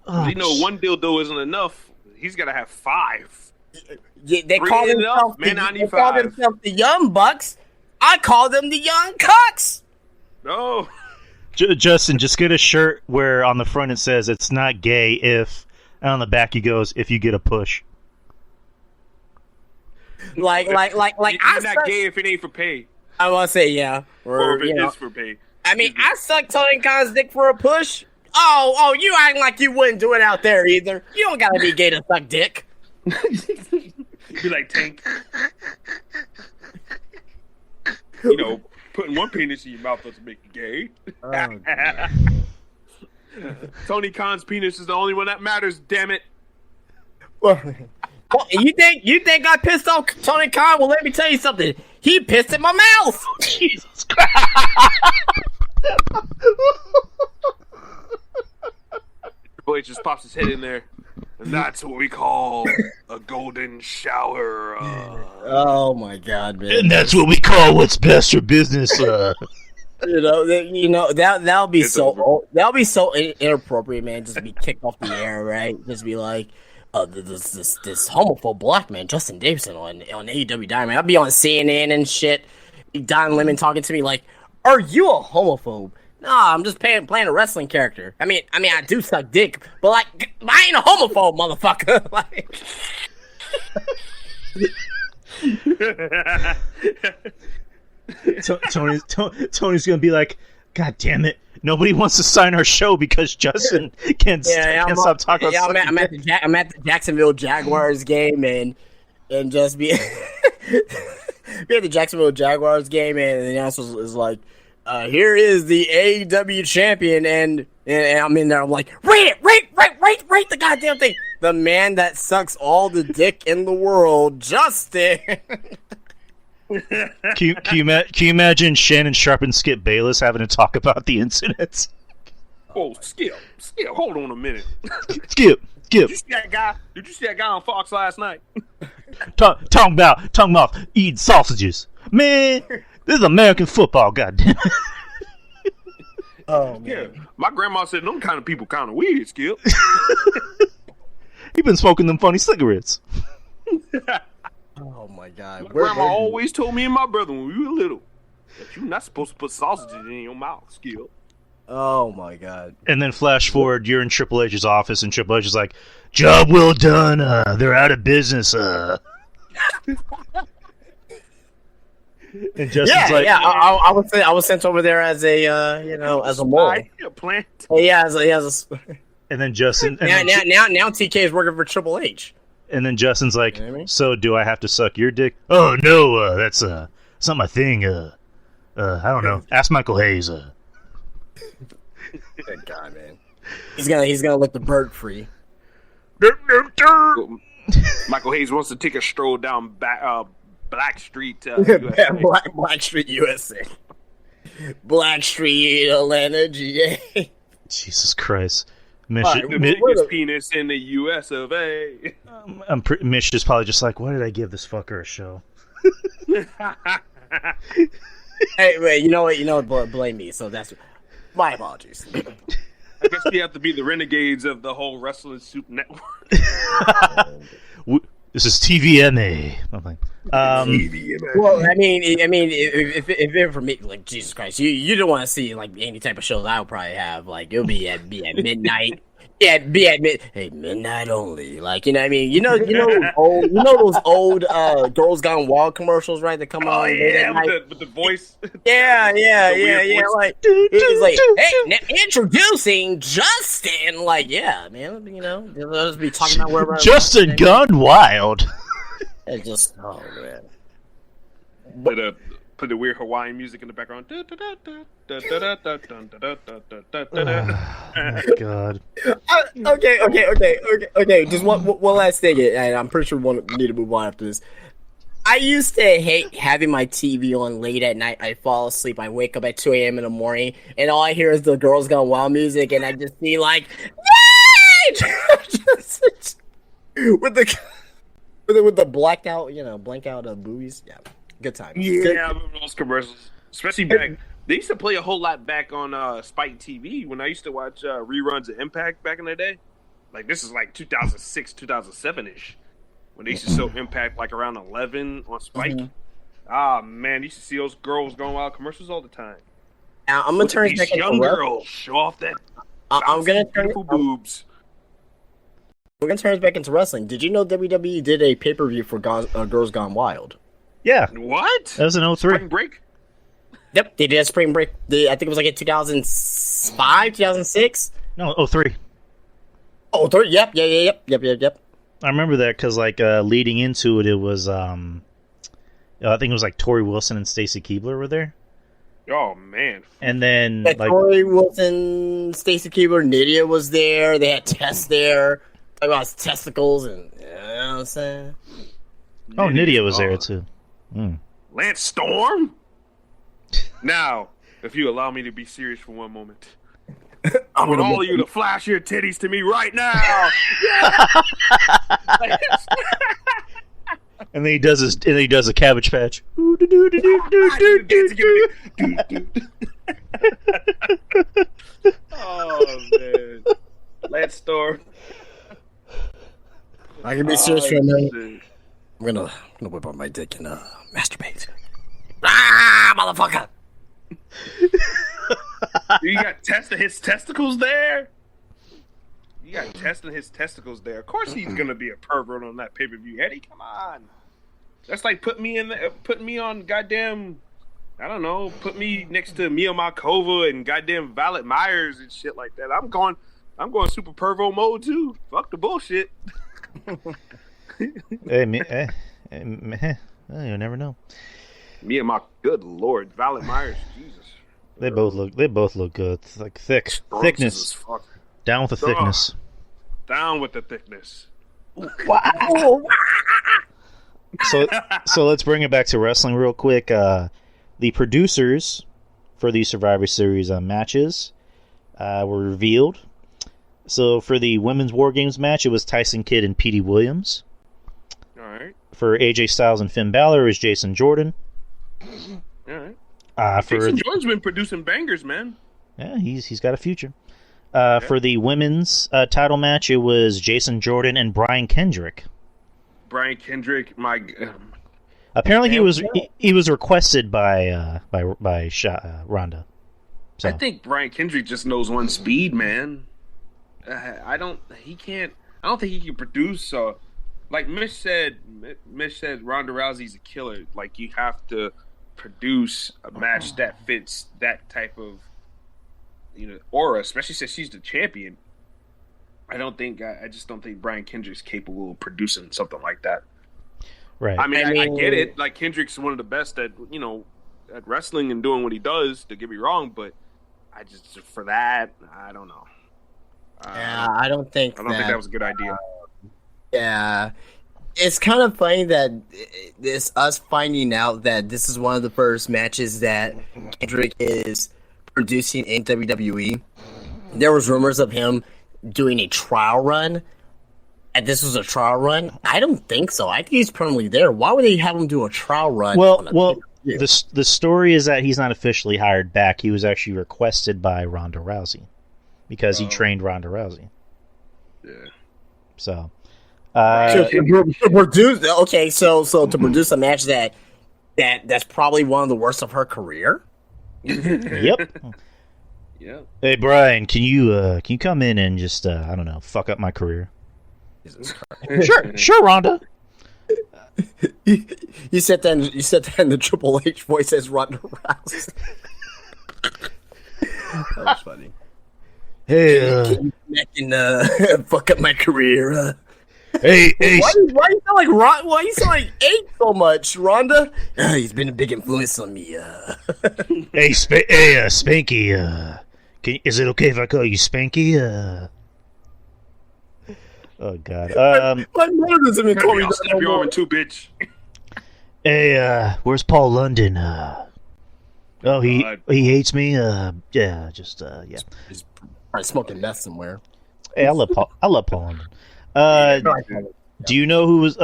Oh, you know, one dildo isn't enough. He's got to have 5. Yeah, they call themselves the Young Bucks. I call them the Young Cucks. No. Justin, just get a shirt where on the front it says it's not gay if, and on the back he goes, if you get a push. Like You're I'm not gay if it ain't for pay. I want to say yeah, or if it is for pay. I mean, I suck Tony Khan's dick for a push. Oh, you act like you wouldn't do it out there either. You don't gotta be gay to suck dick. Be like Tank. You know, putting one penis in your mouth doesn't make you gay. Tony Khan's penis is the only one that matters. Damn it! Well, you think I pissed off Tony Khan? Well, let me tell you something. He pissed in my mouth. Jesus Christ! Boy just pops his head in there, and that's what we call a golden shower. Oh my God, man! And that's what we call what's best for business. That'll be so inappropriate, man. Just be kicked off the air, right? Just be like, this homophobe black man, Justin Davison on AEW Dynamite. I'll be on CNN and shit. Don Lemon talking to me like, "Are you a homophobe?" Nah, I'm just playing a wrestling character. I mean, I do suck dick, but like, I ain't a homophobe, motherfucker. Like, Tony's gonna be like, God damn it! Nobody wants to sign our show because Justin can't stop talking about. Yeah, I'm at the Jacksonville Jaguars game and just be be at the Jacksonville Jaguars game and the announcer is like, "Here is the AEW champion," and I'm in there. I'm like, "Rate the goddamn thing." The man that sucks all the dick in the world, Justin. Can you imagine Shannon Sharp and Skip Bayless having to talk about the incidents? Oh, Skip, hold on a minute. Skip. Did you see that guy on Fox last night? Talking about eating sausages. Man, this is American football, goddamn. Oh man. Yeah, my grandma said them kind of people kind of weird, Skip. He been smoking them funny cigarettes. Oh my god. My grandma always told me and my brother when we were little that you're not supposed to put sausages in your mouth, Skip. Oh my god. And then flash forward, you're in Triple H's office, and Triple H is like, "Job well done. They're out of business." And Justin's like, I was sent over there as a as a mole. A plant. Yeah, as a. And then Justin. Now TK is working for Triple H. And then Justin's like, You know what I mean? "So do I have to suck your dick?" "Oh no, that's not my thing. I don't know. Ask Michael Hayes." Good God, man. He's gonna let the bird free. Michael Hayes wants to take a stroll down Black Street, USA. Black Street, USA. Black Street, Atlanta, GA. Jesus Christ. The biggest penis in the US of A. Mish is probably just like, why did I give this fucker a show? Hey, wait, you know what? Blame me. So that's my apologies. I guess we have to be the renegades of the whole Wrestling Soup Network. This is TVMA. I'm like, TVMA. Well, I mean, if it for me, like Jesus Christ, you don't want to see like any type of shows I would probably have. Like it'll be at midnight. Yeah, be at midnight only. Like you know what I mean. You know those old Girls Gone Wild commercials, right? That come on late at night with the voice. Yeah. Voice. Like it's like, hey, now introducing Justin. Like, yeah, man. You know, they'll just be talking about wherever. Justin Gone Wild. It's just man. Put the weird Hawaiian music in the background. God. Okay. Just one last thing, and I'm pretty sure we need to move on after this. I used to hate having my TV on late at night. I fall asleep. I wake up at 2 a.m. in the morning, and all I hear is the Girls Gone Wild music, and I just see like, yay! with the blacked out, blank out of boobies. Yeah. Good time. Yeah, I remember those commercials. Especially back, they used to play a whole lot back on Spike TV when I used to watch reruns of Impact back in the day. Like this is like 2006, 2007-ish. When they used to show Impact like around 11 on Spike. Mm-hmm. Ah, man, you used to see those Girls Going Wild commercials all the time. Now, I'm going to turn these back young girls show off that I'm going to turn beautiful boobs. We're going to turn us back into wrestling. Did you know WWE did a pay-per-view for Girls Gone Wild? Yeah. What? That was in 03. Spring Break? Yep, they did a spring break. I think it was like in 2005, 2006. No, 03. Oh, 3. Yep. I remember that because like leading into it, it was I think it was like Tori Wilson and Stacy Keibler were there. Oh man! And then like Tori Wilson, Stacy Keibler, Nydia was there. They had Tess there. Talking about his testicles and you know what I'm saying. Oh, Nydia was there too. Lance Storm. Now, if you allow me to be serious for one moment, I want all of you to flash your titties to me right now. And then he does a Cabbage Patch. Oh man, Lance Storm. I can be serious for a minute. I'm gonna whip out my dick and masturbate. Ah, motherfucker! You got testing his testicles there. Of course, he's gonna be a pervert on that pay-per-view. Eddie, come on. That's like putting me on goddamn I don't know, put me next to Mia Malkova and goddamn Violet Myers and shit like that. I'm going super pervo mode too. Fuck the bullshit. Hey, you never know. Mia good lord, Violet Myers, Jesus. They both look good. It's like thickness. Down with the thickness. Down with the thickness. Wow. So let's bring it back to wrestling real quick. The producers for the Survivor Series matches were revealed. So for the Women's War Games match, it was Tyson Kidd and Petey Williams. All right. For AJ Styles and Finn Balor, it was Jason Jordan. All right. Jason Jordan's been producing bangers, man. Yeah, he's got a future. For the women's title match, it was Jason Jordan and Brian Kendrick. Brian Kendrick, apparently he was requested by Ronda. So. I think Brian Kendrick just knows one speed, man. I don't think he can produce. Like Mish said Ronda Rousey's a killer. Like, you have to produce a match that fits that type of aura, especially since she's the champion. I just don't think Brian Kendrick's capable of producing something like that. Right. I mean, I get it. Like, Kendrick's one of the best at wrestling and doing what he does. Don't get me wrong, but I don't know. I don't think that was a good idea. Yeah. It's kind of funny that it's us finding out that this is one of the first matches that Kendrick is producing in WWE. There was rumors of him doing a trial run, and this was a trial run. I don't think so. I think he's permanently there. Why would they have him do a trial run? The story is that he's not officially hired back. He was actually requested by Ronda Rousey because he trained Ronda Rousey. Yeah. So. To produce a match that's probably one of the worst of her career. Yep. Yeah. Hey Brian, can you come in and just I don't know, fuck up my career? Sure, Ronda. You said that in the Triple H voice as Ronda Rousey. That was funny. Hey, fuck up my career. Hey, why you sound like why you sound like Ace so much, Rhonda? He's been a big influence on me. Hey, Spanky. Is it okay if I call you Spanky? Oh God. My mother doesn't even call me that. Snap your arm in two, bitch. Hey, where's Paul London? He hates me. Yeah. He's probably smoking meth somewhere. Hey, I love Paul London. Do you know who was?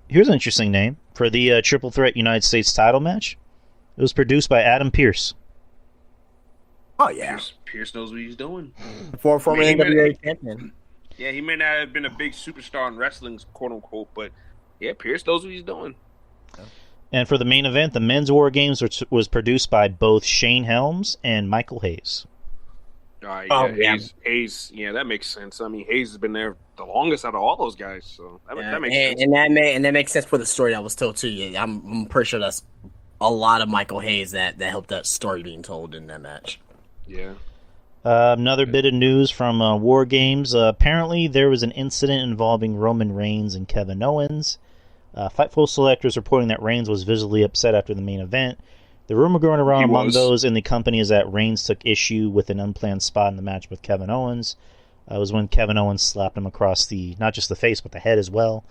Here's an interesting name for the Triple Threat United States title match. It was produced by Adam Pearce. Oh yeah, Pearce knows what he's doing. Former NWA champion. Yeah, he may not have been a big superstar in wrestling, quote unquote, but yeah, Pearce knows what he's doing. And for the main event, the Men's War Games was produced by both Shane Helms and Michael Hayes. Hayes. Yeah, that makes sense. I mean, Hayes has been there the longest out of all those guys, so that makes sense. And that makes sense for the story that was told to you. I'm pretty sure that's a lot of Michael Hayes that helped that story being told in that match. Yeah. Another bit of news from War Games. Apparently, there was an incident involving Roman Reigns and Kevin Owens. Fightful Selectors reporting that Reigns was visibly upset after the main event. The rumor going around among those in the company is that Reigns took issue with an unplanned spot in the match with Kevin Owens. It was when Kevin Owens slapped him across not just the face, but the head as well.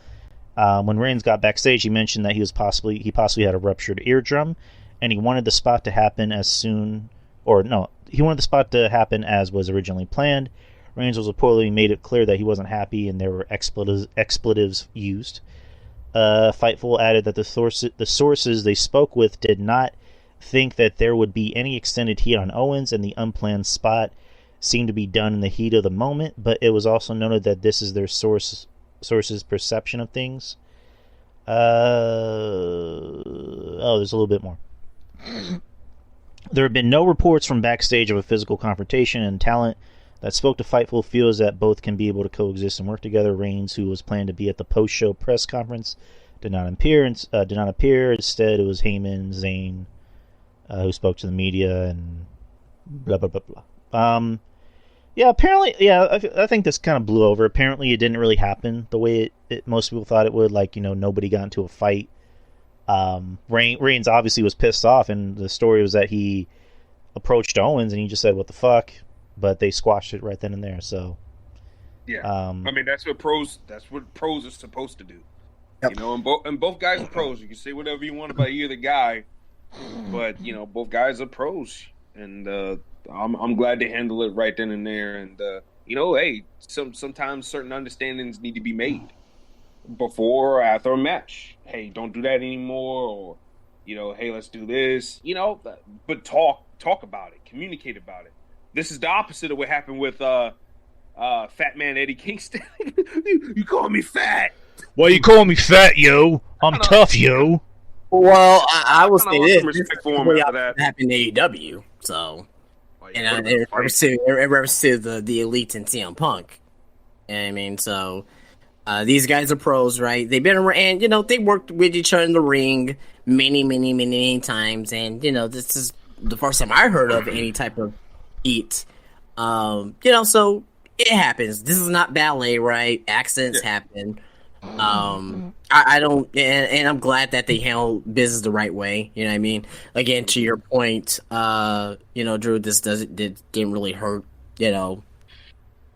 When Reigns got backstage, he mentioned that he possibly had a ruptured eardrum, and he wanted the spot to happen he wanted the spot to happen as was originally planned. Reigns was reportedly made it clear that he wasn't happy, and there were expletives used. Fightful added that the sources they spoke with did not think that there would be any extended heat on Owens, and the unplanned spot seemed to be done in the heat of the moment, but it was also noted that this is their source's perception of things. There's a little bit more. There have been no reports from backstage of a physical confrontation, and talent that spoke to Fightful feels that both can be able to coexist and work together. Reigns, who was planned to be at the post-show press conference, did not appear. Instead, it was Heyman, Zayn, who spoke to the media and blah blah blah blah. Yeah, apparently, yeah, I think this kind of blew over. Apparently, it didn't really happen the way most people thought it would. Like, nobody got into a fight. Reigns obviously was pissed off, and the story was that he approached Owens and he just said, "What the fuck?" But they squashed it right then and there. So, yeah, I mean that's what pros are supposed to do. Yep. And both guys are pros. You can say whatever you want about either guy, but both guys are pros, and I'm glad they handle it right then and there. And hey, sometimes certain understandings need to be made before or after a match. Hey, don't do that anymore, or hey, let's do this. But talk about it, communicate about it. This is the opposite of what happened with Fat Man Eddie Kingston. You call me fat? Why you call me fat, yo? I'm tough, yo. Well, I will say this. Respect for him after that happened in AEW, so. And it represents the Elite and CM Punk. I mean, so these guys are pros, right? They've been around, and they worked with each other in the ring many times. And this is the first time I heard of any type of heat. So it happens. This is not ballet, right? Accidents happen. I don't, and I'm glad that they handle business the right way. You know what I mean? Again, to your point, Drew, this didn't really hurt, Kevin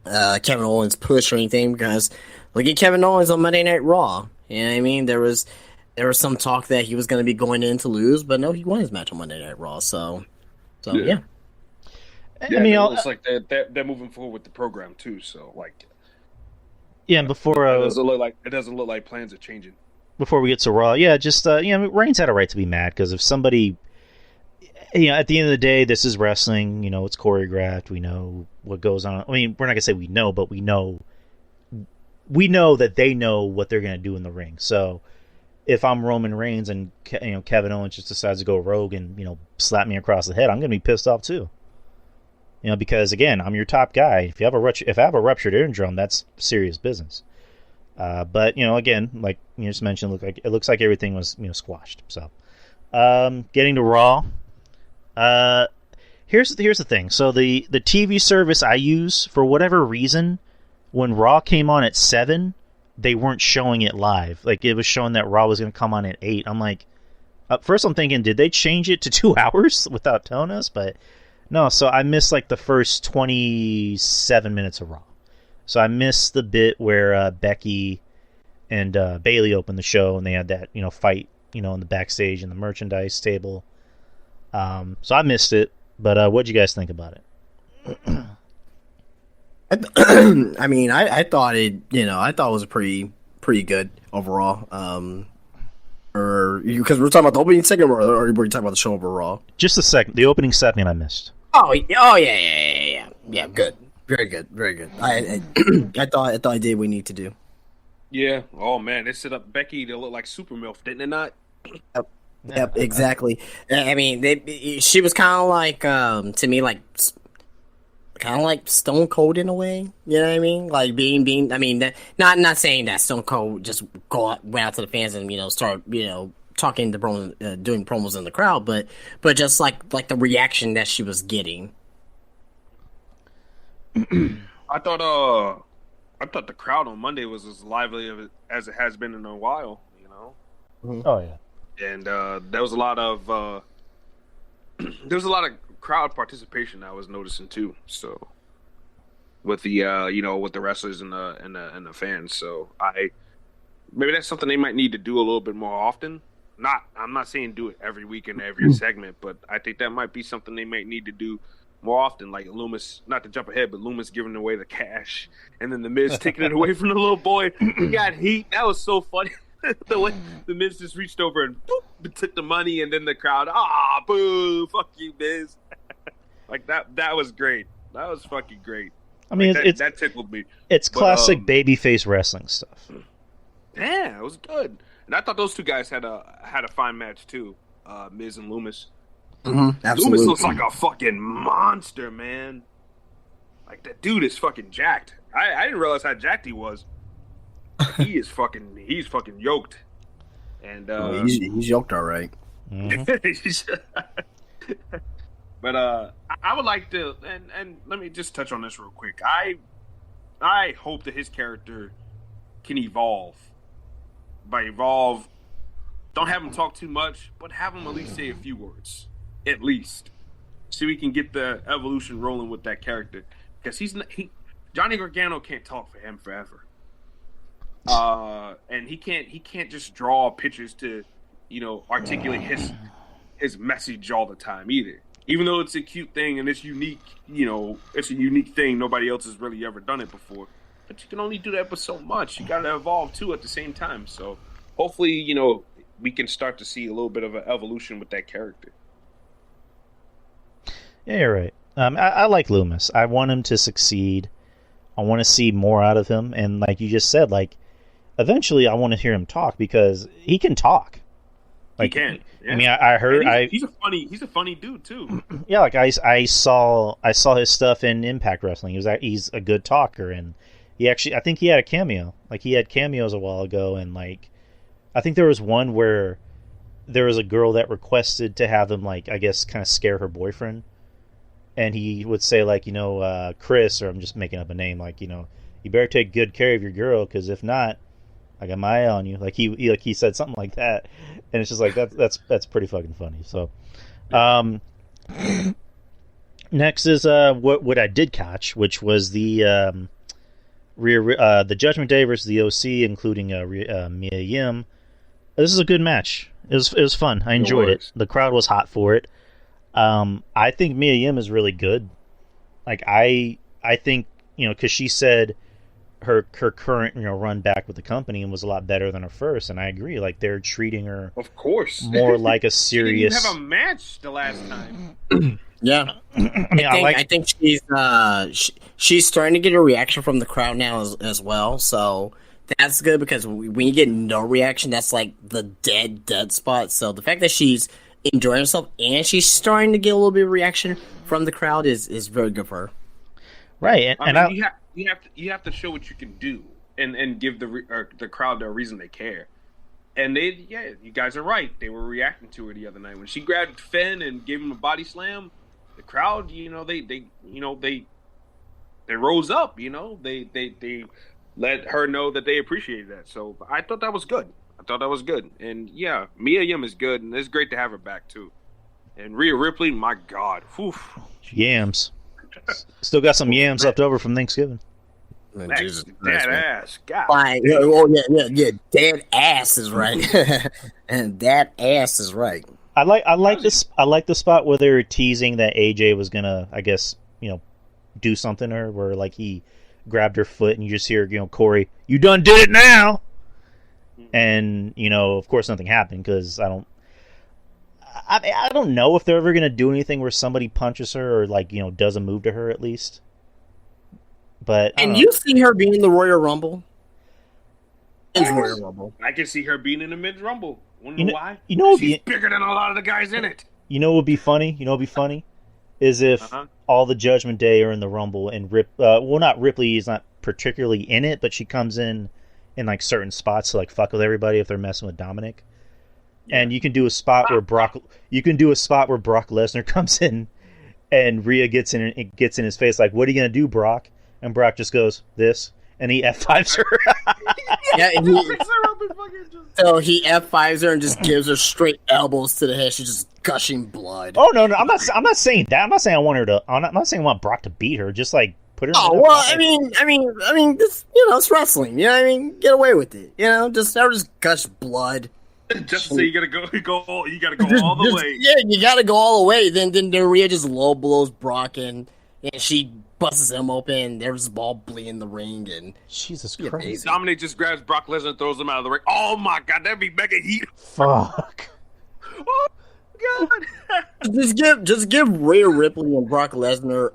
Owens' push or anything, because look at Kevin Owens on Monday Night Raw. You know what I mean? There was some talk that he was going to be going in to lose, but no, he won his match on Monday Night Raw. So yeah. I mean, it's like they're moving forward with the program too. So like. Yeah, and before it doesn't look like plans are changing. Before we get to Raw, just Reigns had a right to be mad, because if somebody, at the end of the day, this is wrestling. It's choreographed. We know what goes on. I mean, we're not gonna say we know, but we know that they know what they're gonna do in the ring. So if I'm Roman Reigns and Kevin Owens just decides to go rogue and slap me across the head, I'm gonna be pissed off too. Because again, I'm your top guy. If I have a ruptured eardrum, that's serious business. But again, like you just mentioned, it looks like everything was squashed. So, getting to Raw. Here's the thing. So the TV service I use, for whatever reason, when Raw came on at 7, they weren't showing it live. Like, it was showing that Raw was going to come on at 8. I'm like, first I'm thinking, did they change it to 2 hours without telling us? But no, so I missed like the first 27 minutes of Raw. So I missed the bit where Becky and Bayley opened the show, and they had that fight in the backstage in the merchandise table. So I missed it. But what'd you guys think about it? I mean, I thought it. I thought it was pretty good overall. Because we're talking about the opening segment, or were you talking about the show overall? Just the opening segment I missed. Oh yeah. Good, very good. I thought I did what we need to do. Yeah. Oh man, they set up Becky to look like Super MILF, didn't it not? Yep, exactly. I mean, she was kind of like to me like. Kind of like Stone Cold in a way, you know what I mean? Like being. I mean, not saying that Stone Cold just went out to the fans and start talking to doing promos in the crowd, but just like the reaction that she was getting. I thought the crowd on Monday was as lively as it has been in a while. Mm-hmm. Oh yeah, and there was a lot of crowd participation I was noticing too. So with the with the wrestlers and the fans, so maybe that's something they might need to do a little bit more often. I'm not saying do it every week in every segment, but I think that might be something they might need to do more often. Like Loomis, not to jump ahead, but Loomis giving away the cash, and then the Miz taking it away from the little boy. He got heat. That was so funny. The way the Miz just reached over and boop, took the money, and then the crowd, boo, fuck you, Miz. Like that was great. That was fucking great. I mean, that tickled me. It's classic babyface wrestling stuff. Yeah, it was good. And I thought those two guys had a fine match too, Miz and Loomis. Mm-hmm, absolutely. Loomis looks like a fucking monster, man. Like, that dude is fucking jacked. I didn't realize how jacked he was. He's fucking yoked. And he's yoked all right. Mm-hmm. But I would like to, and let me just touch on this real quick. I hope that his character can evolve. By evolve, don't have him talk too much, but have him at least say a few words, at least, so we can get the evolution rolling with that character. Because Johnny Gargano can't talk for him forever, and he can't just draw pictures to, articulate his message all the time either. Even though it's a cute thing and it's unique, it's a unique thing. Nobody else has really ever done it before. But you can only do that but so much. You got to evolve, too, at the same time. So hopefully, we can start to see a little bit of an evolution with that character. Yeah, you're right. I like Loomis. I want him to succeed. I want to see more out of him. And like you just said, eventually I want to hear him talk because he can talk. He can. Yeah. I mean, I heard he's a funny dude too. Yeah, I saw his stuff in Impact Wrestling. He's a good talker, and I think he had a cameo. He had cameos a while ago, and I think there was one where there was a girl that requested to have him I guess kind of scare her boyfriend, and he would say Chris, or I'm just making up a name, you better take good care of your girl, because if not, I got my eye on you. He said something like that, and it's just that's pretty fucking funny. So, next is what I did catch, which was the the Judgment Day versus the OC, including Mia Yim. This is a good match. It was fun. I enjoyed it. The crowd was hot for it. I think Mia Yim is really good. I think because she said her current run back with the company was a lot better than her first, and I agree. They're treating her, of course, more like a serious. She didn't have a match the last time. Yeah, I think she's starting to get a reaction from the crowd now as well. So that's good, because when you get no reaction, that's the dead spot. So the fact that she's enjoying herself and she's starting to get a little bit of reaction from the crowd is very good for her. Right, you have to show what you can do and give the crowd a reason they care. And you guys are right. They were reacting to her the other night when she grabbed Finn and gave him a body slam. The crowd, they rose up. They let her know that they appreciated that. So I thought that was good. And yeah, Mia Yim is good, and it's great to have her back too. And Rhea Ripley, my God, whew. Yams. Still got some yams left over from Thanksgiving. Man, Jesus Christ, dead ass. God. Yeah. Dead ass is right. And that ass is right. I like this. I like the spot where they were teasing that AJ was gonna, I guess, do something to her, where he grabbed her foot, and you just hear, Corey, you done did it now. And of course, nothing happened, because I don't know if they're ever gonna do anything where somebody punches her or does a move to her at least. But you see her being in the Royal Rumble. Royal Rumble. I can see her being in the Men's Rumble. Wonder why? She's bigger than a lot of the guys in it. What would be funny? Is if all the Judgment Day are in the Rumble, and not Ripley is not particularly in it, but she comes in certain spots to fuck with everybody if they're messing with Dominic. Yeah. And you can do a spot where Brock Lesnar comes in, and Rhea gets in his face what are you gonna do, Brock? And Brock just goes this, and he F5s her. Yeah, so he F5s her and just gives her straight elbows to the head. She's just gushing blood. Oh no, I'm not saying that. I'm not saying I want her to. I'm not saying I want Brock to beat her. Just put her. Oh well, I mean, this, it's wrestling. Get away with it. Just gush blood. Just to say you gotta go all the way. Yeah, you gotta go all the way. Then Rhea just low blows Brock, and she busts him open. There's a ball bleeding in the ring, and Jesus Christ! Dominic just grabs Brock Lesnar and throws him out of the ring. Oh my God, that'd be mega heat. Fuck. Oh God. just give Rhea Ripley and Brock Lesnar.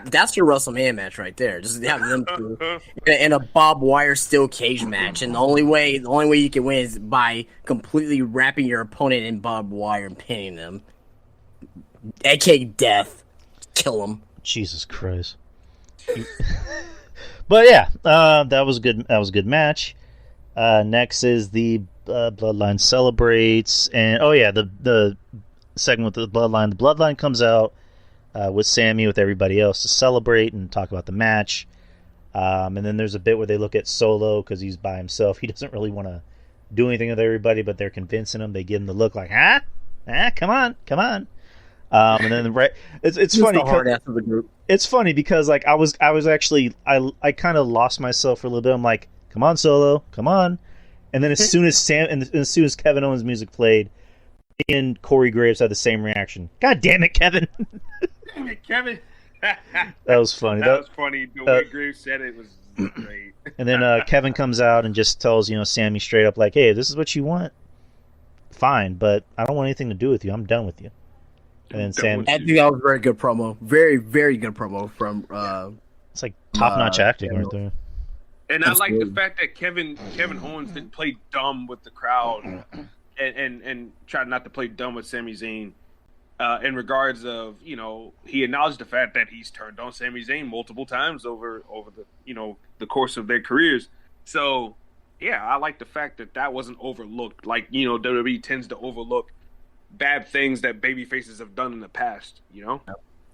That's your WrestleMania match right there. Just have them two in a barbed wire steel cage match, and the only way you can win is by completely wrapping your opponent in barbed wire and pinning them. A.K.A. death. Kill them. Jesus Christ. But yeah, that was good. That was a good match. Next is the Bloodline Celebrates, and the segment with the Bloodline. The Bloodline comes out with Sammy, with everybody else to celebrate and talk about the match. And then there's a bit where they look at Solo because he's by himself. He doesn't really want to do anything with everybody, but they're convincing him. They give him the look like, come on. And then it's funny. Hard ass of the group. It's funny because like I was actually I kind of lost myself for a little bit. I'm like, come on, Solo, come on. And then as soon as Kevin Owens' music played, me and Corey Graves had the same reaction. God damn it, Kevin! Damn it, Kevin! That was funny. That was funny. The way Graves said it was great. And then Kevin comes out and just tells Sammy straight up like, "Hey, this is what you want. Fine, but I don't want anything to do with you. I'm done with you." And then Sam, I think that was a very good promo. Very, very good promo from. It's like top-notch acting right there. And I like the fact that Kevin Owens didn't play dumb with the crowd, and tried not to play dumb with Sami Zayn. In regards of he acknowledged the fact that he's turned on Sami Zayn multiple times over the the course of their careers. So yeah, I like the fact that wasn't overlooked. Like WWE tends to overlook bad things that baby faces have done in the past.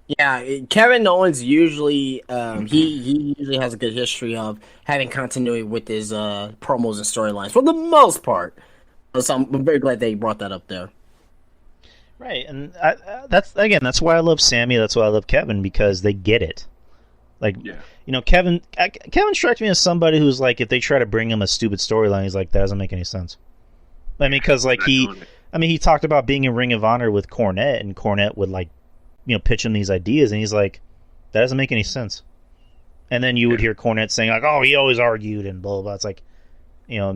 Yeah, Kevin Owens usually he usually has a good history of having continuity with his promos and storylines for the most part. So I'm very glad they brought that up there. Right, and that's why I love Sammy. That's why I love Kevin, because they get it. Like, Kevin strikes me as somebody who's like, if they try to bring him a stupid storyline, he's like, that doesn't make any sense. I mean, because like he talked about being in Ring of Honor with Cornette, and Cornette would like, pitch him these ideas, and he's like, that doesn't make any sense. And then you would hear Cornette saying like, oh, he always argued and blah blah blah. It's like,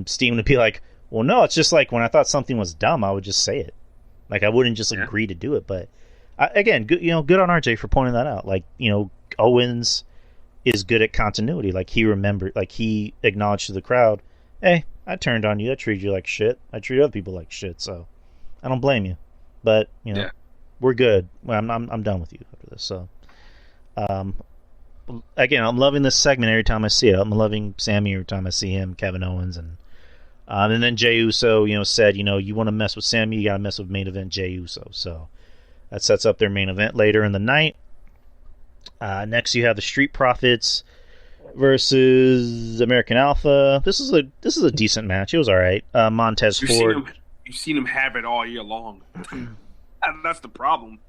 Steven would be like, well, no, it's just like when I thought something was dumb, I would just say it. Like, I wouldn't just agree to do it. But again, good, good on RJ for pointing that out. Like, Owens is good at continuity. Like, he remembered, like, he acknowledged to the crowd, hey, I turned on you. I treated you like shit. I treat other people like shit. So I don't blame you. But we're good. Well, I'm done with you after this. So, again, I'm loving this segment every time I see it. I'm loving Sammy every time I see him, Kevin Owens, and then Jey Uso, said, you want to mess with Sammy, you got to mess with main event Jey Uso. So that sets up their main event later in the night. Next, you have the Street Profits versus American Alpha. This is a decent match. It was all right. Montez Ford. You've seen him have it all year long. And that's the problem.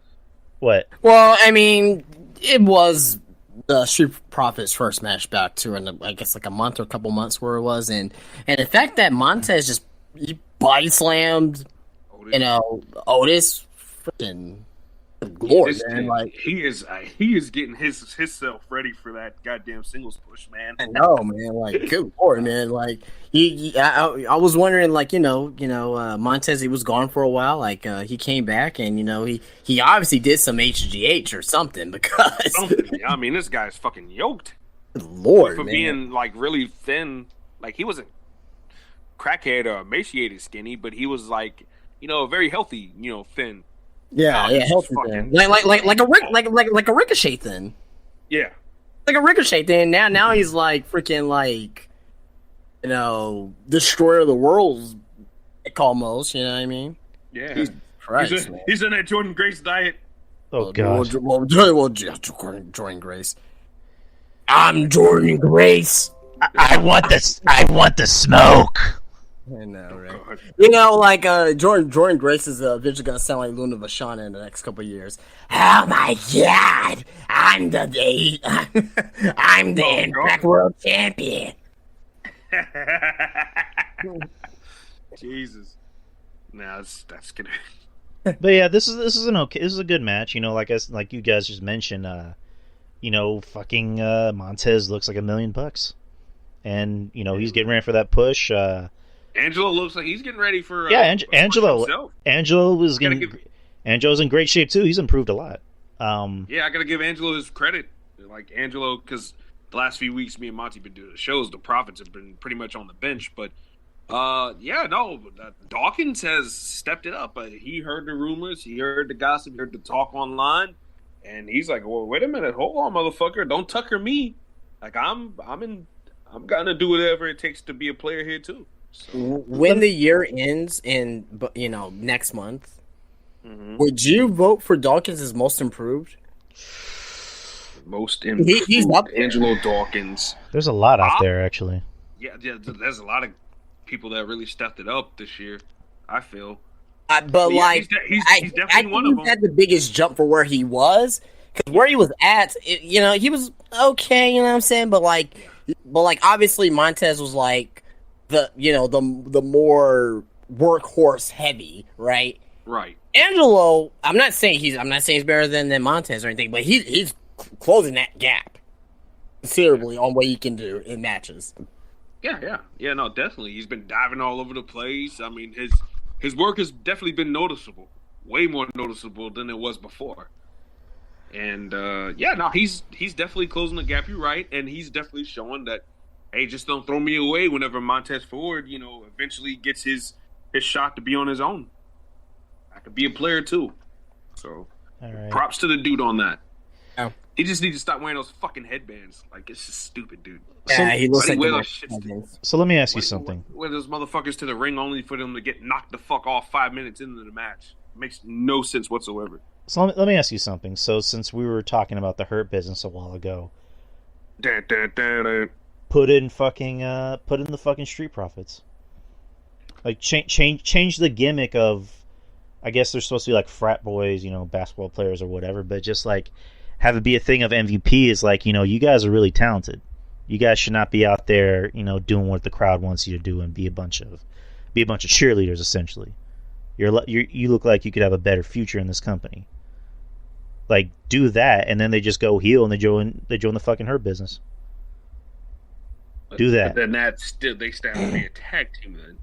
What? Well, I mean, it was the Street Profits first match back to I guess like a month or a couple months where it was, and the fact that Montez just body slammed Otis, freaking Lord, man! Like he is getting himself ready for that goddamn singles push, man. I know, man. Like good Lord, man. Like I was wondering, like Montez, he was gone for a while. Like he came back, and he obviously did some HGH or something because I mean, this guy's fucking yoked. Lord, for man. Being like really thin. Like he wasn't crackhead or emaciated skinny, but he was like very healthy, thin. Yeah, healthy thin. Like a Ricochet thin. Yeah. Like a Ricochet thin. Now he's like freaking like destroyer of the world almost, you know what I mean? Yeah. He's in that Jordan Grace diet. Oh god. Well, Jordan Grace. I'm Jordan Grace. I want the smoke. I know, right? Jordan Grace is eventually gonna sound like Luna Vachana in the next couple of years. Oh my god! I'm the Impact World Champion. Jesus. No, that's gonna. But yeah, this is a good match. Like you guys just mentioned. Fucking Montez looks like $1 million, and he's getting ready for that push. Angelo looks like he's getting ready for Angelo Angelo's in great shape too. He's improved a lot. Yeah, I gotta give Angelo his credit. Like Angelo, because the last few weeks me and Monty been doing the shows, the Profits have been pretty much on the bench. But Dawkins has stepped it up. He heard the rumors, he heard the gossip, he heard the talk online, and he's like, "Well, wait a minute, hold on, motherfucker, don't Tucker me. Like I'm gonna do whatever it takes to be a player here too." So. When the year ends in next month, Would you vote for Dawkins as most improved? Most improved. He's up there. Angelo Dawkins. There's a lot out there, actually. Yeah, there's a lot of people that really stepped it up this year, I feel. But yeah, like, he's I definitely one of them. He had the biggest jump for where he was, because where he was at, he was okay. You know what I'm saying? But like, obviously Montez was like the more workhorse heavy, right? Right. Angelo, I'm not saying he's better than Montez or anything, but he's closing that gap considerably on what he can do in matches. Yeah. No, definitely. He's been diving all over the place. I mean, his work has definitely been noticeable, way more noticeable than it was before. And he's definitely closing the gap. You're right, and he's definitely showing that, hey, just don't throw me away whenever Montez Ford, eventually gets his shot to be on his own. I could be a player too. So, all right. Props to the dude on that. Yeah. He just needs to stop wearing those fucking headbands. Like, it's just stupid, dude. Yeah, he looks like So let me ask you something. Wear those motherfuckers to the ring only for them to get knocked the fuck off 5 minutes into the match. Makes no sense whatsoever. So let me ask you something. So since we were talking about the Hurt Business a while ago, put in the fucking Street Profits. Like change the gimmick of, I guess they're supposed to be like frat boys, basketball players or whatever, but just like have it be a thing of MVP is like, you guys are really talented. You guys should not be out there, doing what the crowd wants you to do and be a bunch of cheerleaders essentially. You look like you could have a better future in this company. Like, do that, and then they just go heel and they join the fucking Hurt Business. Do that. But then they stay out to be a tag team then.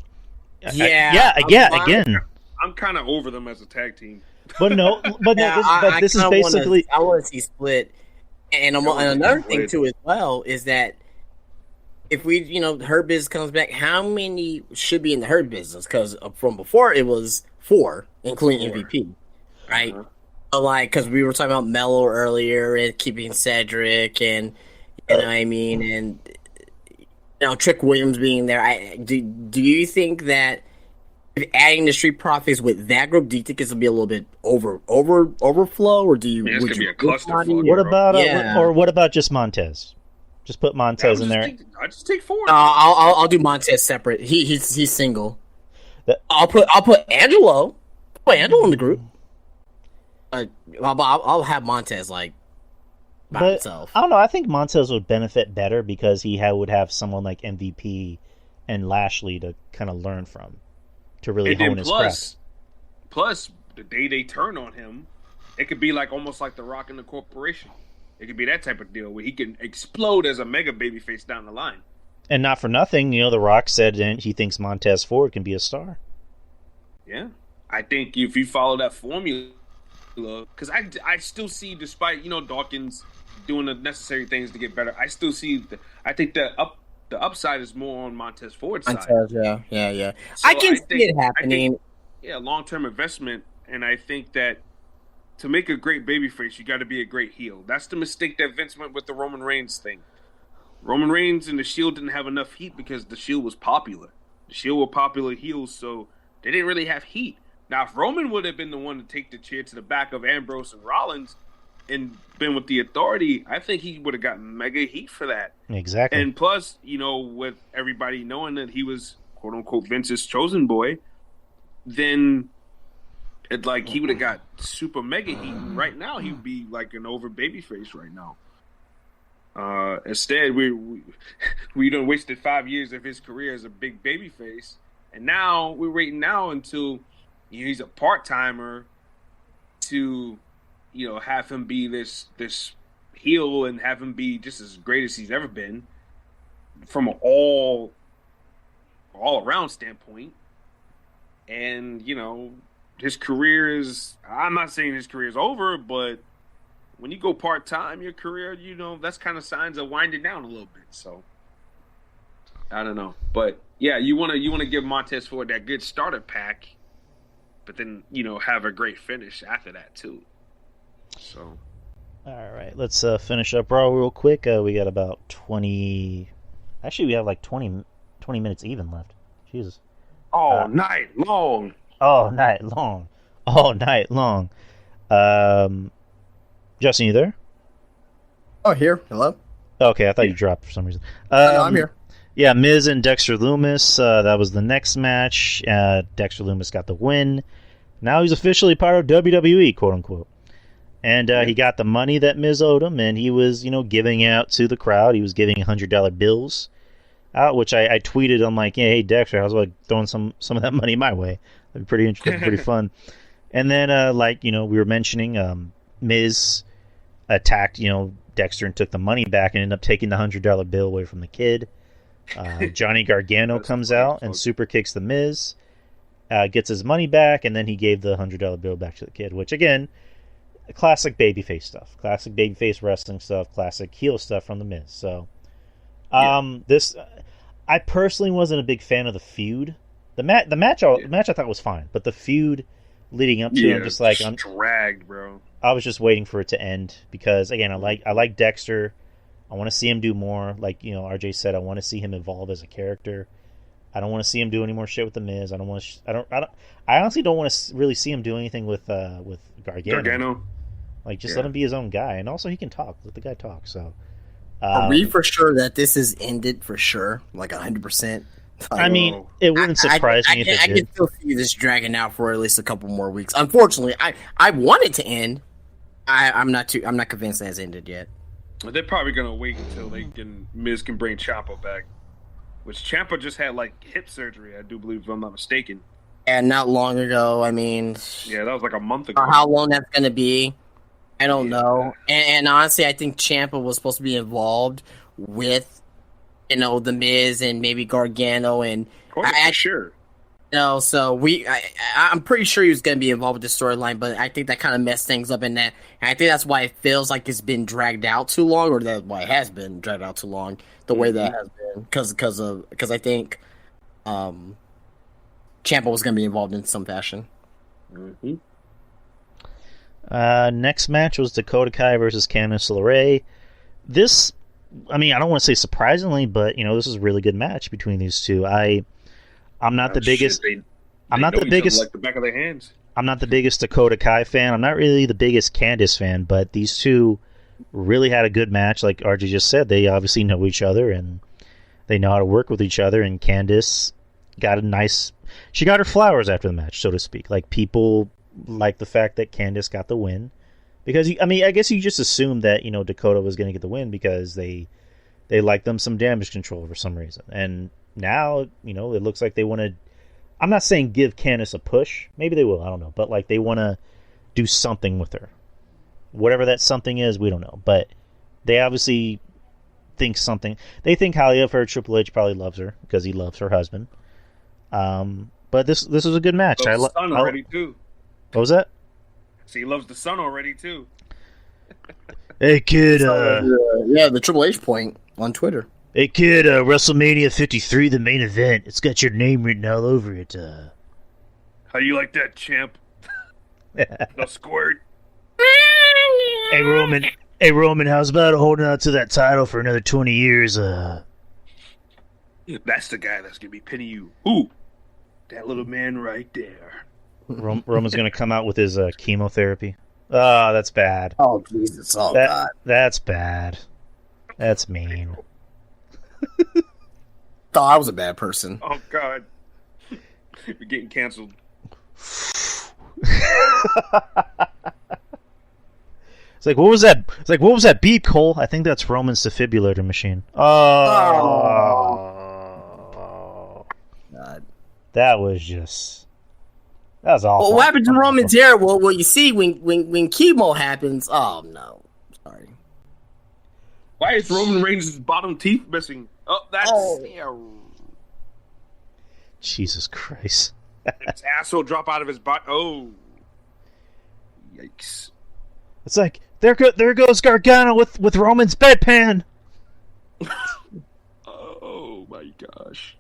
Again. I'm kind of over them as a tag team. But this is basically. I want to see Split, and another thing too as well is that if we, Hurt Business comes back, how many should be in the Hurt Business? Because from before it was 4, including MVP, right? Uh-huh. Like, because we were talking about Mello earlier and keeping Cedric, and and Trick Williams being there. Do you think that adding the Street Profits with that group, do you think it's gonna be a little bit overflow, or do you? It's gonna be a clusterfuck. What about just Montez? Just put Montez in there. I just take 4. I'll do Montez separate. He's single. I'll put Angelo. Put Angelo in the group. I'll have Montez by himself. I don't know. I think Montez would benefit better because he would have someone like MVP and Lashley to kind of learn from, to really hone his craft. Plus, the day they turn on him, it could be almost like The Rock and the Corporation. It could be that type of deal where he can explode as a mega babyface down the line. And not for nothing, The Rock said he thinks Montez Ford can be a star. Yeah. I think if you follow that formula, because I still see, despite, Dawkins doing the necessary things to get better, I still see, I think the upside is more on Montez Ford's side. Yeah. So I can see it happening. Long-term investment, and I think that to make a great babyface, you got to be a great heel. That's the mistake that Vince went with the Roman Reigns thing. Roman Reigns and the Shield didn't have enough heat because the Shield was popular. The Shield were popular heels, so they didn't really have heat. Now, if Roman would have been the one to take the chair to the back of Ambrose and Rollins and been with the Authority, I think he would have gotten mega heat for that. Exactly. And plus, with everybody knowing that he was, quote-unquote, Vince's chosen boy, then he would have got super mega heat. Right now, he would be like an over babyface right now. Instead, we done wasted 5 years of his career as a big babyface, and now we're waiting until he's a part-timer to have him be this heel and have him be just as great as he's ever been from an all around standpoint. And his career is, I'm not saying his career is over, but when you go part-time, your career, that's kind of signs of winding down a little bit. So I don't know, but yeah, you want to give Montez Ford that good starter pack, but then have a great finish after that too. So all right, let's finish up Raw real quick. We got about 20. Actually, we have 20 minutes even left. Jesus. All night long. All night long. all night long. Justin, you there? Oh, here. Hello. Okay, I thought you dropped for some reason. No, I'm here. Yeah, Miz and Dexter Lumis. That was the next match. Dexter Lumis got the win. Now he's officially part of WWE, quote unquote. And he got the money that Miz owed him, and he was, giving out to the crowd. He was giving $100 bills out, which I tweeted. I'm like, hey, Dexter, how's about throwing some of that money my way? That'd be pretty interesting, pretty fun. And then, we were mentioning, Miz attacked, Dexter and took the money back and ended up taking the $100 bill away from the kid. Johnny Gargano comes out and super kicks the Miz, gets his money back, and then he gave the $100 bill back to the kid, which, again, classic babyface stuff, classic babyface wrestling stuff, classic heel stuff from the Miz. So, this, I personally wasn't a big fan of the feud. The match I thought was fine, but the feud leading up to it, I'm just like, I'm dragged, bro. I was just waiting for it to end because, again, I like Dexter. I want to see him do more. Like RJ said, I want to see him evolve as a character. I don't want to see him do any more shit with the Miz. I honestly don't want to really see him do anything with Gargano. Like, just let him be his own guy, and also he can talk. Let the guy talk. So, are we for sure that this is ended for sure, like 100%? I mean, it wouldn't surprise me if it did. I can still see this dragging out for at least a couple more weeks. Unfortunately, I want it to end. I'm not convinced that it's ended yet. They're probably gonna wait until Miz can bring Ciampa back, which Ciampa just had like hip surgery, I do believe, if I'm not mistaken. And not long ago. I mean, yeah, that was like a month ago. Or how long that's gonna be, I don't know. And honestly, I think Ciampa was supposed to be involved with, the Miz and maybe Gargano and. Sure. So I'm pretty sure he was going to be involved with the storyline, but I think that kind of messed things up in that. And I think that's why it feels like it's been dragged out too long, or that's why it has been dragged out too long, the way that has been. Because I think Ciampa was going to be involved in some fashion. Mm-hmm. Next match was Dakota Kai versus Candice LeRae. This, I don't want to say surprisingly, but this is a really good match between these two. I'm not the biggest. I'm not the biggest. Like the back of their hands. I'm not the biggest Dakota Kai fan. I'm not really the biggest Candice fan, but these two really had a good match. Like RJ just said, they obviously know each other and they know how to work with each other. And Candice got she got her flowers after the match, so to speak. Like, people like the fact that Candice got the win because I guess you just assumed that Dakota was going to get the win because they like them some damage control for some reason. And now, it looks like they want to, I'm not saying give Candice a push. Maybe they will, I don't know. But, they want to do something with her. Whatever that something is, we don't know. But they obviously think something. They think highly of her. Triple H probably loves her because he loves her husband. But this was a good match. He loves the son already, too. What was that? So he loves the son already, too. Hey, kid. The Triple H point on Twitter. Hey, kid, WrestleMania 53, the main event. It's got your name written all over it. How you like that, champ? No squirt. Hey, Roman, how's about holding on to that title for another 20 years? That's the guy that's going to be pinning you. Ooh, that little man right there. Roman's going to come out with his chemotherapy. Oh, that's bad. Oh, Jesus. Oh, God. That's bad. That's mean. Thought I was a bad person. Oh, God. We're getting canceled. It's like, what was that? It's like, what was that beep, Cole? I think that's Roman's defibrillator machine. Oh. God. That was awful. Well, what happened to Roman's hair? Well, you see, when chemo happens, oh, no. Sorry. Why is Roman Reigns' bottom teeth missing? Oh, that's... Jesus Christ. His asshole drop out of his butt. Oh. Yikes. It's like, there goes Gargano with Roman's bedpan. Oh, my gosh.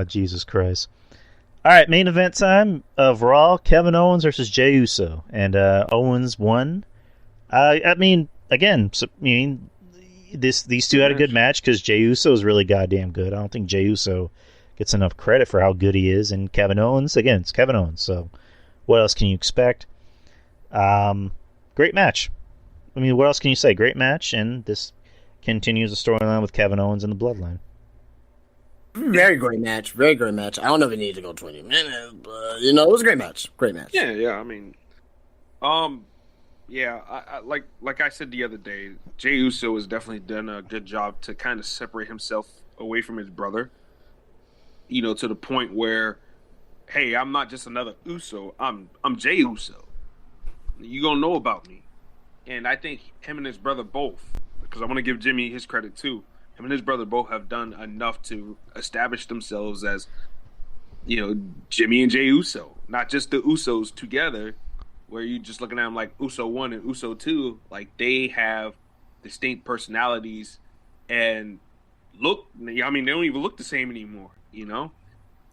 Jesus Christ. All right, main event time of Raw, Kevin Owens versus Jey Uso. And Owens won. These two had a good match because Jey Uso is really goddamn good. I don't think Jey Uso gets enough credit for how good he is. And Kevin Owens, again, it's Kevin Owens. So What else can you expect? Great match. I mean, what else can you say? Great match, and this continues the storyline with Kevin Owens and the Bloodline. Very great match. Very great match. I don't know if it needed to go 20 minutes, but it was a great match. Great match. Yeah. I mean, yeah. I like I said the other day, Jey Uso has definitely done a good job to kind of separate himself away from his brother. To the point where, hey, I'm not just another Uso. I'm Jey Uso. You gonna know about me, and I think him and his brother both, because I want to give Jimmy his credit too. Him and his brother both have done enough to establish themselves as, Jimmy and Jey Uso, not just the Usos together, where you just looking at them like Uso 1 and Uso 2. Like, they have distinct personalities and look. I mean, they don't even look the same anymore,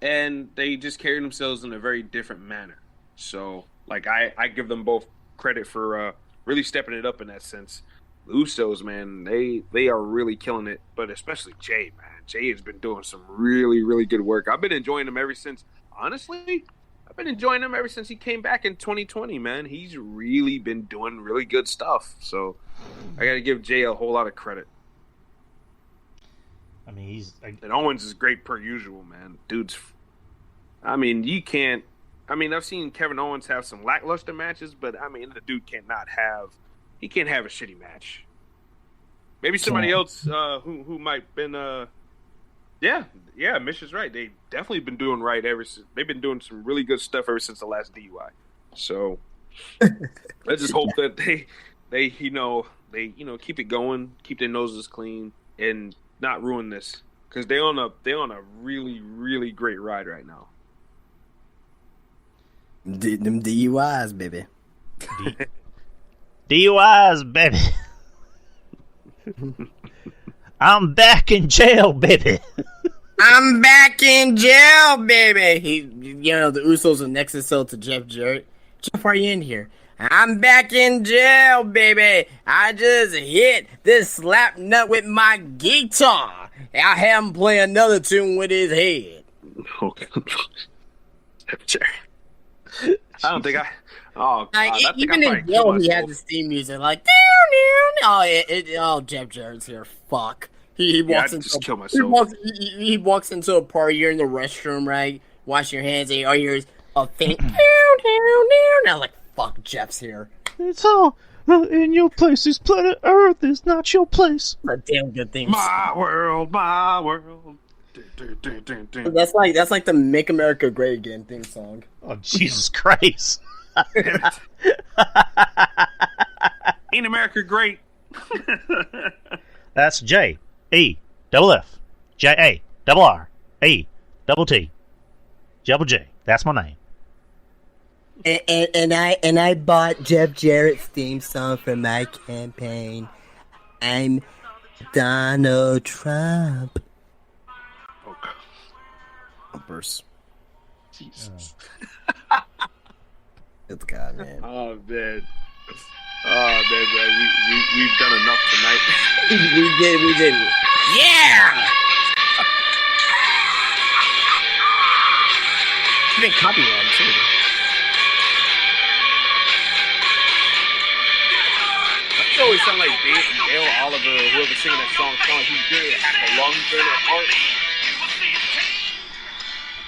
and they just carry themselves in a very different manner. So, like, I give them both credit for really stepping it up in that sense. The Usos, man, they are really killing it, but especially Jey, man. Jey has been doing some really, really good work. I've been enjoying him ever since, honestly, I've been enjoying him ever since he came back in 2020, man. He's really been doing really good stuff. So I got to give Jey a whole lot of credit. I mean, and Owens is great per usual, man. Dude's, I mean, I've seen Kevin Owens have some lackluster matches, but I mean, the dude can't have a shitty match. Maybe somebody else who might been Mish is right. They definitely been doing right ever since. They've been doing some really good stuff ever since the last DUI. So let's just hope that they keep it going, keep their noses clean, and not ruin this, because they're on a really, really great ride right now. Them DUIs, baby. DUIs, baby. I'm back in jail, baby. I'm back in jail, baby. The Usos are next to sell to Jeff Jarrett. Jeff, why are you in here? I'm back in jail, baby. I just hit this slap nut with my guitar. I have him play another tune with his head. Okay. Jeff Jarrett. I don't think I. Oh, like, God, even in jail, he has his theme music like. Jeff Jarrett's here. Fuck. He walks into. Just kill myself. He walks into a party. You're in the restroom, right? Wash your hands, and all you hear is a faint. Now, like, fuck, Jeff's here. It's all in your place. This planet Earth is not your place. A damn good thing. My world, my world. That's like the Make America Great Again theme song. Oh, Jesus Christ. Ain't America great? That's J-E-F-F J-A-R-R-E-T-T Double J. That's my name. And I bought Jeff Jarrett's theme song for my campaign. I'm Donald Trump. Bumpers. Jesus. Good God, man. Oh man. We've done enough tonight. we did. Yeah. You didn't copyright too. That always sound like Dale Oliver, whoever singing that song. He's doing it half a lungs in their heart.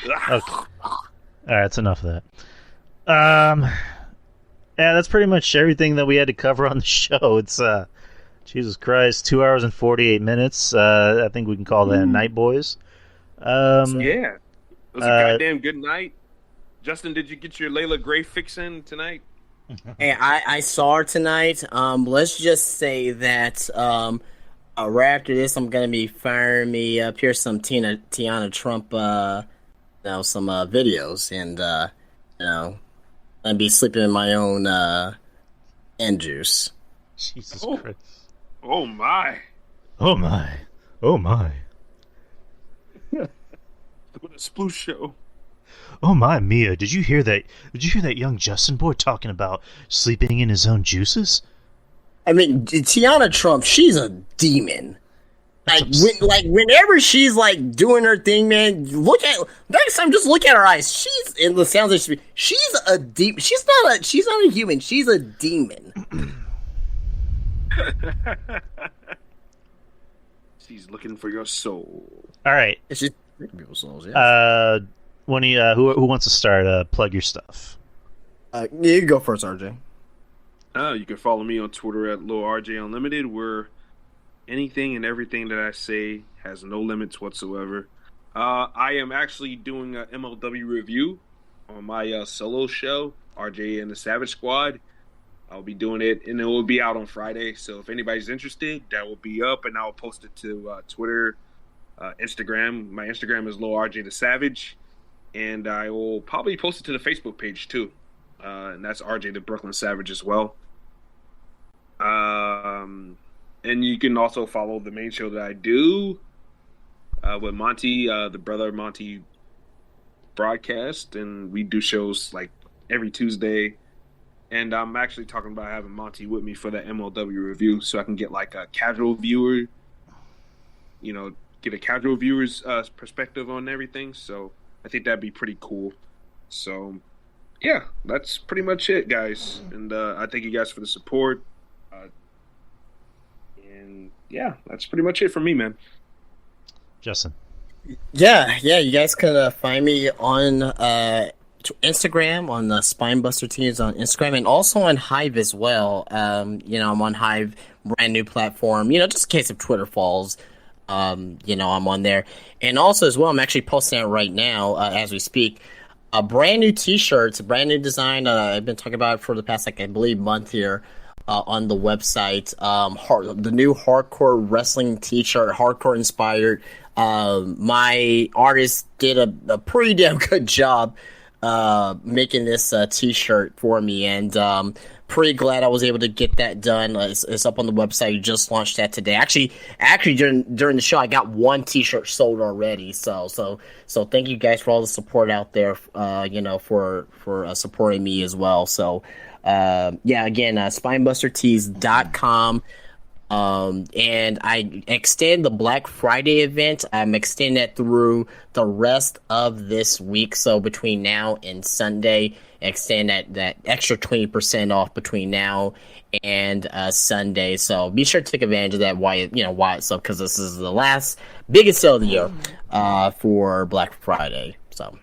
Okay. All right, that's enough of that. Yeah, that's pretty much everything that we had to cover on the show. It's Jesus Christ, 2 hours and 48 minutes. I think we can call that a night, boys. Yeah, it was a goddamn good night. Justin, did you get your Layla Gray fix in tonight? Hey, I saw her tonight. Let's just say that right after this, I'm gonna be firing me up here some Tiana Trump, some videos, and I'd be sleeping in my own end juice. Jesus Christ! Oh my! Oh my! Oh my! What a sploosh show! Oh my, Mia! Did you hear that? Did you hear that young Justin boy talking about sleeping in his own juices? I mean, Tiana Trump, she's a demon. Whenever she's like doing her thing, man, next time just look at her eyes. She's in the sounds that she's a deep. She's not a human. She's a demon. She's looking for your soul. All right. She's looking for people's souls. Yeah. Who wants to start? Plug your stuff. You go first, RJ. You can follow me on Twitter at Lil RJ Unlimited, where anything and everything that I say has no limits whatsoever. I am actually doing a MLW review on my solo show, RJ and the Savage Squad. I'll be doing it, and it will be out on Friday. So if anybody's interested, that will be up, and I'll post it to Twitter, Instagram. My Instagram is Lil RJ the Savage, and I will probably post it to the Facebook page too. And that's RJ the Brooklyn Savage as well. And you can also follow the main show that I do with Monty, the Brother Monty broadcast, and we do shows like every Tuesday. And I'm actually talking about having Monty with me for that MLW review, so I can get like a casual viewer, get a casual viewer's perspective on everything. So I think that'd be pretty cool. So yeah, that's pretty much it, guys. And I thank you guys for the support. And yeah, that's pretty much it for me, man. Justin. Yeah. You guys can find me on Instagram on the Spinebuster Teams on Instagram, and also on Hive as well. I'm on Hive, brand new platform. Just in case if Twitter falls, I'm on there. And also as well, I'm actually posting it right now as we speak. A brand new T-shirts, a brand new design. I've been talking about it for the past, I believe, month here. On the website, the new hardcore wrestling T-shirt, hardcore inspired. My artist did a pretty damn good job making this T-shirt for me, and pretty glad I was able to get that done. It's up on the website. You just launched that today. Actually, during the show, I got one T-shirt sold already. So thank you guys for all the support out there. For supporting me as well. So. Again, spinebustertees.com. And I extend the Black Friday event. I'm extending that through the rest of this week. So between now and Sunday, extend that extra 20% off between now and Sunday. So be sure to take advantage of that while it's up, because this is the last biggest sale of the year for Black Friday. So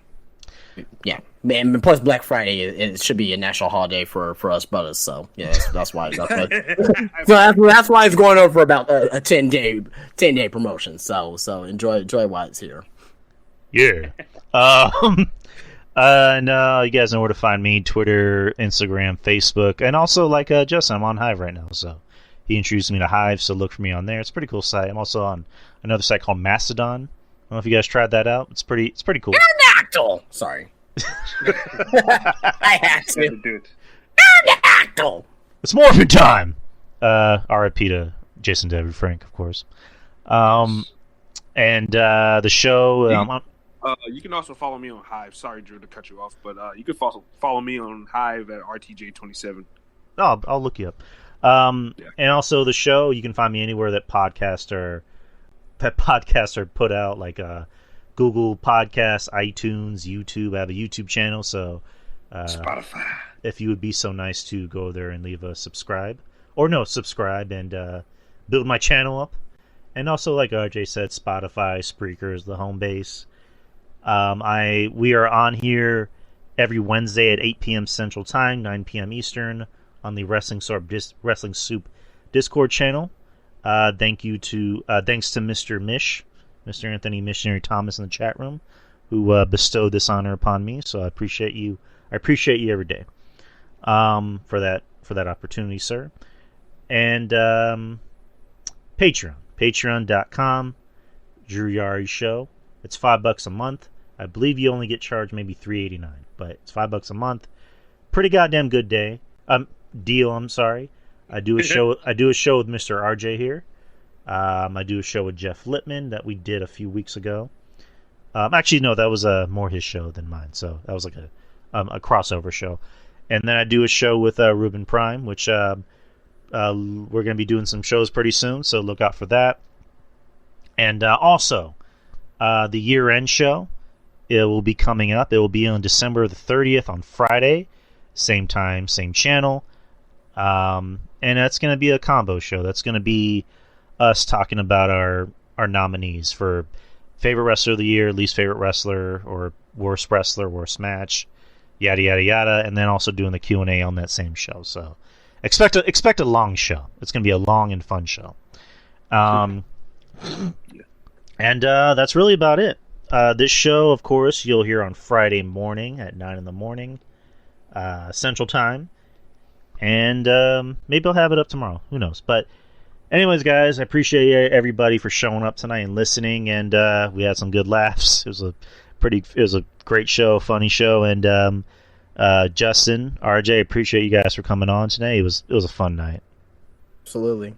yeah. And plus, Black Friday it should be a national holiday for us brothers. So yeah, that's why. That's why it's going on for about a 10-day promotion. So enjoy while it's here. Yeah. And you guys know where to find me: Twitter, Instagram, Facebook, and also like Justin, I'm on Hive right now. So he introduced me to Hive, so look for me on there. It's a pretty cool site. I'm also on another site called Mastodon. I don't know if you guys tried that out. It's pretty cool. Pterodactyl. Sorry. I had to do it. Pterodactyl. It's morphin' time. R.I.P. to Jason David Frank, of course. And the show. You can also follow me on Hive. Sorry, Drew, to cut you off, but you can follow me on Hive at RTJ27. Oh, I'll look you up. And also the show. You can find me anywhere that podcasts are put out, like Google Podcasts, iTunes, YouTube. I have a YouTube channel, so Spotify. If you would be so nice to go there and leave a subscribe and build my channel up. And also, like RJ said, Spotify, Spreaker is the home base. We are on here every Wednesday at 8 p.m. Central Time, 9 p.m. Eastern, on the Wrestling Soup Discord channel. Thanks to Mr. Anthony Missionary Thomas in the chat room, who bestowed this honor upon me. So I appreciate you. I appreciate you every day for that opportunity, sir. And patreon.com, Drew Yari Show. It's $5 a month. I believe you only get charged maybe $3.89, but it's $5 a month. Pretty goddamn good deal. I'm sorry. I do a show with Mr. RJ here. I do a show with Jeff Littman that we did a few weeks ago. Actually, no, that was more his show than mine, so that was like a crossover show. And then I do a show with Ruben Prime, which we're going to be doing some shows pretty soon, so look out for that. And also, the year-end show, it will be coming up. It will be on December the 30th on Friday. Same time, same channel. And that's going to be a combo show. That's going to be us talking about our nominees for favorite wrestler of the year, least favorite wrestler, or worst wrestler, worst match, yada, yada, yada. And then also doing the Q&A on that same show. So expect a long show. It's going to be a long and fun show. And that's really about it. This show, of course, you'll hear on Friday morning at 9 in the morning, Central Time. And maybe I'll have it up tomorrow. Who knows? But anyways, guys, I appreciate everybody for showing up tonight and listening. And we had some good laughs. It was a great show, funny show. And Justin, RJ, appreciate you guys for coming on today. It was a fun night. Absolutely.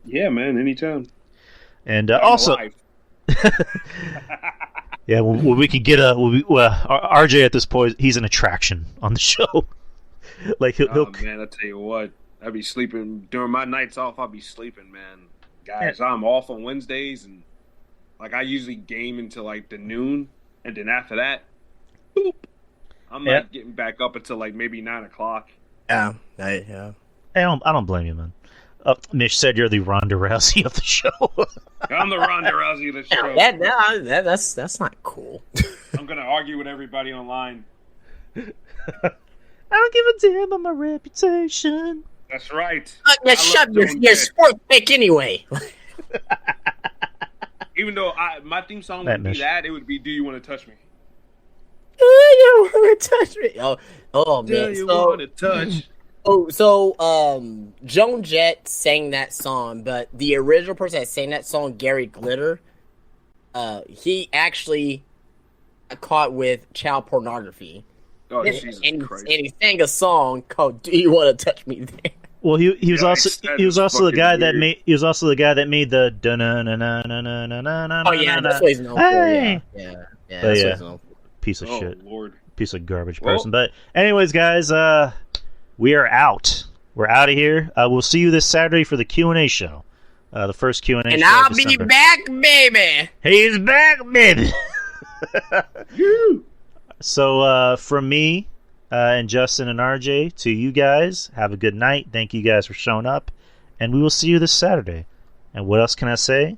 Yeah, man. Anytime. And also, yeah, well, we could get RJ at this point. He's an attraction on the show. Like he'll man, I tell you what, I'll be sleeping during my nights off. I'll be sleeping, man. Guys, I'm off on Wednesdays, and like I usually game until like the noon, and then after that, boop, I'm not getting back up until like maybe 9 o'clock. Yeah. I don't blame you, man. Mitch said you're the Ronda Rousey of the show. I'm the Ronda Rousey of the show. That's not cool. I'm gonna argue with everybody online. I don't give a damn about my reputation. That's right. Shut your sport pick anyway. Even though my theme song would be that, it would be "Do You Want to Touch Me?" Do you want to touch me? Oh man. Do you want to touch? Joan Jett sang that song, but the original person that sang that song, Gary Glitter, he actually got caught with child pornography. Oh, Jesus Christ. And he sang a song called "Do You Want to Touch Me?" There. Well, he was also the guy that made the da na na na na na na na. Oh yeah, that's what he's known for. Yeah. That's what he's known for. Piece of shit. Lord. Piece of garbage person. But anyways, guys, we are out. We're out of here. We'll see you this Saturday for the Q&A show. The first Q&A show. And I'll be back, baby. He's back, baby. So from me and Justin and RJ to you guys, have a good night. Thank you guys for showing up. And we will see you this Saturday. And what else can I say?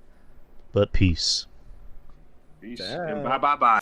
But peace. Peace. And bye.